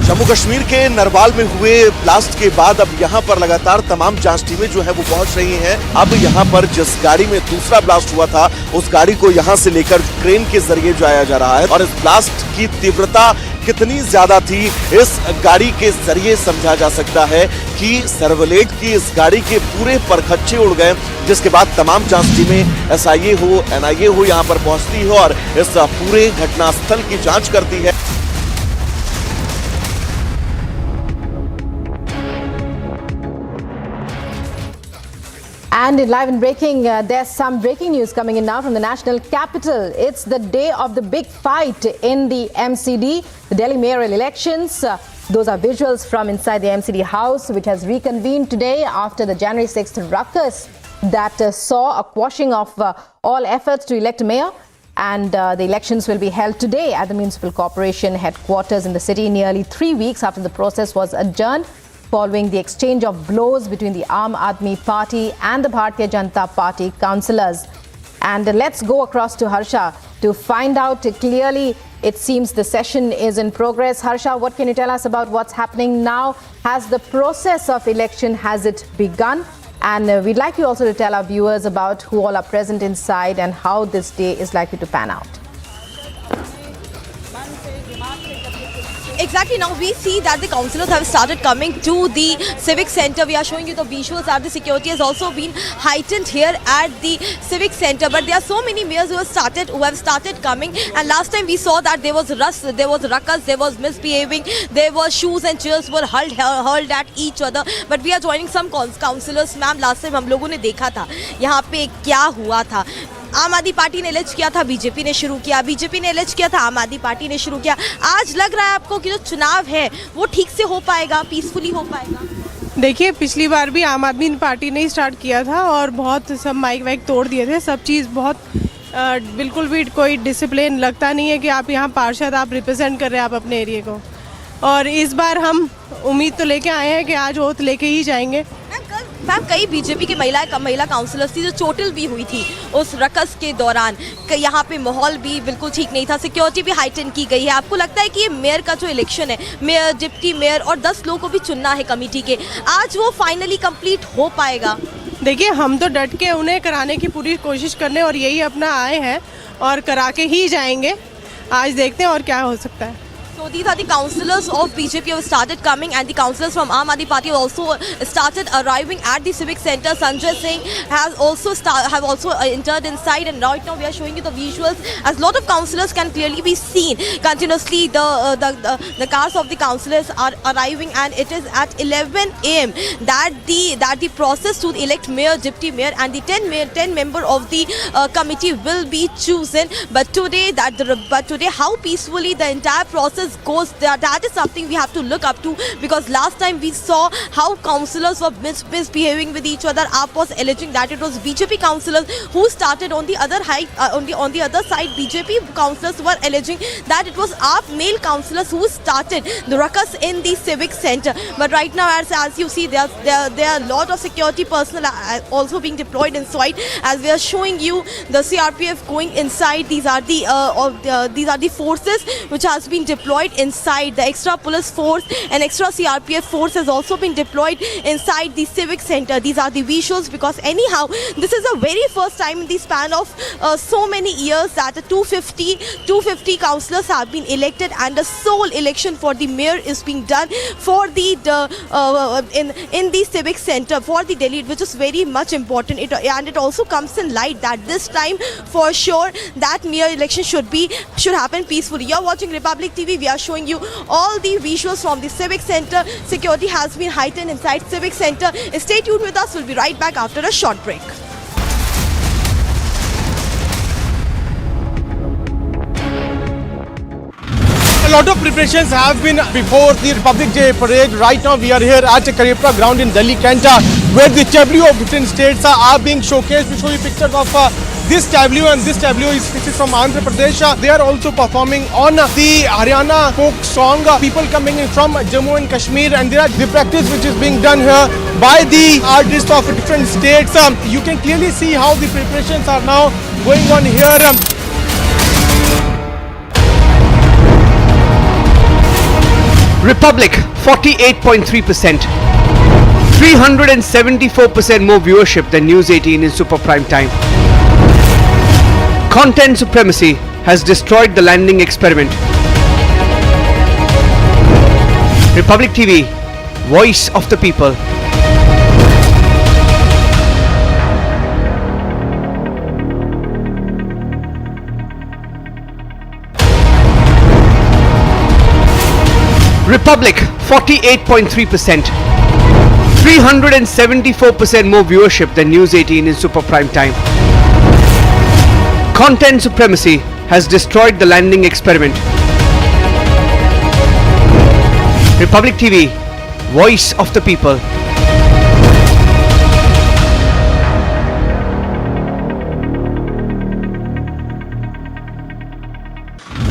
Jammu Kashmir के नरवाल में हुए blast के बाद अब यहां पर लगातार तमाम जांच टीमें जो है वो पहुंच रही हैं। अब यहां पर जिस गाड़ी में दूसरा ब्लास्ट हुआ था उस गाड़ी को यहां से लेकर क्रेन के जरिए जाया जा रहा है और इस ब्लास्ट की तीव्रता कितनी ज्यादा थी इस गाड़ी के जरिए समझा जा सकता है कि सर्वलेट की इस गाड़ी के पूरे परखच्चे उड़ गए, जिसके बाद तमाम जांच टीमें एसआईए हो एनआईए हो यहां पर पहुंचती है और इस पूरे घटनास्थल की जांच करती है। And in Live and Breaking, there's some breaking news coming in now from the national capital. It's the day of the big fight in the MCD, the Delhi mayoral elections. Those are visuals from inside the MCD house, which has reconvened today after the January 6th ruckus that saw a quashing of all efforts to elect a mayor. And the elections will be held today at the Municipal Corporation headquarters in the city, nearly 3 weeks after the process was adjourned, following the exchange of blows between the Aam Aadmi Party and the Bharatiya Janata Party councillors. And let's go across to Harsha to find out clearly. It seems the session is in progress. Harsha, what can you tell us about what's happening now? Has the process of election, has it begun? And we'd like you also to tell our viewers about who all are present inside and how this day is likely to pan out. Exactly. Now we see that the councillors have started coming to the Civic Centre. We are showing you the visuals that the security has also been heightened here at the Civic Centre. But there are so many mayors who have started coming. And last time we saw that there was ruckus, there was misbehaving, there was shoes and chairs were hurled at each other. But we are joining some councillors. Ma'am, last time हम लोगों ने देखा था यहाँ पे क्या हुआ था. आम आदमी पार्टी ने एलिज किया था, बीजेपी ने शुरू किया, बीजेपी ने एलिज किया था, आम आदमी पार्टी ने शुरू किया. आज लग रहा है आपको कि जो चुनाव है वो ठीक से हो पाएगा, पीसफुली हो पाएगा? देखिए, पिछली बार भी आम आदमी पार्टी ने ही स्टार्ट किया था और बहुत सब माइक वाइक तोड़ दिए थे. सब चीज़ बहुत बिल्कुल भी कोई डिसिप्लिन लगता नहीं है कि आप यहाँ पार्षद आप रिप्रेजेंट कर रहे हैं आप अपने एरिया को. और इस बार हम उम्मीद तो लेके आए हैं कि आज ओथ लेके ही जाएंगे. मैम, कई बीजेपी की महिला काउंसलर्स थी जो चोटिल भी हुई थी उस रकस के दौरान. यहाँ पे माहौल भी बिल्कुल ठीक नहीं था, सिक्योरिटी भी हाइटन की गई है. आपको लगता है कि ये मेयर का जो इलेक्शन है, मेयर, डिप्टी मेयर और 10 लोगों को भी चुनना है कमेटी के, आज वो फाइनली कंप्लीट हो पाएगा? देखिए, हम तो डट के उन्हें कराने की पूरी कोशिश करने और यही अपना आए हैं और करा के ही जाएंगे. आज देखते हैं और क्या हो सकता है. So these are the councillors of BJP who have started coming, and the councillors from Aam Aadmi Party also started arriving at the Civic Centre. Sanjay Singh has also entered inside, and right now we are showing you the visuals. As lot of councillors can clearly be seen continuously, the cars of the councillors are arriving, and it is at 11 a.m. that the process to elect mayor, deputy mayor, and the 10 member of the committee will be chosen. But today, how peacefully the entire process goes, that is something we have to look up to, because last time we saw how councillors were misbehaving with each other. AAP was alleging that it was BJP councillors who started. On the other side, BJP councillors were alleging that it was AAP male councillors who started the ruckus in the Civic Centre. But right now, as you see, there are a lot of security personnel also being deployed inside. As we are showing you the CRPF going inside, these are the forces which has been deployed inside. The extra police force and extra CRPF force has also been deployed inside the Civic Centre. These are the visuals, because anyhow, this is the very first time in the span of so many years that 250 councillors have been elected, and the sole election for the mayor is being done for the in the Civic Centre for the Delhi, which is very much important. And it also comes in light that this time, for sure, that mayor election should happen peacefully. You're watching Republic TV. We are showing you all the visuals from the Civic Centre. Security has been heightened inside Civic Centre. Stay tuned with us. We'll be right back after a short break. A lot of preparations have been before the Republic Day parade. Right now we are here at Karipra ground in Delhi Canter, where the tableau of different states are being showcased. We show you pictures of this tableau, and this tableau is from Andhra Pradesh. They are also performing on the Haryana folk song. People coming in from Jammu and Kashmir, and there are the practice which is being done here by the artists of different states. You can clearly see how the preparations are now going on here. Republic 48.3%, 374% more viewership than News 18 in super prime time. Content supremacy has destroyed the landing experiment. Republic TV, voice of the people. Republic 48.3%, 374% more viewership than News 18 in super prime time. Content supremacy has destroyed the landing experiment. Republic TV, voice of the people.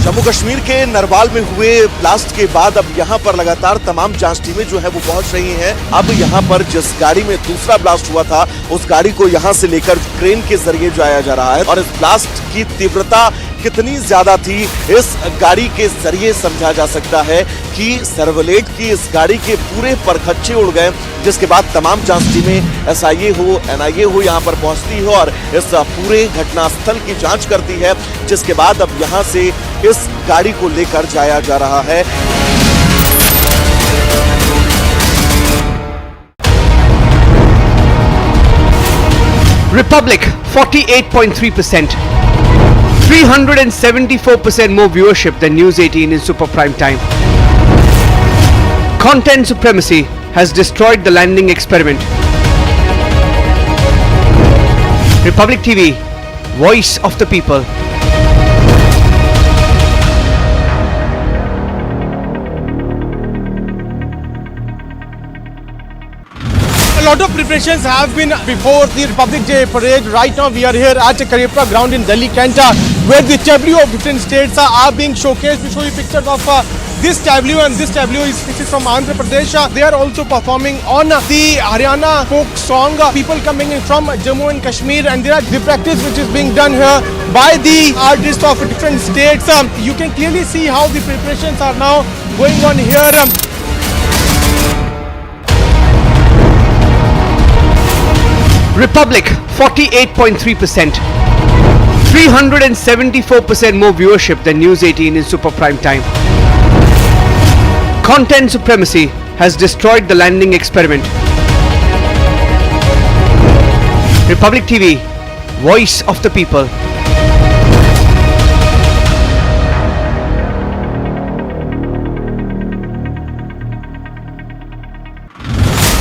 Jammu Kashmir के नरवाल में हुए blast के बाद अब यहाँ पर लगातार तमाम जांच टीमें जो है वो पहुंच रही हैं। अब यहाँ पर जिस गाड़ी में दूसरा ब्लास्ट हुआ था, उस गाड़ी को यहाँ से लेकर क्रेन के जरिए जाया जा रहा है और इस ब्लास्ट की तीव्रता कितनी ज्यादा थी, इस गाड़ी के जरिए समझा जा सकता है कि सर्वलेट की इस गाड़ी के पूरे परखच्चे उड़ गए, जिसके बाद तमाम जांच टीमें SIA हो, NIA हो यहां पर पहुंचती है और इस पूरे घटनास्थल की जांच करती है, जिसके बाद अब यहां से इस गाड़ी को लेकर जाया जा रहा है। Republic 48.3%, 374% more viewership than News 18 in super prime time. Content supremacy has destroyed the landing experiment. Republic TV, voice of the people. A lot of preparations have been before the Republic Day parade. Right now we are here at Karipra ground in Delhi, Kanta, where the tableau of different states are being showcased. We show you pictures of this tableau, and this tableau is from Andhra Pradesh. They are also performing on the Haryana folk song. People coming in from Jammu and Kashmir, and there are the practice which is being done here by the artists of different states. You can clearly see how the preparations are now going on here. Republic 48.3%, 374% more viewership than News 18 in super prime time. Content supremacy has destroyed the landing experiment. Republic TV, voice of the people.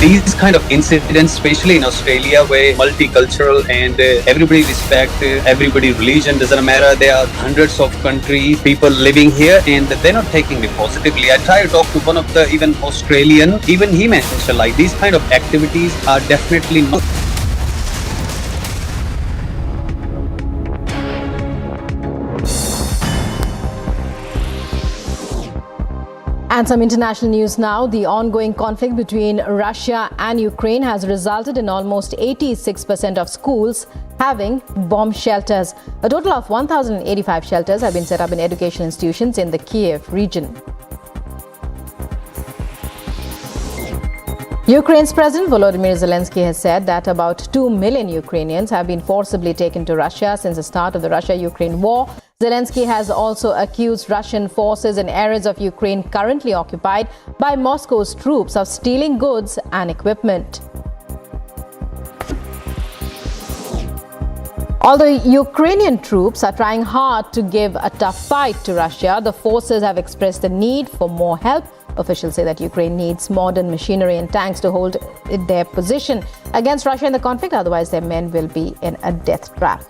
These kind of incidents, especially in Australia, where multicultural and everybody respect everybody religion, doesn't matter. There are hundreds of countries, people living here, and they're not taking it positively. I tried to talk to one of the even Australian, even he mentioned like these kind of activities are definitely not. And some international news now. The ongoing conflict between Russia and Ukraine has resulted in almost 86% of schools having bomb shelters. A total of 1,085 shelters have been set up in educational institutions in the Kiev region. Ukraine's President Volodymyr Zelensky has said that about 2 million Ukrainians have been forcibly taken to Russia since the start of the Russia-Ukraine war. Zelensky has also accused Russian forces in areas of Ukraine currently occupied by Moscow's troops of stealing goods and equipment. Although Ukrainian troops are trying hard to give a tough fight to Russia, the forces have expressed the need for more help. Officials say that Ukraine needs modern machinery and tanks to hold their position against Russia in the conflict, otherwise their men will be in a death trap.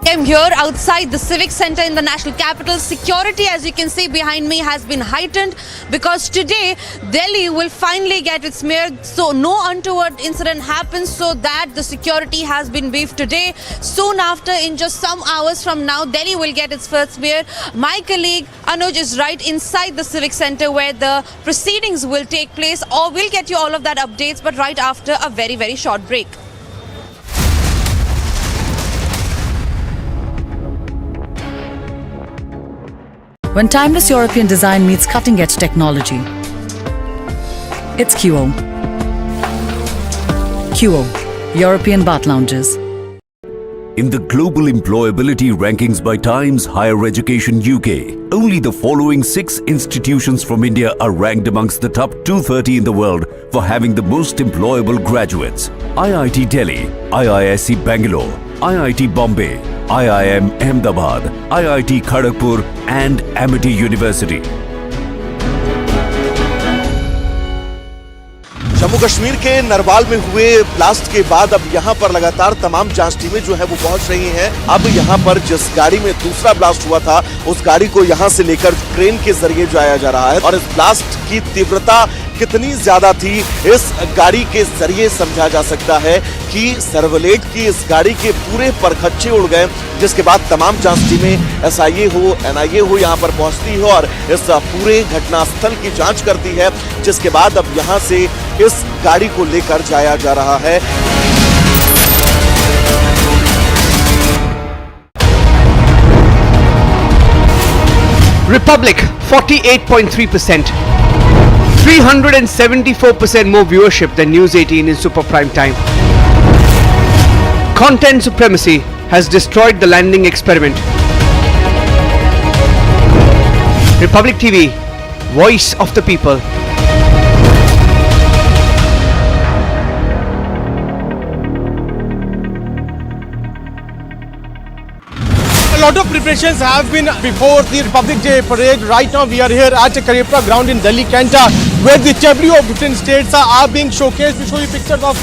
I'm here outside the Civic Center in the national capital. Security, as you can see behind me, has been heightened because today Delhi will finally get its mayor, so no untoward incident happens, so that the security has been beefed today. Soon after, in just some hours from now, Delhi will get its first mayor. My colleague Anuj is right inside the Civic Center where the proceedings will take place, or we'll get you all of that updates, but right after a very, very short break. When timeless European design meets cutting-edge technology, it's QO. QO, European Bath Lounges. In the global employability rankings by Times Higher Education UK, only the following 6 institutions from India are ranked amongst the top 230 in the world for having the most employable graduates. IIT Delhi, IISc Bangalore, IIT Bombay, IIM Ahmedabad, IIT Kharagpur and Amity University. Jammu Kashmir के नरवाल में हुए blast के बाद अब यहां पर लगातार तमाम जांच टीमें जो है वो पहुंच रही हैं। अब यहां पर जिस गाड़ी में दूसरा ब्लास्ट हुआ था, उस गाड़ी को यहां से लेकर क्रेन के जरिए जाया जा रहा है और इस ब्लास्ट की तीव्रता कितनी ज्यादा थी, इस गाड़ी के जरिए समझा जा सकता है कि सर्वलेट की इस गाड़ी के पूरे परखच्चे उड़ गए, जिसके बाद तमाम जांच टीमें एसआईए हो, एनआईए हो यहां पर पहुंचती हो और इस पूरे घटनास्थल की जांच करती है, जिसके बाद अब यहां से इस गाड़ी को लेकर जाया जा रहा है। Republic 48.3%, 374% more viewership than News 18 in super prime time. Content supremacy has destroyed the landing experiment. Republic TV, voice of the people. A lot of preparations have been before the Republic Day parade. Right now we are here at Karepra ground in Delhi, Kanta, where the tableau of different states are being showcased. We show you pictures of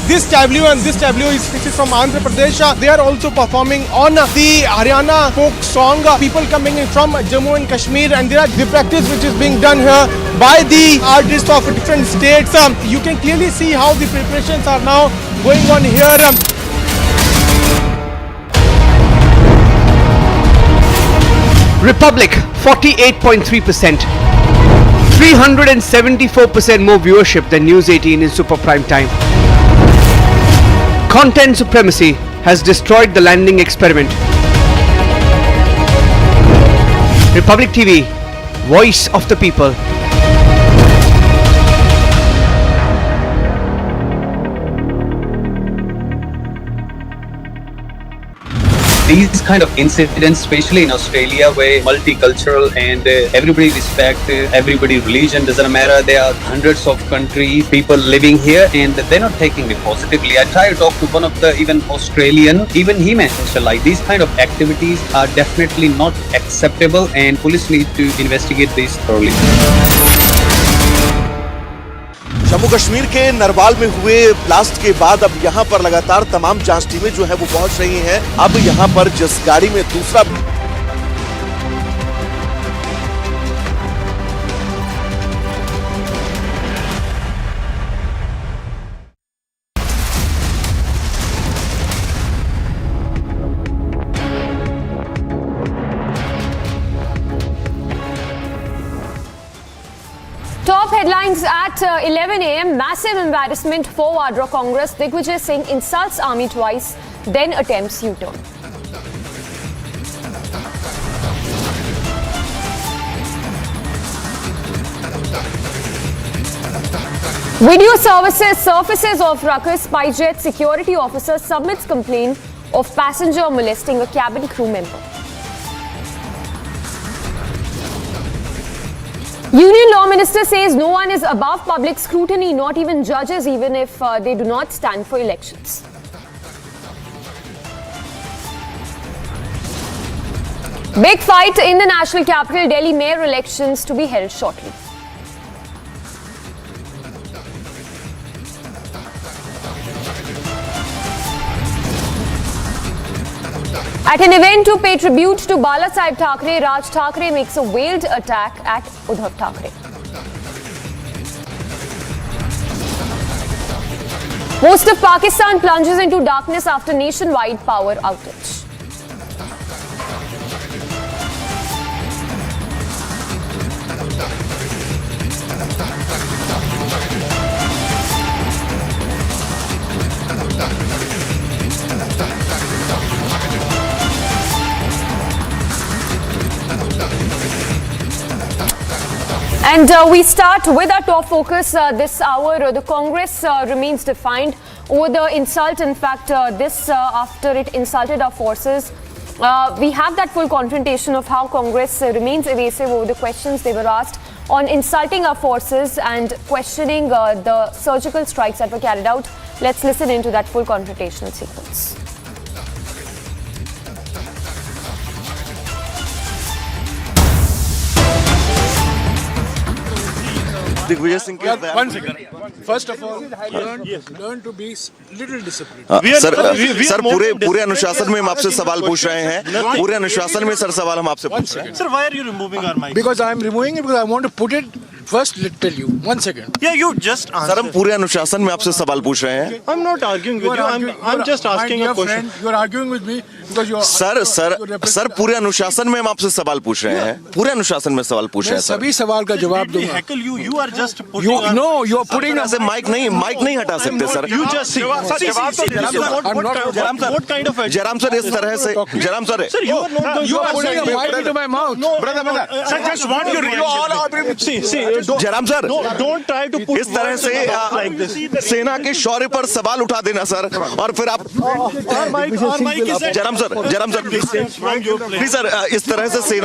this tableau, and this tableau is from Andhra Pradesh. They are also performing on the Haryana folk song. People coming in from Jammu and Kashmir, and there are the practice which is being done here by the artists of different states. You can clearly see how the preparations are now going on here. Republic 48.3%, 374% more viewership than News 18 in super prime time. Content supremacy has destroyed the landing experiment. Republic TV, voice of the people. These kind of incidents, especially in Australia, where multicultural and everybody respect everybody religion, doesn't matter. There are hundreds of countries, people living here, and they're not taking it positively. I tried to talk to one of the even Australian, even he mentioned like these kind of activities are definitely not acceptable, and police need to investigate this thoroughly. Jammu Kashmir के नरवाल में हुए blast के बाद अब यहां पर लगातार तमाम जांच टीमें जो है वो पहुंच रही हैं। अब यहां पर जिस गाड़ी में दूसरा Top headlines at 11 a.m. Massive embarrassment for Vadra Congress. Digvijay Singh insults army twice, then attempts U-turn. Video surfaces of ruckus. SpiceJet security officer submits complaint of passenger molesting a cabin crew member. Union Law Minister says no one is above public scrutiny, not even judges, even if they do not stand for elections. Big fight in the national capital, Delhi mayor elections to be held shortly. At an event to pay tribute to Bharat Thackeray, Raj Thackeray makes a veiled attack at Uddhav Thackeray. Most of Pakistan plunges into darkness after nationwide power outage. And we start with our top focus this hour. The Congress remains defiant over the insult. In fact, this after it insulted our forces. We have that full confrontation of how Congress remains evasive over the questions they were asked on insulting our forces and questioning the surgical strikes that were carried out. Let's listen into that full confrontational sequence. Digvijay Singh के one second. First of all, learn to be little disciplined. Sir पूरे अनुशासन में हम आपसे सवाल पूछ रहे हैं। पूरे अनुशासन में सर सवाल हम आपसे पूछ रहे हैं। Sir, why are you removing our mic? Because I am removing it because I want to put it First, let's tell you. 1 second. Yeah, you just answer. Sir हम पूरे अनुशासन में आपसे सवाल पूछ रहे हैं. I'm not arguing with you. I'm just asking a question. You are arguing with me because you are. Sir पूरे अनुशासन में हम आपसे सवाल पूछ रहे हैं. पूरे अनुशासन में सवाल पूछ रहे हैं सर. सभी सवाल का जवाब दूंगा. Heckle you. You are just putting. No, you are putting. ऐसे माइक नहीं हटा सकते sir. You just see. What kind of? Jairam sir इस तरह से Jairam sir. Sir, you are not. You are putting a mic into my mouth. No, brother. Sir, just want your reaction. See. Jairam sir. Don't try to put. इस तरह से सेना के शौर्य पर सवाल उठा देना सर. और फिर आप. Our mic is. Jairam sir. Please sir इस तरह से सेना